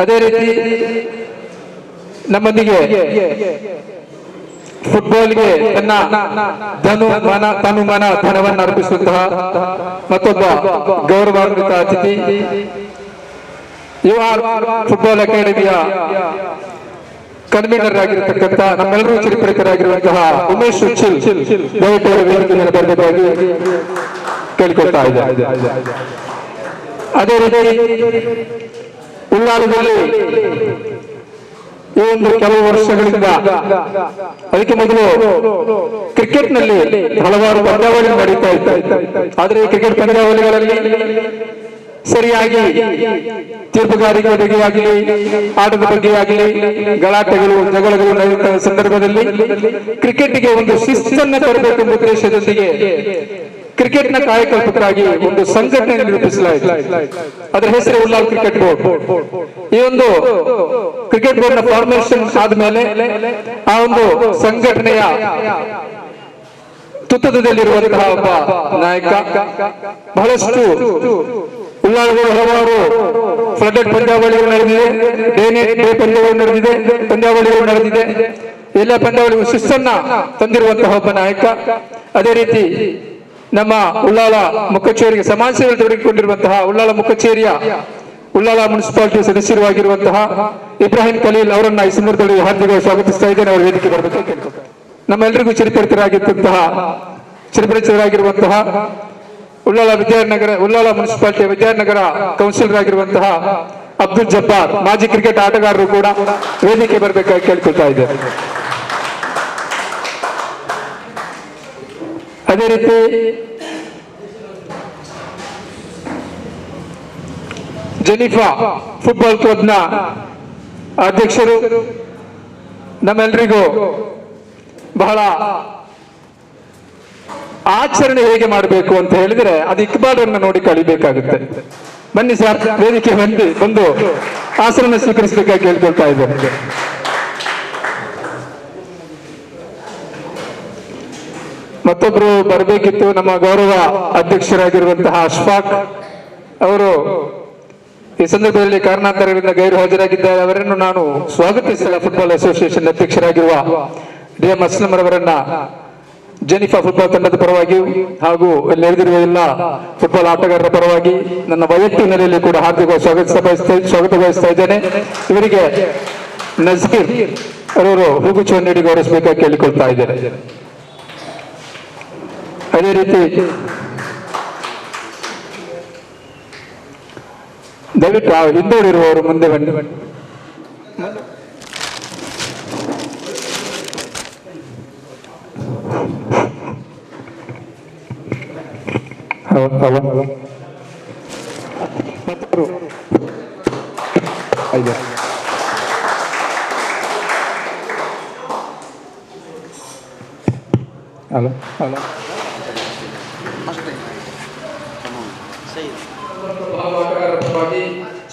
ಅದೇ ರೀತಿ ನಮ್ಮೊಂದಿಗೆ ಫುಟ್ಬಾಲ್ಗೆ ತನ್ನ ತನುಮನ ಧನವನ್ನು ಅರ್ಪಿಸುವಂತಹ ಮತ್ತೊಬ್ಬ ಗೌರವಾನ್ವಿತ ಅತಿಥಿ ಯುವ ಫುಟ್ಬಾಲ್ ಅಕಾಡೆಮಿಯ ಕನ್ವೀನರ್ ಆಗಿರತಕ್ಕಂಥ ನಮ್ಮೆಲ್ಲರೂ ಚಿರಪರಿಚಿತರಾಗಿರುವಂತಹ ಉಮೇಶ್ ಉಚ್ಚಿಲ್ ದಯವಿಟ್ಟು ವೇದಿಕೆ ಮೇಲೆ ಬರಬೇಕಾಗಿ ಕೇಳಿಕೊಳ್ತಾ ಇದೆ. ಅದೇ ರೀತಿ ಉಳ್ಳಾಲದಲ್ಲಿ ಈ ಒಂದು ಕೆಲವು ವರ್ಷಗಳಿಂದ ಅದಕ್ಕೆ ಮೊದಲು ಕ್ರಿಕೆಟ್ ನಲ್ಲಿ ಹಲವಾರು ಪಂದ್ಯಾವಳಿ ನಡೀತಾ ಇತ್ತು. ಆದರೆ ಈ ಕ್ರಿಕೆಟ್ ಪಂದ್ಯಾವಳಿಗಳಲ್ಲಿ ಸರಿಯಾಗಿ ತೀರ್ಪುಗಾರಿಕೆ ಬಗ್ಗೆ ಆಗಲಿ, ಆಟದ ಬಗ್ಗೆ ಆಗಲಿ, ಗಲಾಟೆಗಳು ಜಗಳಗಳು ನಡೆಯುವ ಸಂದರ್ಭದಲ್ಲಿ ಕ್ರಿಕೆಟ್ಗೆ ಒಂದು ಶಿಸ್ತನ್ನು ತರಬೇಕೆಂಬ ಉದ್ದೇಶದೊಂದಿಗೆ ಕ್ರಿಕೆಟ್ನ ಕಾಯಕಲ್ಪಕರಾಗಿ ಒಂದು ಸಂಘಟನೆ ರೂಪಿಸಲಾಯಿತು. ಅದರ ಹೆಸರು ಉಳ್ಳಾಲ್ ಕ್ರಿಕೆಟ್ ಬೋರ್ಡ್. ಈ ಒಂದು ಕ್ರಿಕೆಟ್ ಬೋರ್ಡ್ ನ ಫಾರ್ಮೇಶನ್ ಆದ್ಮೇಲೆ ಆ ಒಂದು ಸಂಘಟನೆಯ ತುತ್ತದಲ್ಲಿರುವಂತಹ ಒಬ್ಬ ನಾಯಕ, ಬಹಳಷ್ಟು ಉಳ್ಳಾಲಗಳು ಹಲವಾರು ಫ್ಲಡೆಡ್ ಪಂದ್ಯಾವಳಿಗಳು ನಡೆದಿದೆ, ಡೇ ಪಂದ್ಯಾವಳಿಗಳು ನಡೆದಿದೆ. ಎಲ್ಲ ಪಂದ್ಯಾವಳಿಗೂ ಶಿಸ್ತನ್ನ ತಂದಿರುವಂತಹ ಒಬ್ಬ ನಾಯಕ. ಅದೇ ರೀತಿ ನಮ್ಮ ಉಳ್ಳಾಲ ಮುಖಚೇರಿಗೆ ಸಮಾಜ ಸೇವೆ ತೊಡಗಿಕೊಂಡಿರುವಂತಹ ಉಳ್ಳಾಲ ಮುಖಚೇರಿಯ ಉಳ್ಳಾಲ ಮುನ್ಸಿಪಾಲಿಟಿ ಸದಸ್ಯರು ಆಗಿರುವಂತಹ ಇಬ್ರಾಹಿಂ ಖಲೀಲ್ ಅವರನ್ನ ಈ ಸಂದರ್ಭದಲ್ಲಿ ಹಾರ್ದಿಕವಾಗಿ ಸ್ವಾಗತಿಸ್ತಾ ಇದ್ದೇನೆ. ಅವರ ವೇದಿಕೆ ಬರಬೇಕು ಕೇಳ್ಕೊಳ್ತಾರೆ. ನಮ್ಮೆಲ್ಲರಿಗೂ ಚಿರಪರಿಚಿತರಾಗಿರುವಂತಹ ಉಳ್ಳಾಲ ಮುನ್ಸಿಪಾಲಿಟಿಯ ವಿದ್ಯಾನಗರ ಕೌನ್ಸಿಲರ್ ಆಗಿರುವಂತಹ ಅಬ್ದುಲ್ ಜಬ್ಬಾರ್, ಮಾಜಿ ಕ್ರಿಕೆಟ್ ಆಟಗಾರರು ಕೂಡ ವೇದಿಕೆ ಬರಬೇಕಾಗಿ ಕೇಳ್ಕೊಳ್ತಾ ಇದ್ದಾರೆ. ಅದೇ ರೀತಿ ಜೆನಿಫಾ ಫುಟ್ಬಾಲ್ ಕ್ಲಬ್ನ ಅಧ್ಯಕ್ಷರು ನಮ್ಮೆಲ್ಲರಿಗೂ ಬಹಳ ಆಚರಣೆ ಹೇಗೆ ಮಾಡಬೇಕು ಅಂತ ಹೇಳಿದ್ರೆ ಅದು ಇಕ್ಬಾಲ್ ಅನ್ನು ನೋಡಿ ಕಲಿಬೇಕಾಗುತ್ತೆ. ಬನ್ನಿ ಸರ್, ವೇದಿಕೆ ಬಂದು ಆಸನ ಸ್ವೀಕರಿಸಬೇಕಾಗಿ ಕೇಳ್ಕೊಳ್ತಾ ಇದ್ದಾರೆ. ಮತ್ತೊಬ್ರು ಬರಬೇಕಿತ್ತು, ನಮ್ಮ ಗೌರವ ಅಧ್ಯಕ್ಷರಾಗಿರುವಂತಹ ಅಶ್ಫಾಕ್ ಅವರು ಈ ಸಂದರ್ಭದಲ್ಲಿ ಕಾರಣಾಂತರಗಳಿಂದ ಗೈರು ಹಾಜರಾಗಿದ್ದಾರೆ. ಅವರನ್ನು ನಾನು ಸ್ವಾಗತಿಸಲ್ಲ. ಫುಟ್ಬಾಲ್ ಅಸೋಸಿಯೇಷನ್ ಅಧ್ಯಕ್ಷರಾಗಿರುವ ಡಿ.ಎಂ. ಅಸ್ಲಂ ಅವರನ್ನ ಜೆನಿಫಾ ಫುಟ್ಬಾಲ್ ತಂಡದ ಪರವಾಗಿ ಹಾಗೂ ಇಲ್ಲಿ ನೆರೆದಿರುವ ಎಲ್ಲ ಫುಟ್ಬಾಲ್ ಆಟಗಾರರ ಪರವಾಗಿ ನನ್ನ ವೈಯಕ್ತಿಕ ನೆಲೆಯಲ್ಲಿ ಕೂಡ ಹಾರ್ದಿಕವಾಗಿ ಸ್ವಾಗತ ಬಯಸ್ತಾ ಇದ್ದೇನೆ. ಇವರಿಗೆ ನಜೀರ್ ಅವರು ಹೂಗುಚ್ಛವನ್ನು ನೀಡಿ ಗೌರವಿಸಬೇಕಾಗಿ ಕೇಳಿಕೊಳ್ತಾ ಇದ್ದೇನೆ. ಅದೇ ರೀತಿ ದಯವಿಟ್ಟು ಹಿಂದೂಡಿರುವವರು ಮುಂದೆ ಬನ್ನಿ. ಹಲೋ ಹಲೋ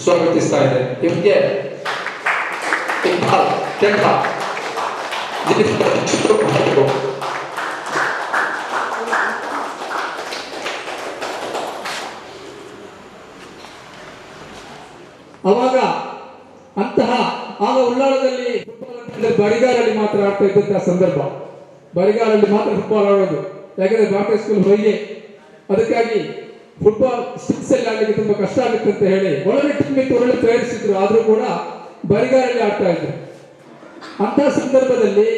ಸ್ವಾಗತಿಸ್ತಾ ಇದೆ. ಇವರಿಗೆ ಆಗ ಉಳ್ಳಾಳದಲ್ಲಿ ಬರಿಗಾಲಲ್ಲಿ ಮಾತ್ರ ಆಡ್ತಾ ಇದ್ದಂತಹ ಸಂದರ್ಭ. ಬರಿಗಾಲಲ್ಲಿ ಮಾತ್ರ ಫುಟ್ಬಾಲ್ ಆಡೋದು, ಯಾಕಂದ್ರೆ ಬಾಟೆ ಸ್ಕೂಲ್ ಹೊಯ್ಗೆ. ಅದಕ್ಕಾಗಿ ಫುಟ್ಬಾಲ್ ಸ್ಟಿಕ್ಸ್ ಅಲ್ಲಿ ಆಡಲಿಕ್ಕೆ ತುಂಬಾ ಕಷ್ಟ ಆಗುತ್ತೆ ಅಂತ ಹೇಳಿ ಒಳ್ಳೆ ಟೀಮ್ ಇತ್ತು, ಒಳ್ಳೆ ತಯಾರಿಸಿದ್ರು, ಆದ್ರೂ ಕೂಡ ಬರಿಗಾಲಲ್ಲಿ ಆಡ್ತಾ ಇದ್ರು. ಅಂತ ಸಂದರ್ಭದಲ್ಲಿ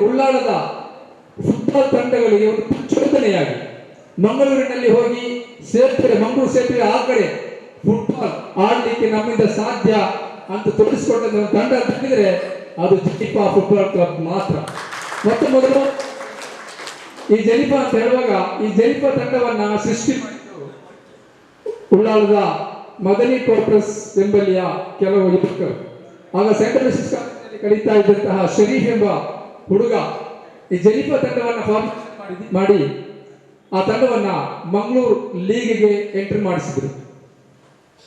ಉಳ್ಳಾಳದ ಫುಟ್ಬಾಲ್ ತಂಡಗಳಿಗೆ ಒಂದು ಪ್ರಚೋದನೆಯಾಗಿ ಮಂಗಳೂರಿನಲ್ಲಿ ಹೋಗಿ ಮಂಗಳೂರು ಸೇತುವೆ ಆ ಕಡೆ ಫುಟ್ಬಾಲ್ ಆಡ್ಲಿಕ್ಕೆ ನಮ್ಮಿಂದ ಸಾಧ್ಯ ಅಂತ ತೋರಿಸಿಕೊಂಡ ತಂಡ ತಂದಿದ್ರೆ ಅದು ಜೆನಿಫಾ ಫುಟ್ಬಾಲ್ ಕ್ಲಬ್ ಮಾತ್ರ. ಮತ್ತು ಮೊದಲು ಈ ಜೆನಿಫಾ ಅಂತ ಹೇಳುವಾಗ ಈ ಜೆನಿಫಾ ತಂಡವನ್ನ ಸೃಷ್ಟಿ ಮಾಡಿದ್ದು ಉಳ್ಳಾಳದ ಮದನಿ ಕ್ವಾರ್ಟರ್ಸ್ ಎಂಬಲ್ಲಿಯ ಕೆಲವು ಯುವಕರು. ಆಗ ಸೆಂಟ್ರಲ್ ಕಾಲೇಜಿನಲ್ಲಿ ಕಲಿತಾ ಇದ್ದಂತಹ ಶರೀಫ್ ಎಂಬ ಹುಡುಗ ಈ ಜೆನಿಫಾ ತಂಡವನ್ನ ಫಾರ್ಮೇಷನ್ ಮಾಡಿ ಆ ತಂಡವನ್ನ ಮಂಗಳೂರು ಲೀಗ್ಗೆ ಎಂಟ್ರಿ ಮಾಡಿಸಿದ್ರು.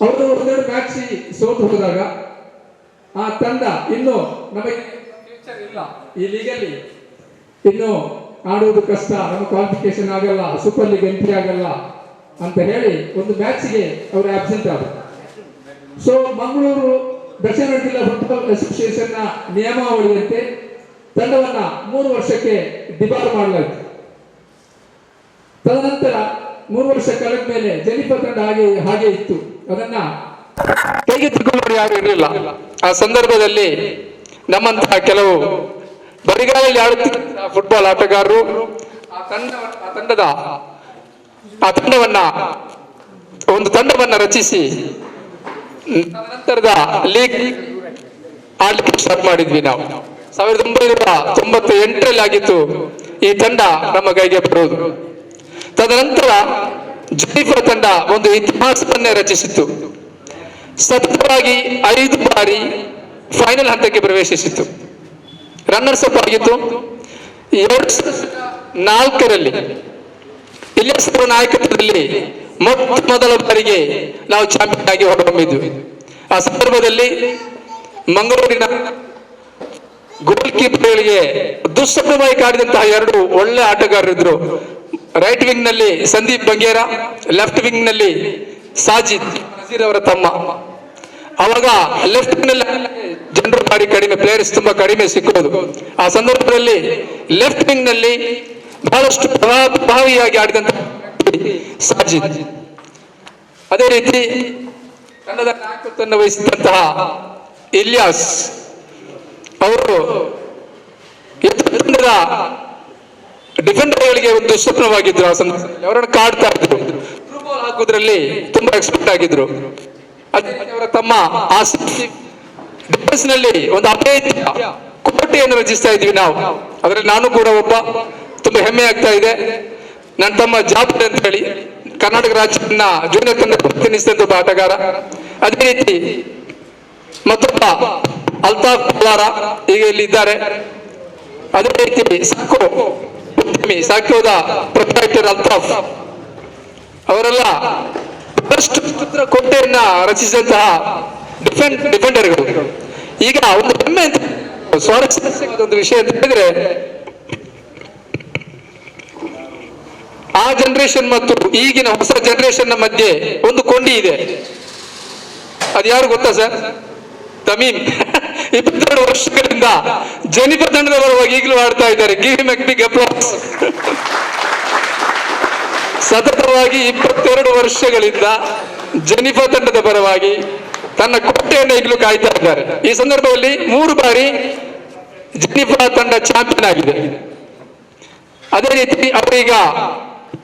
ಅವರು ಒಂದೆರಡು ಮ್ಯಾಚ್ ಸೋತು ಹೋದಾಗ ಆ ತಂಡ ಇನ್ನು ನಮಗೆ ಫ್ಯೂಚರ್ ಇಲ್ಲ, ಈ ಲೀಗಲ್ಲಿ ಇನ್ನು ಆಡುವುದು ಕಷ್ಟ, ನಮ್ಮ ಕ್ವಾಲಿಫಿಕೇಶನ್ ಆಗಲ್ಲ, ಸೂಪರ್ ಲೀಗ್ ಎಂಟ್ರಿ ಆಗಲ್ಲ ಅಂತ ಹೇಳಿ ಒಂದು ಮ್ಯಾಚ್ಗೆ ಅವರು ಆಬ್ಸೆಂಟ್ ಆದರು. ಸೊ ಮಂಗಳೂರು ದಕ್ಷಿಣ ಜಿಲ್ಲಾ ಫುಟ್ಬಾಲ್ ಅಸೋಸಿಯೇಷನ್ನ ನಿಯಮಾವಳಿಯಂತೆ ತಂಡವನ್ನ 3 ವರ್ಷಕ್ಕೆ ಡಿಬಾರ್ ಮಾಡಲಾಯಿತು. ತದನಂತರ 3 ವರ್ಷ ಕಳೆದ ಮೇಲೆ ಜೆನಿಫಾ ತಂಡ ಹಾಗೆ ಇತ್ತು. ಅದನ್ನ ಕೈಗೆತ್ತಿಕೊಳ್ಳೋರು ಯಾರು ಇರಲಿಲ್ಲ. ಆ ಸಂದರ್ಭದಲ್ಲಿ ನಮ್ಮಂತಹ ಕೆಲವು ಬರಿಗಾಲಲ್ಲಿ ಆಡುತ್ತಿದ್ದ ಫುಟ್ಬಾಲ್ ಆಟಗಾರರು ಒಂದು ತಂಡವನ್ನ ರಚಿಸಿ ನಂತರದ ಲೀಗ್ ಆಡಲಿಕ್ಕೆ ಸ್ಟಾರ್ಟ್ ಮಾಡಿದ್ವಿ ನಾವು. 1998ರಲ್ಲಿ ಆಗಿತ್ತು ಈ ತಂಡ ನಮ್ಮ ಕೈಗೆ ಬರುವುದು. ತದನಂತರ ಜೆನಿಫಾ ತಂಡ ಒಂದು ಇತಿಹಾಸವನ್ನೇ ರಚಿಸಿತ್ತು. ಸತತವಾಗಿ 5 ಬಾರಿ ಫೈನಲ್ ಹಂತಕ್ಕೆ ಪ್ರವೇಶಿಸಿತ್ತು. ರನ್ನರ್ಸ್ ಅಪ್ ಆಗಿತ್ತು. 2004ರಲ್ಲಿ ಇಲಿಯಾಸ್ ಅವರ ನಾಯಕತ್ವದಲ್ಲಿ ಮೊದಲ ಬಾರಿಗೆ ನಾವು ಚಾಂಪಿಯನ್ ಆಗಿ ಹೊರಹೊಮ್ಮಿದ್ವಿ. ಆ ಸಂದರ್ಭದಲ್ಲಿ ಮಂಗಳೂರಿನ ಗೋಲ್ ಕೀಪರ್ಗಳಿಗೆ ದುಸ್ಸಪ್ರವಾಗಿ ಕಾಡಿದಂತಹ 2 ಒಳ್ಳೆ ಆಟಗಾರರಿದ್ರು. ರೈಟ್ ವಿಂಗ್ ನಲ್ಲಿ ಸಂದೀಪ್ ಬಂಗೇರ, ಲೆಫ್ಟ್ ವಿಂಗ್ ನಲ್ಲಿ ಸಾಜಿದ್ ನಜೀರ್ ಅವರ ತಮ್ಮ. ಅವಾಗ ಲೆಫ್ಟ್ ವಿಂಗ್ ನಲ್ಲಿ ಜನರು ಬಾರಿ ಕಡಿಮೆ, ಪ್ಲೇಯರ್ಸ್ ತುಂಬಾ ಕಡಿಮೆ ಸಿಕ್ಕೋದು. ಆ ಸಂದರ್ಭದಲ್ಲಿ ಲೆಫ್ಟ್ ವಿಂಗ್ ನಲ್ಲಿ ಬಹಳಷ್ಟು ಪ್ರಭಾವಿಯಾಗಿ ಆಡಿದಂತಹ ಸಾಜಿದ್, ಅದೇ ರೀತಿ ತಂಡದ ನಾಯಕತ್ವವನ್ನು ವಹಿಸಿದಂತಹ ಇಲಿಯಾಸ್ ಅವರು ತಂಡದ ಡಿಫೆಂಡರ್ಗಳಿಗೆ ಒಂದು ಸ್ವಪ್ನವಾಗಿದ್ರು. ಆ ಸಂದರ್ಭದಲ್ಲಿ ಅವರನ್ನು ಕಾಡ್ತಾ ಇದ್ರು. ಥ್ರೂ ಬಾಲ್ ಹಾಕುವುದರಲ್ಲಿ ತುಂಬಾ ಎಕ್ಸ್ಪರ್ಟ್ ಆಗಿದ್ರು. ಅವರ ತಮ್ಮ ಆಸಿಫ್ ಡಿಫೆನ್ಸ್ ನಲ್ಲಿ ಒಂದು ಅಭೇದ್ಯ ಕೋಟೆಯನ್ನು ರಚಿಸ್ತಾ ಇದ್ವಿ ನಾವು. ಅದರಲ್ಲಿ ನಾನು ಕೂಡ ಒಬ್ಬ. ತುಂಬಾ ಹೆಮ್ಮೆ ಆಗ್ತಾ ಇದೆ. ನನ್ನ ತಮ್ಮ ಜಾಫರ್ ಅಂತ ಹೇಳಿ ಕರ್ನಾಟಕ ರಾಜ್ಯವನ್ನ ಜೂನಿಯರ್ ತಂಡ ಪ್ರತಿನಿಧಿಸಿದಂತ ಒಬ್ಬ ಆಟಗಾರ. ಅದೇ ರೀತಿ ಮತ್ತೊಬ್ಬ ಅಲ್ತಾಫ್ ಪವಾರ ಈಗ ಇಲ್ಲಿ ಇದ್ದಾರೆ. ಅದೇ ರೀತಿ ಸಾಕೋದ ಪ್ರೊಪ್ರೈಟರ್ ಅಲ್ತಾಫ್ ಅವರೆಲ್ಲ ಕೋಟೆಯನ್ನ ರಚಿಸಿದಂತಹ ಡಿಫೆಂಡರ್ಗಳು. ಈಗ ಒಂದು ಹೆಮ್ಮೆ ಅಂತ ಸ್ವಾರಸ್ಯವಾದ ಒಂದು ವಿಷಯ ಅಂತ ಹೇಳಿದ್ರೆ, ಆ ಜನರೇಷನ್ ಮತ್ತು ಈಗಿನ ಹೊಸ ಜನರೇಷನ್ ಮಧ್ಯೆ ಒಂದು ಕೊಂಡಿ ಇದೆ. ಅದು ಯಾರು ಗೊತ್ತಾ ಸರ್? ತಮೀಮ್ 22 ವರ್ಷಗಳಿಂದ ಜೆನಿಫಾ ತಂಡದ ಪರವಾಗಿ ಈಗಲೂ ಆಡ್ತಾ ಇದ್ದಾರೆ. Give him a big applause. ಸತತವಾಗಿ 22 ವರ್ಷಗಳಿಂದ ಜೆನಿಫಾ ತಂಡದ ಪರವಾಗಿ ತನ್ನ ಕೋಟೆಯನ್ನು ಈಗಲೂ ಕಾಯ್ತಾ ಇದ್ದಾರೆ. ಈ ಸಂದರ್ಭದಲ್ಲಿ 3 ಬಾರಿ ಜೆನಿಫಾ ತಂಡ ಚಾಂಪಿಯನ್ ಆಗಿದೆ. ಅದೇ ರೀತಿ ಅವರೀಗ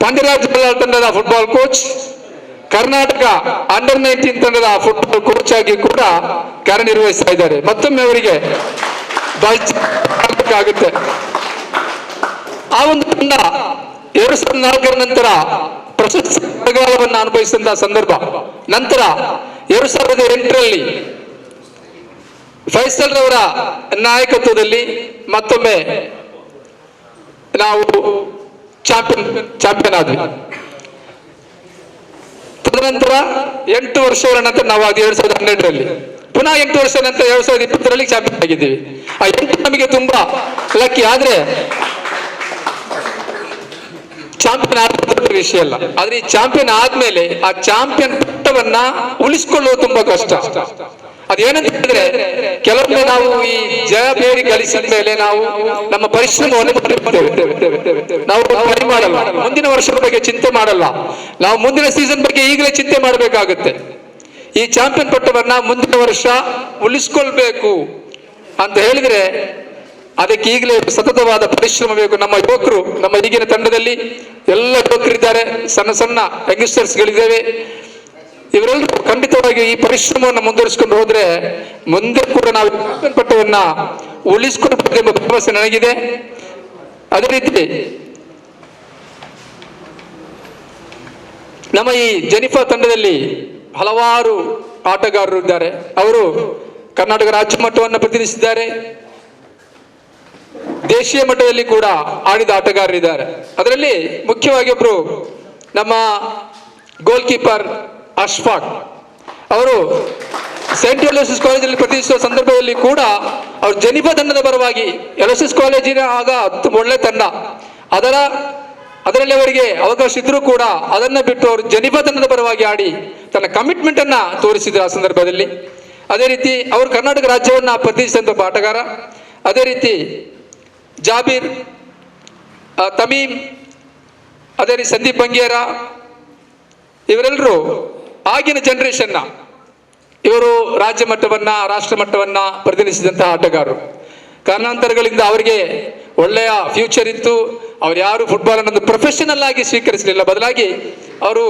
ಪಂಜರಾಜ್ ತಂಡದ ಫುಟ್ಬಾಲ್ ಕೋಚ್, ಕರ್ನಾಟಕ ಅಂಡರ್-19 ತಂಡದ ಫುಟ್ಬಾಲ್ ಕೋಚ್ ಆಗಿ ಕೂಡ ಕಾರ್ಯನಿರ್ವಹಿಸ್ತಾ ಇದ್ದಾರೆ. ಮತ್ತೊಮ್ಮೆ ಅವರಿಗೆ ಆಗುತ್ತೆ. ಆ ಒಂದು ತಂಡ 2004ರ ನಂತರ ಪ್ರಶಸ್ತಿ ಬರಗಾಲವನ್ನು ಅನುಭವಿಸಿದಂತಹ ಸಂದರ್ಭ. ನಂತರ 2008ರಲ್ಲಿ ಫೈಸಲ್ ರವರ ನಾಯಕತ್ವದಲ್ಲಿ ಮತ್ತೊಮ್ಮೆ ನಾವು ಚಾಂಪಿಯನ್ ಆದ್ವಿ. ತದನಂತರ 8 ವರ್ಷಗಳ ನಂತರ ನಾವು ಅದು 2012ರಲ್ಲಿ ಪುನಃ 8 ವರ್ಷ ನಂತರ 2020ರಲ್ಲಿ ಚಾಂಪಿಯನ್ ಆಗಿದ್ದೀವಿ. ಆ 8 ನಮಗೆ ತುಂಬಾ ಲಕ್ಕಿ. ಆದ್ರೆ ಚಾಂಪಿಯನ್ ಆದ ವಿಷಯ ಅಲ್ಲ. ಆದ್ರೆ ಈ ಚಾಂಪಿಯನ್ ಆದ್ಮೇಲೆ ಆ ಚಾಂಪಿಯನ್ ಪಟ್ಟವನ್ನ ಉಳಿಸಿಕೊಳ್ಳುವುದು ತುಂಬಾ ಕಷ್ಟ. ಅದೇನಂತ ಹೇಳಿದ್ರೆ, ಕೆಲವೊಮ್ಮೆ ನಾವು ಈ ಜಯ ಬೇರಿ ಗಳಿಸಿದ ಮೇಲೆ ನಾವು ನಮ್ಮ ಪರಿಶ್ರಮವನ್ನು ನಾವು ಕಡಿಮೆ ಮಾಡಲ್ಲ. ಮುಂದಿನ ವರ್ಷದ ಬಗ್ಗೆ ಚಿಂತೆ ಮಾಡಲ್ಲ. ನಾವು ಮುಂದಿನ ಸೀಸನ್ ಬಗ್ಗೆ ಈಗಲೇ ಚಿಂತೆ ಮಾಡಬೇಕಾಗುತ್ತೆ. ಈ ಚಾಂಪಿಯನ್ ಪಟ್ಟವನ್ನ ಮುಂದಿನ ವರ್ಷ ಉಳಿಸ್ಕೊಳ್ಬೇಕು ಅಂತ ಹೇಳಿದ್ರೆ ಅದಕ್ಕೆ ಈಗಲೇ ಸತತವಾದ ಪರಿಶ್ರಮ ಬೇಕು. ನಮ್ಮ ಯುವಕರು, ನಮ್ಮ ಈಗಿನ ತಂಡದಲ್ಲಿ ಎಲ್ಲ ಯುವಕರಿದ್ದಾರೆ, ಸಣ್ಣ ಸಣ್ಣ ಯಂಗ್ಸ್ಟರ್ಸ್ ಗಳಿದ್ದೇವೆ. ಇವರೆಲ್ಲರೂ ಖಂಡಿತವಾಗಿ ಈ ಪರಿಶ್ರಮವನ್ನು ಮುಂದುವರಿಸಿಕೊಂಡು ಹೋದ್ರೆ ಮುಂದೆ ಕೂಡ ನಾವು ಚಾಂಪಿಯನ್ ಪಟ್ಟವನ್ನ ಉಳಿಸಿಕೊಳ್ಬಹುದು ಎಂಬ ಭರವಸೆ ನನಗಿದೆ. ಅದೇ ರೀತಿ ನಮ್ಮ ಈ ಜೆನಿಫಾ ತಂಡದಲ್ಲಿ ಹಲವಾರು ಆಟಗಾರರು ಇದ್ದಾರೆ. ಅವರು ಕರ್ನಾಟಕ ರಾಜ್ಯ ಮಟ್ಟವನ್ನು ಪ್ರತಿನಿಧಿಸಿದ್ದಾರೆ, ದೇಶೀಯ ಮಟ್ಟದಲ್ಲಿ ಕೂಡ ಆಡಿದ ಆಟಗಾರರಿದ್ದಾರೆ. ಅದರಲ್ಲಿ ಮುಖ್ಯವಾಗಿ ಒಬ್ರು ನಮ್ಮ ಗೋಲ್ ಕೀಪರ್ ಅಶ್ಫಾಕ್. ಅವರು ಸೆಂಟ್ ಎಲೋಸಿಸ್ ಕಾಲೇಜಲ್ಲಿ ಪ್ರತಿನಿಧಿಸುವ ಸಂದರ್ಭದಲ್ಲಿ ಕೂಡ ಅವರು ಜೆನಿಫಾ ತಂಡದ ಪರವಾಗಿ, ಎಲೋಸಿಸ್ ಕಾಲೇಜಿನ ಆಗ ಒಳ್ಳೆ ತಂಡ, ಅದರ ಅದರಲ್ಲಿ ಅವರಿಗೆ ಅವಕಾಶ ಇದ್ರೂ ಕೂಡ ಅದನ್ನ ಬಿಟ್ಟು ಅವರು ಜನಿಫಾ ತಂಡದ ಪರವಾಗಿ ಆಡಿ ತನ್ನ ಕಮಿಟ್ಮೆಂಟ್ ಅನ್ನ ತೋರಿಸಿದ್ರು ಆ ಸಂದರ್ಭದಲ್ಲಿ. ಅದೇ ರೀತಿ ಅವರು ಕರ್ನಾಟಕ ರಾಜ್ಯವನ್ನ ಪ್ರತಿನಿಧಿಸಿದಂಥ ಆಟಗಾರ. ಅದೇ ರೀತಿ ಜಾಬೀರ್, ತಮೀಮ್, ಅದೇ ರೀತಿ ಸಂದೀಪ್ ಬಂಗೇರ, ಇವರೆಲ್ಲರೂ ಆಗಿನ ಜನರೇಷನ್ನ ಇವರು ರಾಜ್ಯ ಮಟ್ಟವನ್ನ ರಾಷ್ಟ್ರ ಮಟ್ಟವನ್ನ ಪ್ರತಿನಿಧಿಸಿದಂತಹ ಆಟಗಾರರು. ಕಾರಣಾಂತರಗಳಿಂದ ಅವರಿಗೆ ಒಳ್ಳೆಯ ಫ್ಯೂಚರ್ ಇತ್ತು. ಅವ್ರು ಯಾರು ಫುಟ್ಬಾಲ್ ಅನ್ನೋದು ಪ್ರೊಫೆಷನಲ್ ಆಗಿ ಸ್ವೀಕರಿಸಲಿಲ್ಲ, ಬದಲಾಗಿ ಅವರು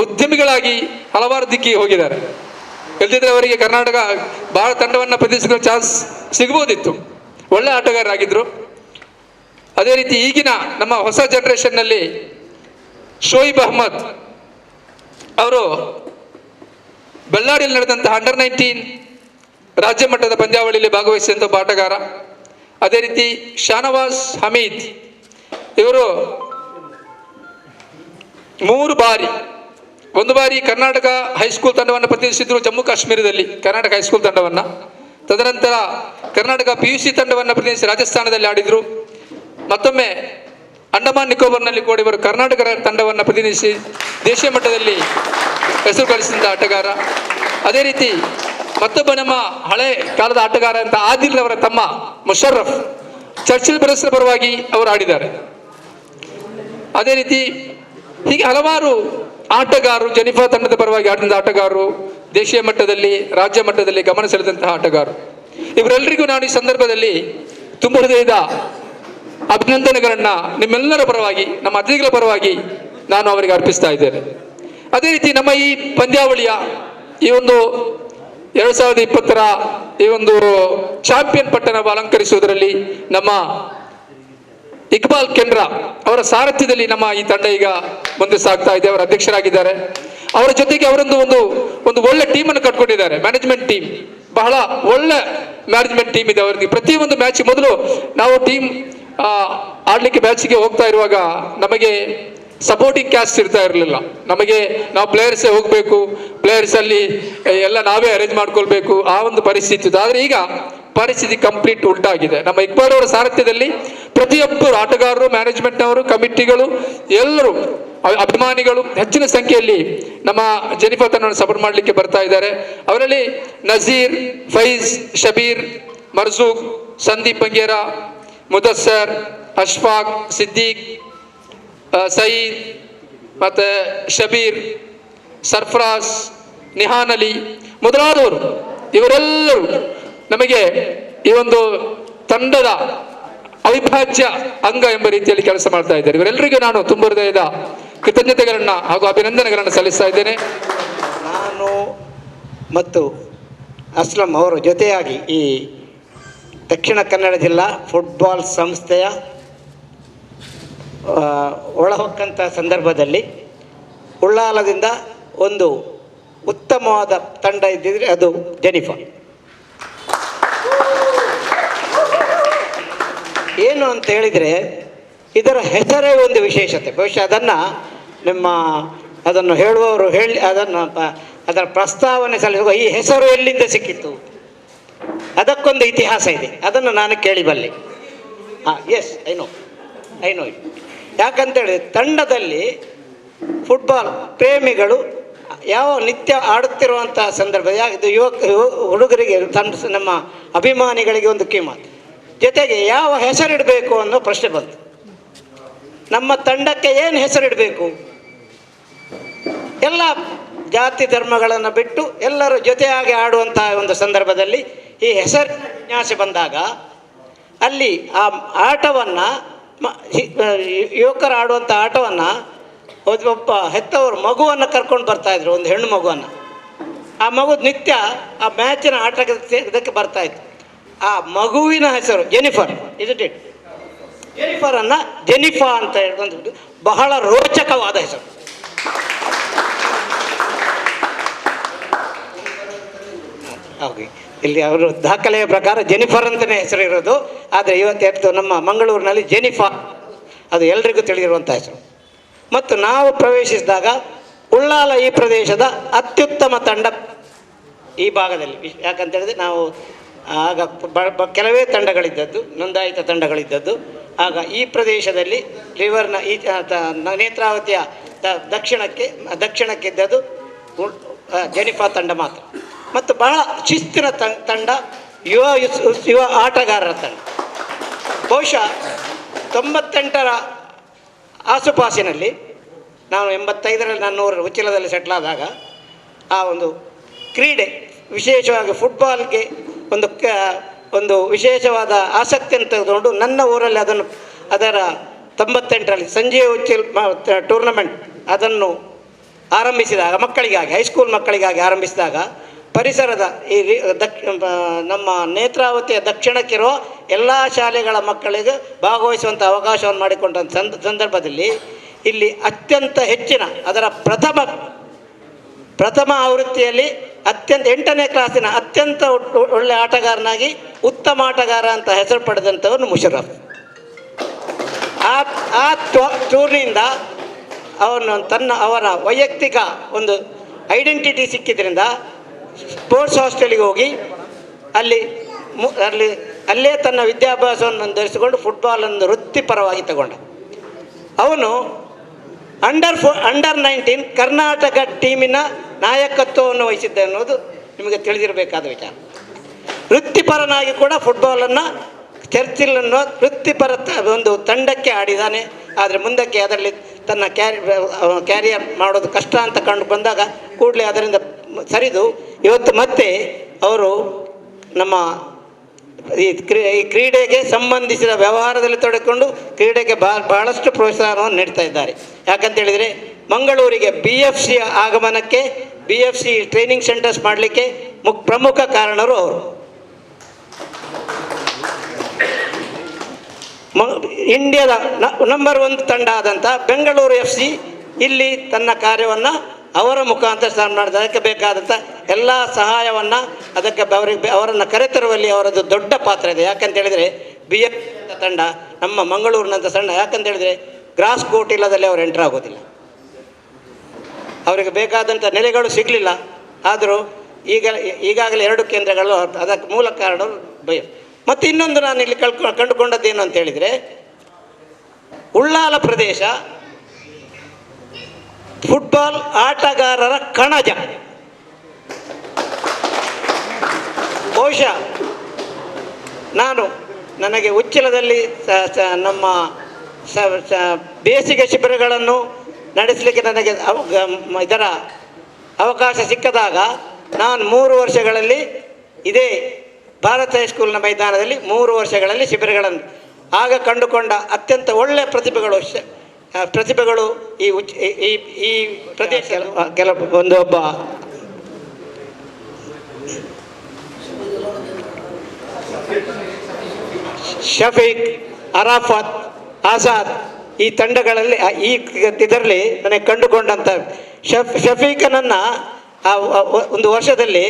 ಉದ್ಯಮಿಗಳಾಗಿ ಹಲವಾರು ದಿಕ್ಕಿಗೆ ಹೋಗಿದ್ದಾರೆ. ಇಲ್ದಿದ್ರೆ ಅವರಿಗೆ ಕರ್ನಾಟಕ ಭಾರತ ತಂಡವನ್ನು ಪ್ರತಿನಿಧಿಸುವ ಚಾನ್ಸ್ ಸಿಗ್ಬೋದಿತ್ತು. ಒಳ್ಳೆ ಆಟಗಾರರಾಗಿದ್ರು. ಅದೇ ರೀತಿ ಈಗಿನ ನಮ್ಮ ಹೊಸ ಜನರೇಷನ್ನಲ್ಲಿ ಶೋಯಿಬ್ ಅಹ್ಮದ್ ಅವರು ಬಳ್ಳಾರಿಯಲ್ಲಿ ನಡೆದಂತಹ ಅಂಡರ್-19 ರಾಜ್ಯ ಮಟ್ಟದ ಪಂದ್ಯಾವಳಿಯಲ್ಲಿ ಭಾಗವಹಿಸಿದಂಥ ಆಟಗಾರ. ಅದೇ ರೀತಿ ಶಾನವಾಜ್ ಹಮೀದ್ ಇವರು 3 ಬಾರಿ, ಒಂದು ಬಾರಿ ಕರ್ನಾಟಕ ಹೈಸ್ಕೂಲ್ ತಂಡವನ್ನು ಪ್ರತಿನಿಧಿಸಿದ್ರು ಜಮ್ಮು ಕಾಶ್ಮೀರದಲ್ಲಿ, ಕರ್ನಾಟಕ ಹೈಸ್ಕೂಲ್ ತಂಡವನ್ನು. ತದನಂತರ ಕರ್ನಾಟಕ PUC ತಂಡವನ್ನು ಪ್ರತಿನಿಧಿಸಿ ರಾಜಸ್ಥಾನದಲ್ಲಿ ಆಡಿದ್ರು. ಮತ್ತೊಮ್ಮೆ ಅಂಡಮಾನ್ ನಿಕೋಬಾರ್ನಲ್ಲಿ ಕೂಡ ಇವರು ಕರ್ನಾಟಕ ತಂಡವನ್ನು ಪ್ರತಿನಿಧಿಸಿ ದೇಶೀಯ ಮಟ್ಟದಲ್ಲಿ ಹೆಸರು ಗಳಿಸಿದಂಥ ಆಟಗಾರ. ಅದೇ ರೀತಿ ಮತ್ತೊಬ್ಬ ನಮ್ಮ ಹಳೆ ಕಾಲದ ಆಟಗಾರ ಅಂತ ಆದಿಲ್ ಅವರ ತಮ್ಮ ಮುಷರ್ರಫ್ ಚರ್ಚಿಲ್ ಬ್ರದರ್ಸ್ನ ಪರವಾಗಿ ಅವರು ಆಡಿದ್ದಾರೆ. ಅದೇ ರೀತಿ ಹೀಗೆ ಹಲವಾರು ಆಟಗಾರರು ಜನಿಫಾ ತಂಡದ ಪರವಾಗಿ ಆಡಿದ ಆಟಗಾರರು, ದೇಶೀಯ ಮಟ್ಟದಲ್ಲಿ ರಾಜ್ಯ ಮಟ್ಟದಲ್ಲಿ ಗಮನ ಸೆಳೆದಂತಹ ಆಟಗಾರರು. ಇವರೆಲ್ಲರಿಗೂ ನಾನು ಈ ಸಂದರ್ಭದಲ್ಲಿ ತುಂಬ ಹೃದಯದ ಅಭಿನಂದನೆಗಳನ್ನ ನಿಮ್ಮೆಲ್ಲರ ಪರವಾಗಿ, ನಮ್ಮ ಅತಿಥಿಗಳ ಪರವಾಗಿ ನಾನು ಅವರಿಗೆ ಅರ್ಪಿಸ್ತಾ ಇದ್ದೇನೆ. ಅದೇ ರೀತಿ ನಮ್ಮ ಈ ಪಂದ್ಯಾವಳಿಯ ಈ ಒಂದು 2020ರ ಈ ಒಂದು ಚಾಂಪಿಯನ್ ಪಟ್ಟಣವನ್ನು ಅಲಂಕರಿಸುವುದರಲ್ಲಿ ನಮ್ಮ ಇಕ್ಬಾಲ್ ಕೆನ್ರಾ ಅವರ ಸಾರಥ್ಯದಲ್ಲಿ ನಮ್ಮ ಈ ತಂಡ ಈಗ ಮುಂದೆ ಸಾಗ್ತಾ ಇದೆ. ಅವರ ಅಧ್ಯಕ್ಷರಾಗಿದ್ದಾರೆ. ಅವರ ಜೊತೆಗೆ ಅವರೊಂದು ಒಂದು ಒಳ್ಳೆ ಟೀಮನ್ನು ಕಟ್ಕೊಂಡಿದ್ದಾರೆ. ಮ್ಯಾನೇಜ್ಮೆಂಟ್ ಟೀಮ್ ಬಹಳ ಒಳ್ಳೆ ಮ್ಯಾನೇಜ್ಮೆಂಟ್ ಟೀಮ್ ಇದೆ ಅವರಿಗೆ. ಪ್ರತಿಯೊಂದು ಮ್ಯಾಚ್ ಮೊದಲು ನಾವು ಟೀಮ್ ಆಡ್ಲಿಕ್ಕೆ ಮ್ಯಾಚಿಗೆ ಹೋಗ್ತಾ ಇರುವಾಗ ನಮಗೆ ಸಪೋರ್ಟಿಂಗ್ ಕ್ಯಾಸ್ಟ್ ಇರ್ತಾ ಇರಲಿಲ್ಲ. ನಾವು ಪ್ಲೇಯರ್ಸೇ ಹೋಗಬೇಕು, ಪ್ಲೇಯರ್ಸ್ ಅಲ್ಲಿ ಎಲ್ಲ ನಾವೇ ಅರೇಂಜ್ ಮಾಡ್ಕೊಳ್ಬೇಕು, ಆ ಒಂದು ಪರಿಸ್ಥಿತಿ ಇತ್ತು. ಆದರೆ ಈಗ ಪರಿಸ್ಥಿತಿ ಕಂಪ್ಲೀಟ್ ಉಲ್ಟಾಗಿದೆ. ನಮ್ಮ ಇಕ್ಬಾಲ್ ಅವರ ಸಾರಥ್ಯದಲ್ಲಿ ಪ್ರತಿಯೊಬ್ಬರು ಆಟಗಾರರು, ಮ್ಯಾನೇಜ್ಮೆಂಟ್ನವರು, ಕಮಿಟಿಗಳು, ಎಲ್ಲರೂ ಅಭಿಮಾನಿಗಳು ಹೆಚ್ಚಿನ ಸಂಖ್ಯೆಯಲ್ಲಿ ನಮ್ಮ ಜನಿಫಾ ತಂಡವನ್ನು ಸಪೋರ್ಟ್ ಮಾಡಲಿಕ್ಕೆ ಬರ್ತಾ ಇದ್ದಾರೆ. ಅವರಲ್ಲಿ ನಜೀರ್, ಫೈಜ್, ಶಬೀರ್, ಮರ್ಜೂಕ್, ಸಂದೀಪ್ ಬಂಗೇರ, ಮುದಸ್ಸರ್, ಅಶ್ಫಾಕ್, ಸಿದ್ದೀಕ್, ಸಯೀದ್, ಮತ್ತು ಶಬೀರ್, ಸರ್ಫರಾಜ್, ನಿಹಾನ್ ಅಲಿ ಮೊದಲಾದವರು ಇವರೆಲ್ಲರೂ ನಮಗೆ ಈ ಒಂದು ತಂಡದ ಅವಿಭಾಜ್ಯ ಅಂಗ ಎಂಬ ರೀತಿಯಲ್ಲಿ ಕೆಲಸ ಮಾಡ್ತಾ ಇದ್ದಾರೆ. ಇವರೆಲ್ಲರಿಗೂ ನಾನು ತುಂಬ ಹೃದಯದ ಕೃತಜ್ಞತೆಗಳನ್ನ ಹಾಗೂ ಅಭಿನಂದನೆಗಳನ್ನು ಸಲ್ಲಿಸ್ತಾ ಇದ್ದೇನೆ. ನಾನು ಮತ್ತು ಅಸ್ಲಂ ಅವರು ಜೊತೆಯಾಗಿ ಈ ದಕ್ಷಿಣ ಕನ್ನಡ ಜಿಲ್ಲಾ ಫುಟ್ಬಾಲ್ ಸಂಸ್ಥೆಯ ಒಳಹೊಕ್ಕಂಥ ಸಂದರ್ಭದಲ್ಲಿ ಉಳ್ಳಾಲದಿಂದ ಒಂದು ಉತ್ತಮವಾದ ತಂಡ ಇದ್ದಿದ್ರೆ ಅದು ಜನಿಫಾ. ಏನು ಅಂತ ಹೇಳಿದರೆ ಇದರ ಹೆಸರೇ ಒಂದು ವಿಶೇಷತೆ. ಬಹುಶಃ ಅದನ್ನು ಹೇಳುವವರು ಅದರ ಪ್ರಸ್ತಾವನೆ ಸಲ್ಲಿಸುವ ಈ ಹೆಸರು ಎಲ್ಲಿಂದ ಸಿಕ್ಕಿತ್ತು, ಅದಕ್ಕೊಂದು ಇತಿಹಾಸ ಇದೆ. ಅದನ್ನು ನಾನು ಕೇಳಿಬಲ್ಲೆ. Yes I know it. ಯಾಕಂತೇಳಿದ್ರೆ ತಂಡದಲ್ಲಿ ಫುಟ್ಬಾಲ್ ಪ್ರೇಮಿಗಳು ಯಾವ ನಿತ್ಯ ಆಡುತ್ತಿರುವಂಥ ಸಂದರ್ಭ ಇದು ಹುಡುಗರಿಗೆ ನಮ್ಮ ಅಭಿಮಾನಿಗಳಿಗೆ ಒಂದು ಕಿಮ್ಮತ್ತು. ಜೊತೆಗೆ ಯಾವ ಹೆಸರಿಡಬೇಕು ಅನ್ನೋ ಪ್ರಶ್ನೆ ಬಂತು. ನಮ್ಮ ತಂಡಕ್ಕೆ ಏನು ಹೆಸರಿಡಬೇಕು? ಎಲ್ಲ ಜಾತಿ ಧರ್ಮಗಳನ್ನು ಬಿಟ್ಟು ಎಲ್ಲರೂ ಜೊತೆಯಾಗಿ ಆಡುವಂಥ ಒಂದು ಸಂದರ್ಭದಲ್ಲಿ ಈ ಹೆಸರು ವಿನ್ಯಾಸ ಬಂದಾಗ ಅಲ್ಲಿ ಆ ಆಟವನ್ನು ಯುವಕರು ಆಡುವಂಥ ಆಟವನ್ನು ಒಬ್ಬ ಹೆತ್ತವರು ಮಗುವನ್ನು ಕರ್ಕೊಂಡು ಬರ್ತಾಯಿದ್ರು, ಒಂದು ಹೆಣ್ಣು ಮಗುವನ್ನು. ಆ ಮಗು ನಿತ್ಯ ಆ ಮ್ಯಾಚಿನ ಆಟಕ್ಕೆ ಇದಕ್ಕೆ ಬರ್ತಾಯಿತ್ತು. ಆ ಮಗುವಿನ ಹೆಸರು ಜೆನಿಫರ್. ಇಟ್ ಜೆನಿಫರನ್ನು ಜೆನಿಫಾ ಅಂತ ಹೇಳ್ಕೊಂಡು ಬಹಳ ರೋಚಕವಾದ ಹೆಸರು. ಹಾಗೆ ಇಲ್ಲಿ ಅವರು ದಾಖಲೆಯ ಪ್ರಕಾರ ಜೆನಿಫರ್ ಅಂತಲೇ ಹೆಸರು ಇರೋದು. ಆದರೆ ಇವತ್ತು ನಮ್ಮ ಮಂಗಳೂರಿನಲ್ಲಿ ಜೆನಿಫಾ ಅದು ಎಲ್ರಿಗೂ ತಿಳಿದಿರುವಂಥ ಹೆಸರು. ಮತ್ತು ನಾವು ಪ್ರವೇಶಿಸಿದಾಗ ಉಳ್ಳಾಲ ಈ ಪ್ರದೇಶದ ಅತ್ಯುತ್ತಮ ತಂಡ ಈ ಭಾಗದಲ್ಲಿ. ಯಾಕಂತೇಳಿದ್ರೆ ನಾವು ಆಗ ಕೆಲವೇ ತಂಡಗಳಿದ್ದದ್ದು, ನೋಂದಾಯಿತ ತಂಡಗಳಿದ್ದದ್ದು. ಆಗ ಈ ಪ್ರದೇಶದಲ್ಲಿ ರಿವರ್ನ ಈ ನೇತ್ರಾವತಿಯ ದಕ್ಷಿಣಕ್ಕಿದ್ದದ್ದು ಜೆನಿಫಾ ತಂಡ ಮಾತ್ರ. ಮತ್ತು ಬಹಳ ಶಿಸ್ತಿನ ತಂಡ, ಯುವ ಆಟಗಾರರ ತಂಡ. ಬಹುಶಃ 98ರ ಆಸುಪಾಸಿನಲ್ಲಿ, ನಾನು 85ರಲ್ಲಿ ನನ್ನ ಊರಲ್ಲಿ ಉಚ್ಚಿಲದಲ್ಲಿ ಸೆಟ್ಲಾದಾಗ ಆ ಒಂದು ಕ್ರೀಡೆ, ವಿಶೇಷವಾಗಿ ಫುಟ್ಬಾಲ್ಗೆ ಒಂದು ವಿಶೇಷವಾದ ಆಸಕ್ತಿಯನ್ನು ತೆಗೆದುಕೊಂಡು ನನ್ನ ಊರಲ್ಲಿ ಅದರ 98ರಲ್ಲಿ ಸಂಜೀವ್ ಉಚ್ಚಿಲ್ ಟೂರ್ನಮೆಂಟ್ ಅದನ್ನು ಆರಂಭಿಸಿದಾಗ, ಮಕ್ಕಳಿಗಾಗಿ, ಹೈಸ್ಕೂಲ್ ಮಕ್ಕಳಿಗಾಗಿ ಆರಂಭಿಸಿದಾಗ ಪರಿಸರದ ಈ ನಮ್ಮ ನೇತ್ರಾವತಿಯ ದಕ್ಷಿಣಕ್ಕಿರೋ ಎಲ್ಲ ಶಾಲೆಗಳ ಮಕ್ಕಳಿಗೆ ಭಾಗವಹಿಸುವಂಥ ಅವಕಾಶವನ್ನು ಮಾಡಿಕೊಂಡ ಸಂದರ್ಭದಲ್ಲಿ ಇಲ್ಲಿ ಅತ್ಯಂತ ಹೆಚ್ಚಿನ ಅದರ ಪ್ರಥಮ ಆವೃತ್ತಿಯಲ್ಲಿ 8ನೇ ಕ್ಲಾಸಿನ ಅತ್ಯಂತ ಒಳ್ಳೆಯ ಆಟಗಾರನಾಗಿ ಉತ್ತಮ ಆಟಗಾರ ಅಂತ ಹೆಸರು ಪಡೆದಂಥವನು ಮುಷರಫ್. ಆ ಟೂರ್ನಿಯಿಂದ ಅವರ ವೈಯಕ್ತಿಕ ಒಂದು ಐಡೆಂಟಿಟಿ ಸಿಕ್ಕಿದ್ರಿಂದ ಸ್ಪೋರ್ಟ್ಸ್ ಹಾಸ್ಟೆಲಿಗೆ ಹೋಗಿ ಅಲ್ಲೇ ತನ್ನ ವಿದ್ಯಾಭ್ಯಾಸವನ್ನು ಮುಂದುವರಿಸಿಕೊಂಡು ಫುಟ್ಬಾಲನ್ನು ವೃತ್ತಿಪರವಾಗಿ ತಗೊಂಡ. ಅವನು ಅಂಡರ್ 19 ಕರ್ನಾಟಕ ಟೀಮಿನ ನಾಯಕತ್ವವನ್ನು ವಹಿಸಿದ್ದ ಅನ್ನೋದು ನಿಮಗೆ ತಿಳಿದಿರಬೇಕಾದ ವಿಚಾರ. ವೃತ್ತಿಪರನಾಗಿ ಕೂಡ ಫುಟ್ಬಾಲನ್ನು ಚರ್ಚಿಲ್ ಅನ್ನೋ ವೃತ್ತಿಪರ ಒಂದು ತಂಡಕ್ಕೆ ಆಡಿದ್ದಾನೆ. ಆದರೆ ಮುಂದಕ್ಕೆ ಅದರಲ್ಲಿ ತನ್ನ ಕ್ಯಾರಿಯರ್ ಮಾಡೋದು ಕಷ್ಟ ಅಂತ ಕಂಡು ಬಂದಾಗ ಕೂಡಲೇ ಅದರಿಂದ ಸರಿದು ಇವತ್ತು ಮತ್ತೆ ಅವರು ನಮ್ಮ ಈ ಕ್ರೀಡೆಗೆ ಸಂಬಂಧಿಸಿದ ವ್ಯವಹಾರದಲ್ಲಿ ತೊಡಗಿಕೊಂಡು ಕ್ರೀಡೆಗೆ ಬಹಳಷ್ಟು ಪ್ರೋತ್ಸಾಹವನ್ನು ನೀಡ್ತಾ ಇದ್ದಾರೆ. ಯಾಕಂತೇಳಿದರೆ ಮಂಗಳೂರಿಗೆ BFC ಆಗಮನಕ್ಕೆ, BFC ಟ್ರೈನಿಂಗ್ ಸೆಂಟರ್ಸ್ ಮಾಡಲಿಕ್ಕೆ ಪ್ರಮುಖ ಕಾರಣರು ಅವರು. ಇಂಡಿಯಾದ ನಂಬರ್ 1 ತಂಡ ಆದಂಥ ಬೆಂಗಳೂರು FC ಇಲ್ಲಿ ತನ್ನ ಕಾರ್ಯವನ್ನು ಅವರ ಮುಖಾಂತರ ಸ್ಥಾನ ಮಾಡಿದ. ಅದಕ್ಕೆ ಬೇಕಾದಂಥ ಎಲ್ಲ ಸಹಾಯವನ್ನು ಅವರನ್ನು ಕರೆತರುವಲ್ಲಿ ಅವರದ್ದು ದೊಡ್ಡ ಪಾತ್ರ ಇದೆ. ಯಾಕಂತೇಳಿದರೆ BFC ತಂಡ ನಮ್ಮ ಮಂಗಳೂರಿನಂಥ ತಂಡ, ಯಾಕಂತೇಳಿದರೆ ಗ್ರಾಸ್ ಕೋರ್ಟ್ ಇಲ್ಲದಲ್ಲಿ ಅವರು ಎಂಟರ್ ಆಗೋದಿಲ್ಲ. ಅವರಿಗೆ ಬೇಕಾದಂಥ ನೆಲೆಗಳು ಸಿಗಲಿಲ್ಲ. ಆದರೂ ಈಗಾಗಲೇ 2 ಕೇಂದ್ರಗಳು, ಅದಕ್ಕೆ ಮೂಲ ಕಾರಣರು ಮತ್ತು ಇನ್ನೊಂದು ನಾನು ಇಲ್ಲಿ ಕಂಡುಕೊಂಡದ್ದೇನು ಅಂತ ಹೇಳಿದರೆ, ಉಳ್ಳಾಲ ಪ್ರದೇಶ ಫುಟ್ಬಾಲ್ ಆಟಗಾರರ ಕಣಜ. ಬಹುಶಃ ನನಗೆ ಉಚ್ಚಿಲದಲ್ಲಿ ನಮ್ಮ ಬೇಸಿಗೆ ಶಿಬಿರಗಳನ್ನು ನಡೆಸಲಿಕ್ಕೆ ನನಗೆ ಇದರ ಅವಕಾಶ ಸಿಕ್ಕದಾಗ ನಾನು 3 ವರ್ಷಗಳಲ್ಲಿ ಇದೇ ಭಾರತ ಹೈಸ್ಕೂಲ್ನ ಮೈದಾನದಲ್ಲಿ 3 ವರ್ಷಗಳಲ್ಲಿ ಶಿಬಿರಗಳನ್ನು ಆಗ ಕಂಡುಕೊಂಡ ಅತ್ಯಂತ ಒಳ್ಳೆಯ ಪ್ರತಿಭೆಗಳು ಈ ಪ್ರದೇಶ ಒಬ್ಬ ಶಫೀಕ್, ಅರಾಫತ್, ಆಜಾದ್ ಈ ತಂಡಗಳಲ್ಲಿ ಇದರಲ್ಲಿ ನನಗೆ ಕಂಡುಕೊಂಡಂಥ ಶಫೀಕನನ್ನು ಒಂದು ವರ್ಷದಲ್ಲಿ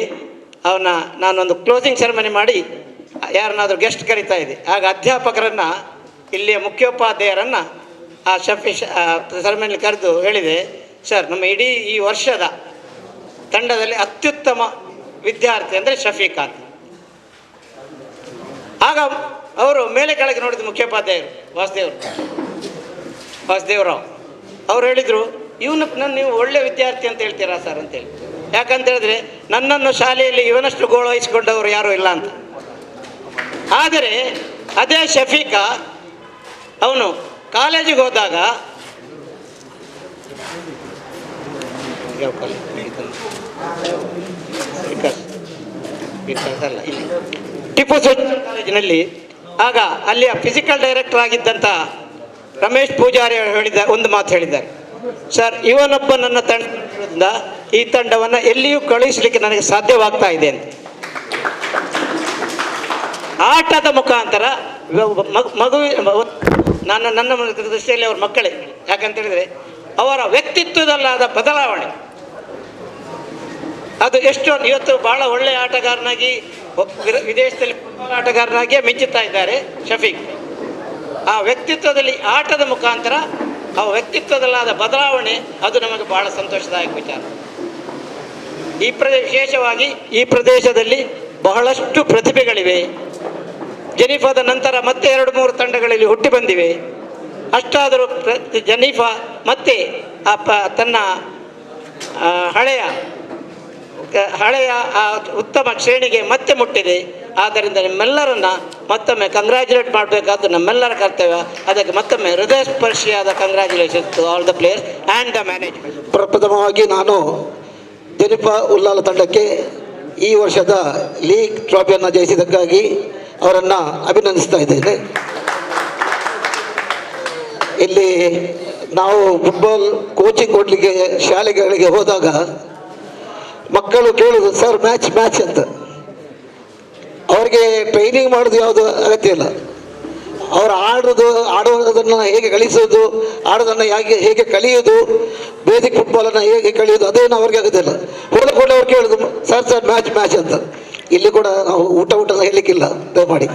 ನಾನೊಂದು ಕ್ಲೋಸಿಂಗ್ ಸೆರೆಮನಿ ಮಾಡಿ ಯಾರನ್ನಾದರೂ ಗೆಸ್ಟ್ ಕರಿತಾ ಇದ್ದೆ. ಆಗ ಅಧ್ಯಾಪಕರನ್ನು, ಇಲ್ಲಿಯ ಮುಖ್ಯೋಪಾಧ್ಯಾಯರನ್ನು ಆ ಸೆರೆಮನಿಲಿ ಕರೆದು ಹೇಳಿದೆ, ಸರ್ ನಮ್ಮ ಇಡೀ ಈ ವರ್ಷದ ತಂಡದಲ್ಲಿ ಅತ್ಯುತ್ತಮ ವಿದ್ಯಾರ್ಥಿ ಅಂದರೆ ಶಫೀಕ್ ಅಂತ. ಆಗ ಅವರು ಮೇಲೆ ಕೆಳಗೆ ನೋಡಿದ ಮುಖ್ಯೋಪಾಧ್ಯಾಯರು ವಾಸುದೇವರಾವ್ ಅವರು ಹೇಳಿದರು, ನೀವು ಒಳ್ಳೆ ವಿದ್ಯಾರ್ಥಿ ಅಂತ ಹೇಳ್ತೀರಾ ಸರ್ ಅಂತೇಳಿ. ಯಾಕಂತ ಹೇಳಿದ್ರೆ ನನ್ನನ್ನು ಶಾಲೆಯಲ್ಲಿ ಇವನಷ್ಟು ಗೋಳು ವಹಿಸಿಕೊಂಡವರು ಯಾರೂ ಇಲ್ಲ ಅಂತ. ಆದರೆ ಅದೇ ಶಫೀಕ ಅವನು ಕಾಲೇಜಿಗೆ ಹೋದಾಗ ಟಿಪ್ಪು ಸುಲ್ತಾನ್ ಕಾಲೇಜಿನಲ್ಲಿ ಆಗ ಅಲ್ಲಿಯ ಫಿಸಿಕಲ್ ಡೈರೆಕ್ಟರ್ ಆಗಿದ್ದಂಥ ರಮೇಶ್ ಪೂಜಾರಿ ಹೇಳಿದ ಒಂದು ಮಾತು ಹೇಳಿದ್ದಾರೆ, ಸರ್ ಇವನೊಬ್ಬ ನನ್ನ ತಂಡದಿಂದ ಈ ತಂಡವನ್ನು ಎಲ್ಲಿಯೂ ಕಳುಹಿಸಲಿಕ್ಕೆ ನನಗೆ ಸಾಧ್ಯವಾಗ್ತಾ ಇದೆ ಅಂತ. ಆಟದ ಮುಖಾಂತರ ನನ್ನ ದೃಷ್ಟಿಯಲ್ಲಿ ಅವ್ರ ಮಕ್ಕಳೇ. ಯಾಕಂತೇಳಿದರೆ ಅವರ ವ್ಯಕ್ತಿತ್ವದಲ್ಲಾದ ಬದಲಾವಣೆ ಅದು ಎಷ್ಟು ಇವತ್ತು ಭಾಳ ಒಳ್ಳೆಯ ಆಟಗಾರನಾಗಿ ವಿದೇಶದಲ್ಲಿ ಆಟಗಾರನಾಗಿಯೇ ಮಿಂಚುತ್ತಾ ಇದ್ದಾರೆ ಶಫೀಕ್. ಆ ವ್ಯಕ್ತಿತ್ವದಲ್ಲಿ ಆಟದ ಮುಖಾಂತರ ಆ ವ್ಯಕ್ತಿತ್ವದಲ್ಲಾದ ಬದಲಾವಣೆ ಅದು ನಮಗೆ ಬಹಳ ಸಂತೋಷದಾಯಕ ವಿಚಾರ. ವಿಶೇಷವಾಗಿ ಈ ಪ್ರದೇಶದಲ್ಲಿ ಬಹಳಷ್ಟು ಪ್ರತಿಭೆಗಳಿವೆ. ಜೆನೀಫಾದ ನಂತರ ಮತ್ತೆ 2-3 ತಂಡಗಳಲ್ಲಿ ಹುಟ್ಟಿ ಬಂದಿವೆ. ಅಷ್ಟಾದರೂ ಜೆನೀಫಾ ಮತ್ತೆ ತನ್ನ ಹಳೆಯ ಆ ಉತ್ತಮ ಶ್ರೇಣಿಗೆ ಮತ್ತೆ ಮುಟ್ಟಿದೆ. ಆದ್ದರಿಂದ ನಿಮ್ಮೆಲ್ಲರನ್ನ ಮತ್ತೊಮ್ಮೆ ಕಂಗ್ರ್ಯಾಚುಲೇಟ್ ಮಾಡಬೇಕಾದ್ದು ನಮ್ಮೆಲ್ಲರ ಕರ್ತವ್ಯ. ಅದಕ್ಕೆ ಮತ್ತೊಮ್ಮೆ ಹೃದಯ ಸ್ಪರ್ಶಿಯಾದ congratulations to all the players and the management. ಪ್ರಪ್ರಥಮವಾಗಿ ನಾನು ಜೆನಿಫಾ ಉಲ್ಲಾಲ ತಂಡಕ್ಕೆ ಈ ವರ್ಷದ ಲೀಗ್ ಟ್ರೋಫಿಯನ್ನು ಜಯಿಸಿದ್ದಕ್ಕಾಗಿ ಅವರನ್ನು ಅಭಿನಂದಿಸ್ತಾ ಇದ್ದೇನೆ. ಇಲ್ಲಿ ನಾವು ಫುಟ್ಬಾಲ್ ಕೋಚಿಂಗ್ ಕೊಡಲಿಕ್ಕೆ ಶಾಲೆಗಳಿಗೆ ಹೋದಾಗ ಮಕ್ಕಳು ಕೇಳೋದು, ಸರ್ ಮ್ಯಾಚ್ ಮ್ಯಾಚ್ ಅಂತ. ಅವರಿಗೆ ಟ್ರೈನಿಂಗ್ ಮಾಡೋದು ಯಾವುದು ಅಗತ್ಯ ಇಲ್ಲ. ಅವರು ಆಡೋದನ್ನು ಹೇಗೆ ಕಲಿಸೋದು, ಆಡೋದನ್ನು ಹೇಗೆ ಕಲಿಯೋದು, ಬೇಸಿಕ್ ಫುಟ್ಬಾಲನ್ನು ಹೇಗೆ ಕಲಿಯೋದು, ಅದೇನು ಅವ್ರಿಗೆ ಆಗೋದಿಲ್ಲ. ಹೋದ ಕೂಡ ಅವ್ರು ಕೇಳೋದು, ಸರ್ ಮ್ಯಾಚ್ ಮ್ಯಾಚ್ ಅಂತ. ಇಲ್ಲಿ ಕೂಡ ನಾವು ಊಟ ಹೇಳಲಿಕ್ಕಿಲ್ಲ, ದಯಮಾಡಿ.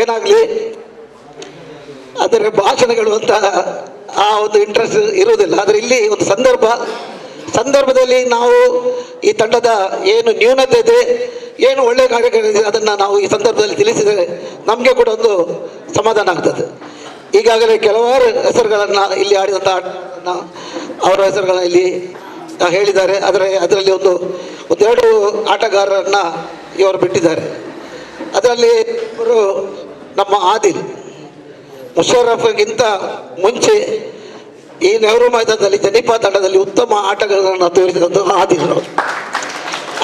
ಏನಾಗಲಿ, ಅದರ ಭಾಷಣಗಳು ಅಂತ ಆ ಒಂದು ಇಂಟ್ರೆಸ್ಟ್ ಇರುವುದಿಲ್ಲ. ಆದರೆ ಇಲ್ಲಿ ಒಂದು ಸಂದರ್ಭದಲ್ಲಿ ನಾವು ಈ ತಂಡದ ಏನು ನ್ಯೂನತೆ ಇದೆ, ಏನು ಒಳ್ಳೆಯ ಕಾರ್ಯಗಳಿದೆ, ಅದನ್ನು ನಾವು ಈ ಸಂದರ್ಭದಲ್ಲಿ ತಿಳಿಸಿದರೆ ನಮಗೆ ಕೂಡ ಒಂದು ಸಮಾಧಾನ ಆಗ್ತದೆ. ಈಗಾಗಲೇ ಕೆಲವಾರು ಹೆಸರುಗಳನ್ನು ಇಲ್ಲಿ ಆಡಿದಂಥ ಅವರ ಹೆಸರುಗಳನ್ನು ಇಲ್ಲಿ ಹೇಳಿದ್ದಾರೆ. ಅದರಲ್ಲಿ ಒಂದೆರಡು ಆಟಗಾರರನ್ನು ಇವರು ಬಿಟ್ಟಿದ್ದಾರೆ. ಅದರಲ್ಲಿ ಇವರು ನಮ್ಮ ಆದಿಲ್ ಮುಷರಫ್ಗಿಂತ ಮುಂಚೆ ಈ ನೆಹರು ಮೈದಾನದಲ್ಲಿ ಜೆನಿಫಾ ತಂಡದಲ್ಲಿ ಉತ್ತಮ ಆಟಗಾರರನ್ನು ತೋರಿಸಿದಂಥ ಆದಿಲ್.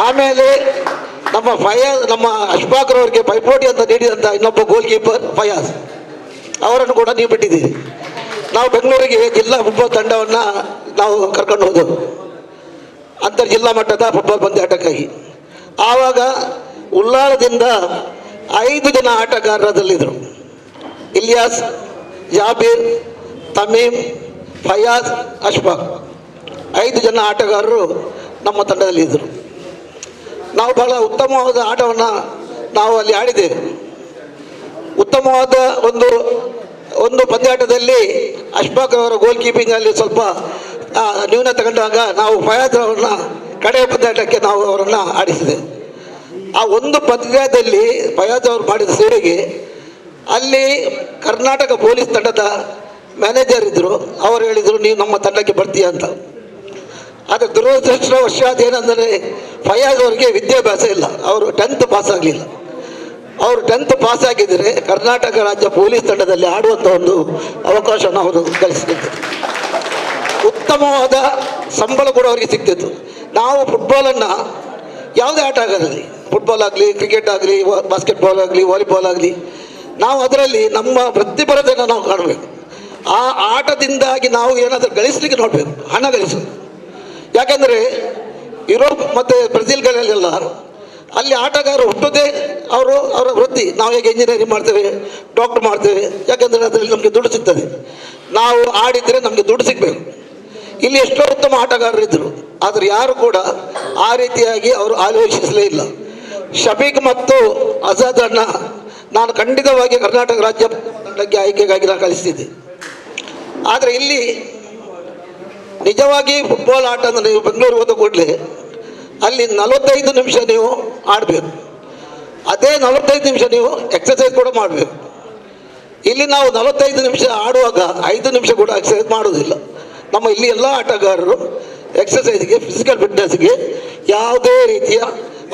ಆಮೇಲೆ ನಮ್ಮ ಅಶ್ಫಾಕ್ರವರಿಗೆ ಪೈಪೋಟಿ ಅಂತ ನೀಡಿದಂಥ ಇನ್ನೊಬ್ಬ ಗೋಲ್ ಕೀಪರ್ ಫಯಾಜ್, ಅವರನ್ನು ಕೂಡ ನೀವು ಬಿಟ್ಟಿದ್ದೀರಿ. ನಾವು ಬೆಂಗಳೂರಿಗೆ ಜಿಲ್ಲಾ ಫುಟ್ಬಾಲ್ ತಂಡವನ್ನು ನಾವು ಕರ್ಕೊಂಡು ಹೋದೆವು, ಜಿಲ್ಲಾ ಮಟ್ಟದ ಫುಟ್ಬಾಲ್ ಪಂದ್ಯಾಟಕ್ಕಾಗಿ. ಆವಾಗ ಉಲ್ಲಾಳದಿಂದ 5 ಜನ ಆಟಗಾರರಲ್ಲಿದ್ದರು. ಇಲಿಯಾಸ್, ಜಾಬೀರ್, ತಮೀಮ್, ಫಯಾಜ್, ಅಶ್ಫಾಕ್, 5 ಜನ ಆಟಗಾರರು ನಮ್ಮ ತಂಡದಲ್ಲಿದ್ದರು. ನಾವು ಬಹಳ ಉತ್ತಮವಾದ ಆಟವನ್ನು ನಾವು ಅಲ್ಲಿ ಆಡಿದ್ದೇವೆ. ಉತ್ತಮವಾದ ಒಂದು ಪಂದ್ಯಾಟದಲ್ಲಿ ಅಶ್ಫಾಕ್ ಅವರ ಗೋಲ್ ಕೀಪಿಂಗಲ್ಲಿ ಸ್ವಲ್ಪ ನ್ಯೂನತೆ ಕಂಡಾಗ ನಾವು ಫಯಾಜ್ ಅವರನ್ನ ಕಡೆಯ ಪಂದ್ಯಾಟಕ್ಕೆ ನಾವು ಅವರನ್ನು ಆಡಿಸಿದೆ. ಆ ಒಂದು ಪಂದ್ಯದಲ್ಲಿ ಫಯಾಜ್ ಅವರು ಮಾಡಿದ ಸೇವೆಗೆ ಅಲ್ಲಿ ಕರ್ನಾಟಕ ಪೊಲೀಸ್ ತಂಡದ ಮ್ಯಾನೇಜರ್ ಇದ್ದರು. ಅವರು ಹೇಳಿದರು, ನೀವು ನಮ್ಮ ತಂಡಕ್ಕೆ ಬರ್ತೀಯ ಅಂತ. ಆದರೆ ದುರದೃಷ್ಟವಶಾತ್ ಏನಂದರೆ ಫಯಾಜ್ ಅವರಿಗೆ ವಿದ್ಯಾಭ್ಯಾಸ ಇಲ್ಲ. ಅವರು 10th ಪಾಸ್ ಆಗಲಿಲ್ಲ. ಅವರು 10th ಪಾಸ್ ಆಗಿದ್ದರೆ ಕರ್ನಾಟಕ ರಾಜ್ಯ ಪೊಲೀಸ್ ತಂಡದಲ್ಲಿ ಆಡುವಂಥ ಒಂದು ಅವಕಾಶವನ್ನು ಅವರು ಗಳಿಸ್ತಿದ್ದರು. ಉತ್ತಮವಾದ ಸಂಬಳ ಕೂಡ ಅವರಿಗೆ ಸಿಗ್ತಿತ್ತು. ನಾವು ಫುಟ್ಬಾಲನ್ನು ಯಾವುದೇ ಆಟ ಆಗಲಿ, ಫುಟ್ಬಾಲ್ ಆಗಲಿ, ಕ್ರಿಕೆಟ್ ಆಗಲಿ, ಬಾಸ್ಕೆಟ್ಬಾಲ್ ಆಗಲಿ, ವಾಲಿಬಾಲ್ ಆಗಲಿ, ನಾವು ಅದರಲ್ಲಿ ನಮ್ಮ ವೃತ್ತಿಪರತೆಯನ್ನು ನಾವು ಕಾಣಬೇಕು. ಆ ಆಟದಿಂದಾಗಿ ನಾವು ಏನಾದರೂ ಗಳಿಸಲಿಕ್ಕೆ ನೋಡಬೇಕು, ಹಣ ಗಳಿಸೋದು. ಯಾಕೆಂದರೆ ಯುರೋಪ್ ಮತ್ತು ಬ್ರೆಜಿಲ್ಗಳಲ್ಲೆಲ್ಲ ಅಲ್ಲಿ ಆಟಗಾರರು ಹುಟ್ಟೋದೇ ಅವರ ವೃತ್ತಿ. ನಾವು ಹೇಗೆ ಇಂಜಿನಿಯರಿಂಗ್ ಮಾಡ್ತೇವೆ, ಡಾಕ್ಟರ್ ಮಾಡ್ತೇವೆ, ಯಾಕೆಂದರೆ ಅದರಲ್ಲಿ ನಮಗೆ ದುಡ್ಡು ಸಿಗ್ತದೆ. ನಾವು ಆಡಿದರೆ ನಮಗೆ ದುಡ್ಡು ಸಿಗಬೇಕು. ಇಲ್ಲಿ ಎಷ್ಟೋ ಉತ್ತಮ ಆಟಗಾರರಿದ್ದರು, ಆದರೆ ಯಾರು ಕೂಡ ಆ ರೀತಿಯಾಗಿ ಅವರು ಆಲೋಚಿಸಲೇ ಇಲ್ಲ. ಶಫೀಕ್ ಮತ್ತು ಅಜಾದನ್ನು ನಾನು ಖಂಡಿತವಾಗಿ ಕರ್ನಾಟಕ ರಾಜ್ಯ ತಂಡಕ್ಕೆ ಆಯ್ಕೆಗಾಗಿ ನಾನು ಕಳಿಸ್ತಿದ್ದೆ. ಆದರೆ ಇಲ್ಲಿ ನಿಜವಾಗಿ ಫುಟ್ಬಾಲ್ ಆಟ ಅಂದರೆ ನೀವು ಬೆಂಗಳೂರಿಗೆ ಹೋದ ಕೂಡಲೇ ಅಲ್ಲಿ 45 ನಿಮಿಷ ನೀವು ಆಡಬೇಕು. ಅದೇ 45 ನಿಮಿಷ ನೀವು ಎಕ್ಸಸೈಸ್ ಕೂಡ ಮಾಡಬೇಕು. ಇಲ್ಲಿ ನಾವು 45 ನಿಮಿಷ ಆಡುವಾಗ 5 ನಿಮಿಷ ಕೂಡ ಎಕ್ಸಸೈಸ್ ಮಾಡೋದಿಲ್ಲ. ನಮ್ಮ ಇಲ್ಲಿ ಎಲ್ಲ ಆಟಗಾರರು ಎಕ್ಸಸೈಸ್ಗೆ, ಫಿಸಿಕಲ್ ಫಿಟ್ನೆಸ್ಗೆ ಯಾವುದೇ ರೀತಿಯ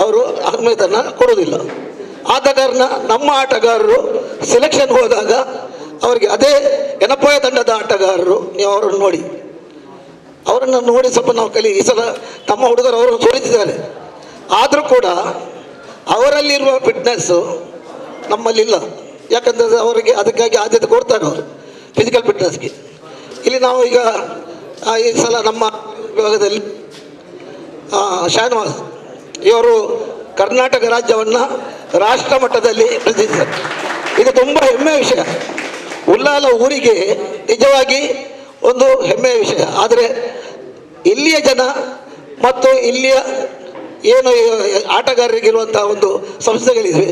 ಅವರು ಅಹಮಿಯತನ್ನು ಕೊಡೋದಿಲ್ಲ. ಆದ ಕಾರಣ ನಮ್ಮ ಆಟಗಾರರು ಸೆಲೆಕ್ಷನ್ ಹೋದಾಗ ಅವರಿಗೆ ಅದೇ ಎನಪಾಯ ತಂಡದ ಆಟಗಾರರು, ನೀವು ಅವರನ್ನು ನೋಡಿ ಸ್ವಲ್ಪ ನಾವು ಈ ಸಲ ತಮ್ಮ ಹುಡುಗರು ಅವರು ಸೋಲಿಸಿದ್ದಾರೆ. ಆದರೂ ಕೂಡ ಅವರಲ್ಲಿರುವ ಫಿಟ್ನೆಸ್ಸು ನಮ್ಮಲ್ಲಿಲ್ಲ. ಯಾಕಂದರೆ ಅವರಿಗೆ ಅದಕ್ಕಾಗಿ ಆದ್ಯತೆ ಕೊಡ್ತಾರೆ ಅವರು ಫಿಸಿಕಲ್ ಫಿಟ್ನೆಸ್ಗೆ. ಇಲ್ಲಿ ನಾವು ಈಗ ಈ ಸಲ ನಮ್ಮ ವಿಭಾಗದಲ್ಲಿ ಶಾನವಾಸ್ ಇವರು ಕರ್ನಾಟಕ ರಾಜ್ಯವನ್ನು ರಾಷ್ಟ್ರ ಮಟ್ಟದಲ್ಲಿ ಪ್ರತಿನಿಧಿಸಿದ್ದಾರೆ. ಇದು ತುಂಬ ಹೆಮ್ಮೆಯ ವಿಷಯ. ಉಲ್ಲಾಲ ಊರಿಗೆ ನಿಜವಾಗಿ ಒಂದು ಹೆಮ್ಮೆಯ ವಿಷಯ. ಆದರೆ ಇಲ್ಲಿಯ ಜನ ಮತ್ತು ಇಲ್ಲಿಯ ಏನು ಆಟಗಾರರಿಗಿರುವಂಥ ಒಂದು ಸಂಸ್ಥೆಗಳಿವೆ,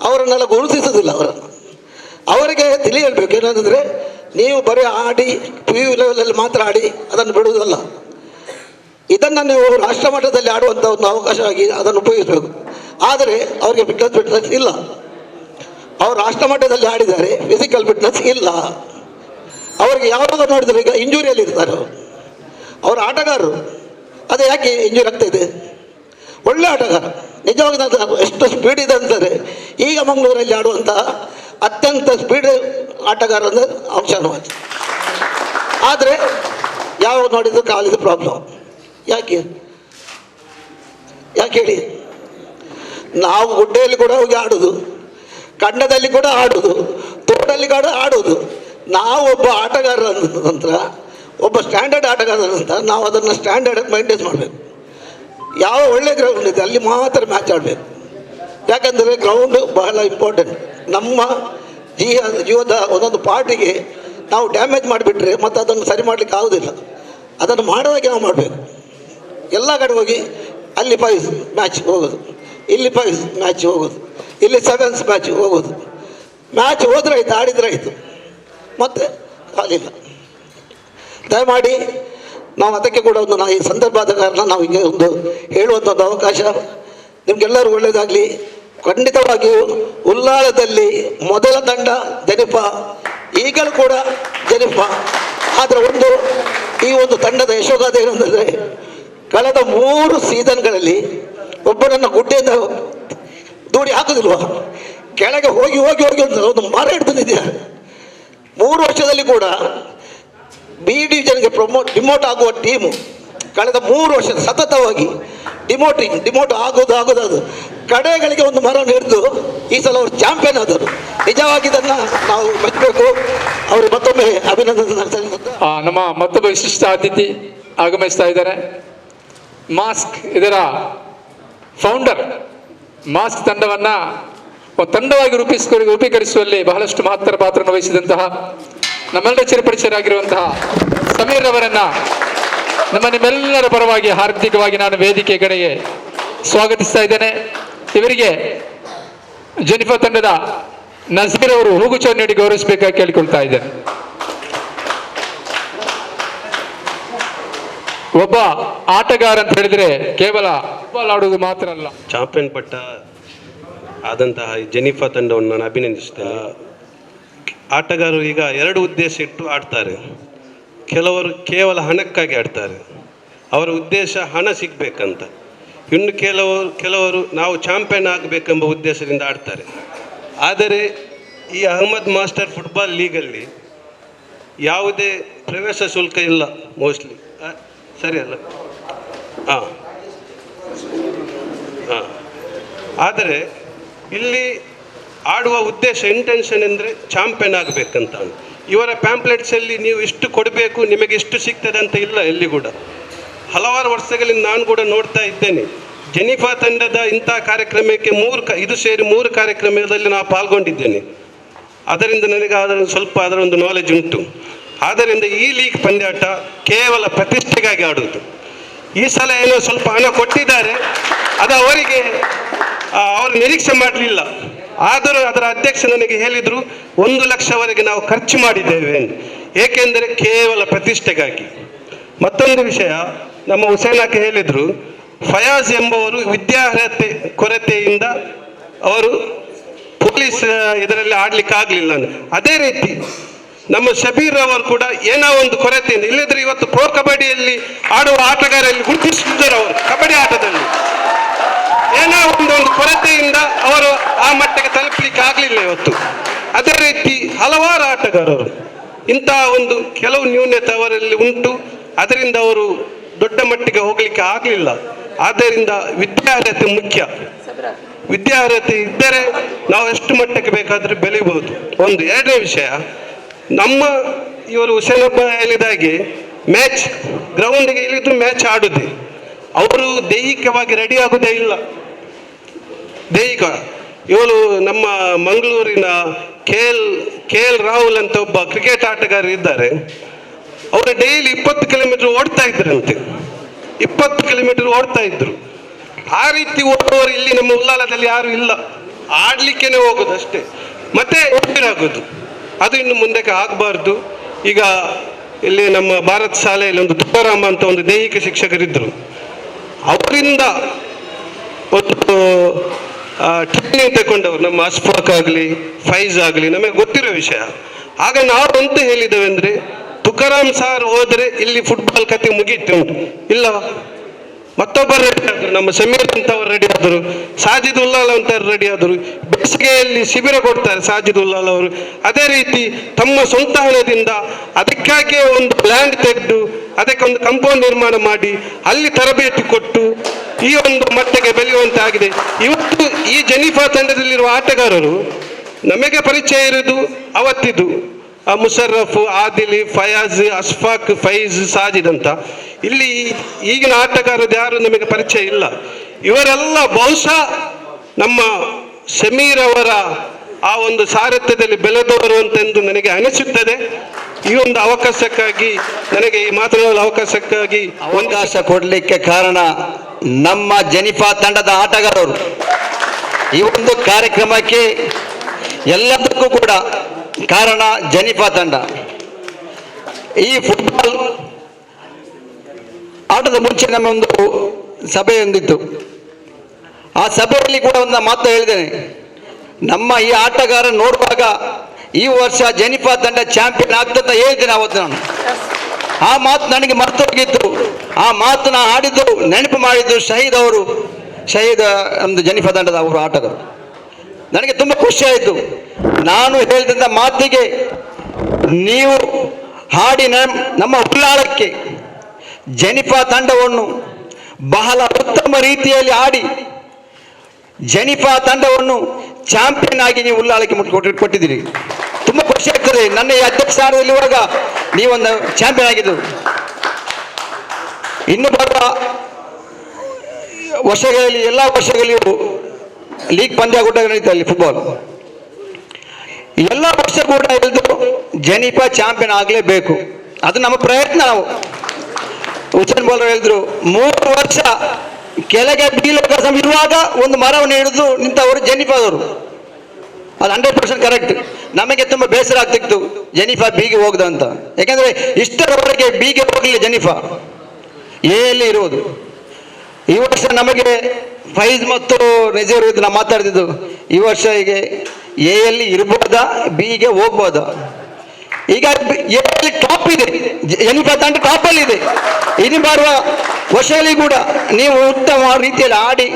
ಅವರನ್ನೆಲ್ಲ ಗುರುತಿಸೋದಿಲ್ಲ. ಅವರಿಗೆ ತಿಳಿಯಬೇಕು ಏನಂದರೆ, ನೀವು ಬರೀ ಆಡಿ PU ಲೆವೆಲಲ್ಲಿ ಮಾತ್ರ ಆಡಿ ಅದನ್ನು ಬಿಡುವುದಲ್ಲ. ಇದನ್ನು ನೀವು ರಾಷ್ಟ್ರ ಮಟ್ಟದಲ್ಲಿ ಆಡುವಂಥ ಒಂದು ಅವಕಾಶವಾಗಿ ಅದನ್ನು ಉಪಯೋಗಿಸಬೇಕು. ಆದರೆ ಅವರಿಗೆ ಫಿಟ್ನೆಸ್ ಇಲ್ಲ. ಅವರು ರಾಷ್ಟ್ರ ಮಟ್ಟದಲ್ಲಿ ಆಡಿದ್ದಾರೆ, ಫಿಸಿಕಲ್ ಫಿಟ್ನೆಸ್ ಇಲ್ಲ. ಅವರಿಗೆ ಯಾವಾಗ ನೋಡಿದರೆ ಈಗ ಇಂಜುರಿಯಲ್ಲಿ ಇರ್ತಾರೆ. ಅವರು ಆಟಗಾರರು, ಅದೇ ಯಾಕೆ ಇಂಜುರಿ ಆಗ್ತಾ ಇದೆ? ಒಳ್ಳೆ ಆಟಗಾರ, ನಿಜವಾಗಿ ನಾನು ಎಷ್ಟು ಸ್ಪೀಡ್ ಇದೆ ಅಂತಾರೆ. ಈಗ ಮಂಗಳೂರಲ್ಲಿ ಆಡುವಂತಹ ಅತ್ಯಂತ ಸ್ಪೀಡ್ ಆಟಗಾರ ಅಂದರೆ ಅಂಶಾನುವಾಜ್. ಆದರೆ ಯಾವಾಗ ನೋಡಿದ್ರು ಕಾಲಿದು ಪ್ರಾಬ್ಲಮ್. ಯಾಕೆ ಹೇಳಿ? ನಾವು ಗುಡ್ಡೆಯಲ್ಲಿ ಕೂಡ ಹೋಗಿ ಆಡೋದು, ಖಂಡದಲ್ಲಿ ಕೂಡ ಆಡೋದು, ತೋಟಲ್ಲಿ ಕೂಡ ಆಡೋದು. ನಾವು ಒಬ್ಬ ಆಟಗಾರರ ನಂತರ, ಒಬ್ಬ ಸ್ಟ್ಯಾಂಡರ್ಡ್ ಆಟಗಾರರ ನಂತರ ನಾವು ಅದನ್ನು ಸ್ಟ್ಯಾಂಡರ್ಡ್ ಮೈಂಟೈನ್ ಮಾಡಬೇಕು. ಯಾವ ಒಳ್ಳೆ ಗ್ರೌಂಡ್ ಇದೆ ಅಲ್ಲಿ ಮಾತ್ರ ಮ್ಯಾಚ್ ಆಡಬೇಕು. ಯಾಕಂದರೆ ಗ್ರೌಂಡು ಬಹಳ ಇಂಪಾರ್ಟೆಂಟ್. ನಮ್ಮ ಜೀವದ ಒಂದೊಂದು ಪಾರ್ಟಿಗೆ ನಾವು ಡ್ಯಾಮೇಜ್ ಮಾಡಿಬಿಟ್ರೆ ಮತ್ತು ಅದನ್ನು ಸರಿ ಮಾಡಲಿಕ್ಕೆ ಆಗೋದಿಲ್ಲ. ಅದನ್ನು ಮಾಡೋದಾಗೆ ನಾವು ಮಾಡಬೇಕು. ಎಲ್ಲ ಕಡೆ ಹೋಗಿ ಅಲ್ಲಿ 5 ಮ್ಯಾಚ್ ಹೋಗೋದು, ಇಲ್ಲಿ 5 ಮ್ಯಾಚ್ ಹೋಗೋದು, ಇಲ್ಲಿ 7 ಮ್ಯಾಚ್ ಹೋಗೋದು. ಮ್ಯಾಚ್ ಹೋದ್ರೆ ಆಯಿತು, ಆಡಿದ್ರೆ ಆಯಿತು, ಮತ್ತೆ ಕಾಲಿಲ್ಲ. ದಯಮಾಡಿ ನಾವು ಅದಕ್ಕೆ ಕೂಡ ಈ ಸಂದರ್ಭ ಆದ ಕಾರಣ ನಾವು ಹೀಗೆ ಒಂದು ಹೇಳುವಂಥ ಒಂದು ಅವಕಾಶ. ನಿಮಗೆಲ್ಲರೂ ಒಳ್ಳೆಯದಾಗಲಿ. ಖಂಡಿತವಾಗಿಯೂ ಉಲ್ಲಾಳದಲ್ಲಿ ಮೊದಲ ತಂಡ ಜನಿಫ, ಈಗಲೂ ಕೂಡ ಜನಿಫ. ಆದರೆ ಈ ಒಂದು ತಂಡದ ಯಶೋಗಾಥೆ ಏನಂದರೆ, ಕಳೆದ 3 ಸೀಸನ್ಗಳಲ್ಲಿ ಒಬ್ಬನನ್ನು ಗುಡ್ಡೆಯಿಂದ ದೂಡಿ ಹಾಕೋದಿಲ್ವ, ಕೆಳಗೆ ಹೋಗಿ ಹೋಗಿ ಹೋಗಿ ಒಂದು ಮರ ಹಿಡ್ತಿದ್ದಾರೆ. 3 ವರ್ಷದಲ್ಲಿ ಕೂಡ ಬಿ ಡಿವಿಷನ್ಗೆ ಡಿಮೋಟ್ ಆಗುವ ಟೀಮು ಕಳೆದ 3 ವರ್ಷ ಸತತವಾಗಿ ಡಿಮೋಟ್ ಆಗೋದು ಅದು ಕಡೆಗಳಿಗೆ ಒಂದು ಮರವನ್ನು ಹಿಡಿದು ಈ ಸಲ ಅವರು ಚಾಂಪಿಯನ್ ಆದರು. ನಿಜವಾಗಿ ಇದನ್ನು ನಾವು ಮೆಚ್ಚಬೇಕು. ಅವರು ಮತ್ತೊಮ್ಮೆ ಅಭಿನಂದನೆ. ನಮ್ಮ ಮತ್ತೊಬ್ಬ ವಿಶಿಷ್ಟ ಅತಿಥಿ ಆಗಮಿಸ್ತಾ ಇದ್ದಾರೆ. ಮಾಸ್ಕ್ ಇದರ ಫೌಂಡರ್. ಮಾಸ್ಕ್ ತಂಡವನ್ನು ತಂಡವಾಗಿ ರೂಪೀಕರಿಸುವಲ್ಲಿ ಬಹಳಷ್ಟು ಮಹತ್ತರ ಪಾತ್ರವನ್ನು ವಹಿಸಿದಂತಹ ನಮ್ಮೆಲ್ಲರ ಚಿರಪರಿಚಯರಾಗಿರುವಂತಹ ಸಮೀರ್ ಅವರನ್ನ ನಿಮ್ಮೆಲ್ಲರ ಪರವಾಗಿ ಹಾರ್ದಿಕವಾಗಿ ನಾನು ವೇದಿಕೆ ಕಡೆಗೆ ಸ್ವಾಗತಿಸ್ತಾ ಇದ್ದೇನೆ. ಇವರಿಗೆ ಜೆನಿಫಾ ತಂಡದ ನಜೀರ್ ಅವರು ಹೂಗುಚ್ಛ ನೀಡಿ ಗೌರವಿಸಬೇಕಾಗಿ ಕೇಳಿಕೊಳ್ತಾ ಇದ್ದೇನೆ. ಒಬ್ಬ ಆಟಗಾರ ಅಂತ ಹೇಳಿದ್ರೆ ಕೇವಲ ಫುಟ್ಬಾಲ್ ಆಡುವುದು ಮಾತ್ರ ಅಲ್ಲ. ಚಾಂಪಿಯನ್ ಪಟ್ಟ ಆದಂತಹ ಜೆನಿಫಾ ತಂಡವನ್ನು ನಾನು ಅಭಿನಂದಿಸ್ತೇನೆ. ಆಟಗಾರರು ಈಗ 2 ಉದ್ದೇಶ ಇಟ್ಟು ಆಡ್ತಾರೆ. ಕೆಲವರು ಕೇವಲ ಹಣಕ್ಕಾಗಿ ಆಡ್ತಾರೆ, ಅವರ ಉದ್ದೇಶ ಹಣ ಸಿಗಬೇಕಂತ. ಇನ್ನು ಕೆಲವರು ನಾವು ಚಾಂಪಿಯನ್ ಆಗಬೇಕೆಂಬ ಉದ್ದೇಶದಿಂದ ಆಡ್ತಾರೆ. ಆದರೆ ಈ ಅಹಮದ್ ಮಾಸ್ಟರ್ ಫುಟ್ಬಾಲ್ ಲೀಗಲ್ಲಿ ಯಾವುದೇ ಪ್ರವೇಶ ಶುಲ್ಕ ಇಲ್ಲ, ಮೋಸ್ಟ್ಲಿ ಸರಿ ಅಲ್ಲ? ಹಾಂ. ಆದರೆ ಇಲ್ಲಿ ಆಡುವ ಉದ್ದೇಶ ಇಂಟೆನ್ಷನ್ ಅಂದರೆ ಚಾಂಪಿಯನ್ ಆಗಬೇಕಂತ. ಇವರ ಪ್ಯಾಂಪ್ಲೆಟ್ಸಲ್ಲಿ ನೀವು ಇಷ್ಟು ಕೊಡಬೇಕು, ನಿಮಗೆ ಇಷ್ಟು ಸಿಗ್ತದೆ ಅಂತ ಇಲ್ಲ ಎಲ್ಲಿ ಕೂಡ. ಹಲವಾರು ವರ್ಷಗಳಿಂದ ನಾನು ಕೂಡ ನೋಡ್ತಾ ಇದ್ದೇನೆ. ಜೆನಿಫಾ ತಂಡದ ಇಂಥ ಕಾರ್ಯಕ್ರಮಕ್ಕೆ ಇದು ಸೇರಿ 3 ಕಾರ್ಯಕ್ರಮದಲ್ಲಿ ನಾನು ಪಾಲ್ಗೊಂಡಿದ್ದೇನೆ. ಅದರಿಂದ ನನಗೆ ಅದರ ಒಂದು ನಾಲೆಜ್ ಉಂಟು. ಆದ್ದರಿಂದ ಈ ಲೀಗ್ ಪಂದ್ಯಾಟ ಕೇವಲ ಪ್ರತಿಷ್ಠೆಗಾಗಿ ಆಡುವುದು. ಈ ಸಲ ಏನೋ ಸ್ವಲ್ಪ ಹಣ ಕೊಟ್ಟಿದ್ದಾರೆ, ಅದು ಅವರಿಗೆ ಅವರು ನಿರೀಕ್ಷೆ ಮಾಡಲಿಲ್ಲ. ಆದರೂ ಅದರ ಅಧ್ಯಕ್ಷ ನನಗೆ ಹೇಳಿದರು 1 ಲಕ್ಷವರೆಗೆ ನಾವು ಖರ್ಚು ಮಾಡಿದ್ದೇವೆ, ಏಕೆಂದರೆ ಕೇವಲ ಪ್ರತಿಷ್ಠೆಗಾಗಿ. ಮತ್ತೊಂದು ವಿಷಯ, ನಮ್ಮ ಹುಸೇನಕ್ಕೆ ಹೇಳಿದರು, ಫಯಾಜ್ ಎಂಬವರು ವಿದ್ಯಾರ್ಹತೆ ಕೊರತೆಯಿಂದ ಅವರು ಪೊಲೀಸ್ ಇದರಲ್ಲಿ ಆಡ್ಲಿಕ್ಕೆ ಆಗಲಿಲ್ಲ. ಅದೇ ರೀತಿ ನಮ್ಮ ಶಬೀರ್ ಅವರು ಕೂಡ ಏನೋ ಒಂದು ಕೊರತೆಯಿಂದ, ಇಲ್ಲದ್ರೆ ಇವತ್ತು ಪ್ರೋ ಕಬಡ್ಡಿಯಲ್ಲಿ ಆಡುವ ಆಟಗಾರರಲ್ಲಿ ಗುರುತಿಸಿದ್ದಾರೆ. ಅವರು ಕಬಡ್ಡಿ ಆಟದಲ್ಲಿ ಏನೋ ಒಂದು ಕೊರತೆಯಿಂದ ಅವರು ಆ ಮಟ್ಟಕ್ಕೆ ತಲುಪಲಿಕ್ಕೆ ಆಗಲಿಲ್ಲ ಇವತ್ತು. ಅದೇ ರೀತಿ ಹಲವಾರು ಆಟಗಾರರು ಇಂತಹ ಒಂದು ಕೆಲವು ನ್ಯೂನತೆ ಅವರಲ್ಲಿ ಉಂಟು, ಅದರಿಂದ ಅವರು ದೊಡ್ಡ ಮಟ್ಟಿಗೆ ಹೋಗಲಿಕ್ಕೆ ಆಗಲಿಲ್ಲ. ಆದ್ದರಿಂದ ವಿದ್ಯಾರ್ಹತೆ ಮುಖ್ಯ. ವಿದ್ಯಾರ್ಹತೆ ಇದ್ದರೆ ನಾವು ಎಷ್ಟು ಮಟ್ಟಕ್ಕೆ ಬೇಕಾದರೂ ಬೆಳೀಬಹುದು. ಒಂದು. ಎರಡನೇ ವಿಷಯ, ನಮ್ಮ ಇವರು ಹುಸೇನೊಬ್ಬ ಹೇಳಿದಾಗೆ ಮ್ಯಾಚ್ ಗ್ರೌಂಡಿಗೆ ಇಳಿದು ಮ್ಯಾಚ್ ಆಡುದೇ, ಅವರು ದೈಹಿಕವಾಗಿ ರೆಡಿ ಆಗುವುದೇ ಇಲ್ಲ. ದೈಹಿಕ ಇವಳು ನಮ್ಮ ಮಂಗಳೂರಿನ ಕೆ ಎಲ್ ರಾಹುಲ್ ಅಂತ ಒಬ್ಬ ಕ್ರಿಕೆಟ್ ಆಟಗಾರ ಇದ್ದಾರೆ. ಅವರು ಡೈಲಿ 20 ಕಿಲೋಮೀಟರ್ ಓಡ್ತಾ ಇದ್ರಂತೆ. 20 ಕಿಲೋಮೀಟರ್ ಓಡ್ತಾ ಇದ್ರು. ಆ ರೀತಿ ಓಡುವವರು ಇಲ್ಲಿ ನಮ್ಮ ಉಲ್ಲಾಲದಲ್ಲಿ ಯಾರು ಇಲ್ಲ. ಆಡ್ಲಿಕ್ಕೇನೆ ಹೋಗೋದು ಅಷ್ಟೇ, ಮತ್ತೆ ಆಗೋದು. ಅದು ಇನ್ನು ಮುಂದಕ್ಕೆ ಆಗಬಾರ್ದು. ಈಗ ಇಲ್ಲಿ ನಮ್ಮ ಭಾರತ ಶಾಲೆಯಲ್ಲಿ ಒಂದು ತುಕಾರಾಮ ಅಂತ ಒಂದು ದೈಹಿಕ ಶಿಕ್ಷಕರಿದ್ದರು. ಅವರಿಂದ ಒಂದು ಟ್ರೈನಿಂಗ್ ತಗೊಂಡವರು, ನಮ್ಮ ಅಶ್ಫಾಕ್ ಆಗಲಿ ಫೈಜ್ ಆಗಲಿ, ನಮಗೆ ಗೊತ್ತಿರೋ ವಿಷಯ. ಆಗ ನಾವು ಅಂತ ಹೇಳಿದ್ದೇವೆ ಅಂದರೆ, ತುಕಾರಾಮ್ ಸಾರ್ ಹೋದರೆ ಇಲ್ಲಿ ಫುಟ್ಬಾಲ್ ಕತೆ ಮುಗೀತು ಉಂಟು, ಇಲ್ಲವ? ಮತ್ತೊಬ್ಬರು ರೆಡಿ ಆದರು, ನಮ್ಮ ಸಮೀರ್ ಅಂತವ್ರು ರೆಡಿ ಆದರು, ಸಾಜಿದ್ ಉಲ್ಲಾಲ್ ಅಂತವ್ರು ರೆಡಿ ಆದರು. ಬೇಸಿಗೆಯಲ್ಲಿ ಶಿಬಿರ ಕೊಡ್ತಾರೆ ಸಾಜಿದ್ ಉಲ್ಲಾಲ್ ಅವರು. ಅದೇ ರೀತಿ ತಮ್ಮ ಸ್ವಂತ ಹಣದಿಂದ ಅದಕ್ಕಾಗಿಯೇ ಒಂದು ಲ್ಯಾಂಡ್ ತೆಗೆದು ಅದಕ್ಕೆ ಒಂದು ಕಾಂಪೌಂಡ್ ನಿರ್ಮಾಣ ಮಾಡಿ ಅಲ್ಲಿ ತರಬೇತಿ ಕೊಟ್ಟು ಈ ಒಂದು ಮಟ್ಟಿಗೆ ಬೆಳೆಯುವಂತಾಗಿದೆ. ಇವತ್ತು ಈ ಜೆನಿಫಾ ತಂಡದಲ್ಲಿರುವ ಆಟಗಾರರು ನಮಗೆ ಪರಿಚಯ ಇರೋದು ಅವತ್ತಿದ್ದು ಮುಷರ್ರಫ್, ಆದಿಲ್, ಫಯಾಜ್, ಅಶ್ಫಾಕ್, ಫೈಜ್, ಸಾಜಿದ್ ಅಂತ. ಇಲ್ಲಿ ಈಗಿನ ಆಟಗಾರರು ಯಾರು ನಮಗೆ ಪರಿಚಯ ಇಲ್ಲ. ಇವರೆಲ್ಲ ಬಹುಶಃ ನಮ್ಮ ಸಮೀರ್ ಅವರ ಆ ಒಂದು ಸಾರಥ್ಯದಲ್ಲಿ ಬೆಳೆದವರು ಅಂತೆಂದು ನನಗೆ ಅನಿಸುತ್ತದೆ. ಈ ಒಂದು ಅವಕಾಶಕ್ಕಾಗಿ, ನನಗೆ ಈ ಮಾತನಾಡಲು ಅವಕಾಶಕ್ಕಾಗಿ ಅವಕಾಶ ಕೊಡಲಿಕ್ಕೆ ಕಾರಣ ನಮ್ಮ ಜೆನಿಫಾ ತಂಡದ ಆಟಗಾರರು. ಈ ಒಂದು ಕಾರ್ಯಕ್ರಮಕ್ಕೆ ಎಲ್ಲದಕ್ಕೂ ಕೂಡ ಕಾರಣ ಜೆನಿಫಾ ತಂಡ. ಈ ಫುಟ್ಬಾಲ್ ಆಟದ ಮುಂಚೆ ನಮ್ಮ ಒಂದು ಸಭೆಯೊಂದಿತ್ತು. ಆ ಸಭೆಯಲ್ಲಿ ಕೂಡ ಒಂದು ಮಾತು ಹೇಳಿದ್ದೇನೆ, ನಮ್ಮ ಈ ಆಟಗಾರ ನೋಡುವಾಗ ಈ ವರ್ಷ ಜೆನಿಫಾ ತಂಡ ಚಾಂಪಿಯನ್ ಆಗ್ತಂತ ಹೇಳ್ತೇನೆ ಅವತ್ತು ನಾನು. ಆ ಮಾತು ನನಗೆ ಮರೆತು ಹೋಗಿತ್ತು. ಆ ಮಾತು ನಾನು ಆಡಿದ್ದು, ನೆನಪು ಮಾಡಿದ್ದು ಶಹೀದ್ ಅವರು, ಶಹೀದ್ ನಮ್ಮದು ಜೆನಿಫಾ ತಂಡದ ಅವರು ಆಟಗಾರರು. ನನಗೆ ತುಂಬ ಖುಷಿ ಆಯಿತು. ನಾನು ಹೇಳಿದಂಥ ಮಾತಿಗೆ ನೀವು ಹಾಡಿ ನಮ್ಮ ಉಲ್ಲಾಳಕ್ಕೆ ಜೆನಿಫಾ ತಂಡವನ್ನು ಬಹಳ ಉತ್ತಮ ರೀತಿಯಲ್ಲಿ ಆಡಿ ಜೆನಿಫಾ ತಂಡವನ್ನು ಚಾಂಪಿಯನ್ ಆಗಿ ನೀವು ಉಲ್ಲಾಳಕ್ಕೆ ಕೊಟ್ಟಿದ್ದೀರಿ. ತುಂಬ ಖುಷಿ ಆಗ್ತದೆ. ನನ್ನ ಈ ಅಧ್ಯಕ್ಷ ಸ್ಥಾನದಲ್ಲಿರುವಾಗ ನೀವೊಂದು ಚಾಂಪಿಯನ್ ಆಗಿದ್ದು. ಇನ್ನು ಬರುವ ವರ್ಷಗಳಲ್ಲಿ, ಎಲ್ಲ ವರ್ಷಗಳಲ್ಲಿಯೂ ಲೀಗ್ ಪಂದ್ಯಾಕೂಟ ನಡೀತಾ ಇಲ್ಲಿ ಫುಟ್ಬಾಲ್. ಎಲ್ಲ ವರ್ಷ ಕೂಡ ಹೇಳಿದ್ರು ಜೆನಿಫಾ ಚಾಂಪಿಯನ್ ಆಗಲೇಬೇಕು, ಅದು ನಮ್ಮ ಪ್ರಯತ್ನ. ನಾವು ಹುಸೇನ್ ಬೋಲ್ರು ಹೇಳಿದ್ರು 3 ವರ್ಷ ಕೆಳಗೆ ಬೀಳೋ ಇರುವಾಗ ಒಂದು ಮರವನ್ನು ಹಿಡಿದು ನಿಂತವರು ಜೆನಿಫಾದವರು. ಅದು 100% ಕರೆಕ್ಟ್. ನಮಗೆ ತುಂಬ ಬೇಸರ ಆಗ್ತಿತ್ತು ಜೆನಿಫಾ ಬೀಗೆ ಹೋಗ್ದ ಅಂತ. ಯಾಕೆಂದ್ರೆ ಇಷ್ಟರವರೆಗೆ ಬೀಗೆ ಹೋಗಲಿಲ್ಲ ಜೆನಿಫಾ, ಎಲ್ಲಿ ಇರುವುದು. ಈ ವರ್ಷ ನಮಗೆ ಫೈಜ್ ಮತ್ತು ನಜೀರ್ ಇದು ನಾವು ಮಾತಾಡ್ತಿದ್ದು, ಈ ವರ್ಷ ಈಗ ಎಲ್ಲಿ ಇರ್ಬೋದಾ, ಬಿಗೆ ಹೋಗ್ಬೋದಾ? ಈಗ ಎಲ್ಲಿ ಟಾಪ್ ಇದೆ, ಜೆನಿಫಾ ತಂಡ ಟಾಪಲ್ಲಿ ಇದೆ. ಇನ್ನು ಬರುವ ವರ್ಷದಲ್ಲಿ ಕೂಡ ನೀವು ಉತ್ತಮ ರೀತಿಯಲ್ಲಿ ಆಡಿ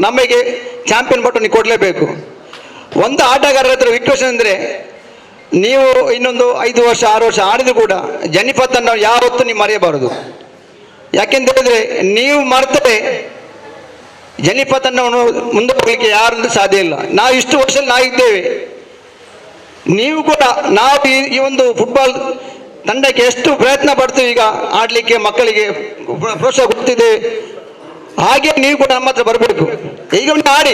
ನಮಗೆ ಚಾಂಪಿಯನ್ ಪಟ್ಟು ನೀವು ಕೊಡಲೇಬೇಕು. ಒಂದು ಆಟಗಾರರ ಹತ್ರ ರಿಕ್ವೆಸ್ಟ್ ಅಂದರೆ, ನೀವು ಇನ್ನೊಂದು 5 ವರ್ಷ 6 ವರ್ಷ ಆಡಿದ್ರು ಕೂಡ ಜೆನಿಫಾ ತಂಡ ಯಾವತ್ತೂ ನೀವು ಮರೆಯಬಾರದು. ಯಾಕೆಂತ ಹೇಳಿದ್ರೆ ನೀವು ಮರ್ತರೆ ಜೆನಿಫಾ ತಂಡವನ್ನು ಮುಂದೆ ಹೋಗ್ಲಿಕ್ಕೆ ಯಾರಿಂದ ಸಾಧ್ಯ ಇಲ್ಲ. ನಾವು ಇಷ್ಟು ವರ್ಷದಲ್ಲಿ ನಾವಿದ್ದೇವೆ, ನೀವು ಕೂಡ ನಾವು ಈ ಒಂದು ಫುಟ್ಬಾಲ್ ತಂಡಕ್ಕೆ ಎಷ್ಟು ಪ್ರಯತ್ನ ಪಡ್ತೀವಿ ಈಗ ಆಡಲಿಕ್ಕೆ, ಮಕ್ಕಳಿಗೆ ಪ್ರೋತ್ಸಾಹ ಕೊಡ್ತಿದ್ದೇವೆ. ಹಾಗೆ ನೀವು ಕೂಡ ನಮ್ಮ ಹತ್ರ ಬರಬೇಕು. ಈಗ ಆಡಿ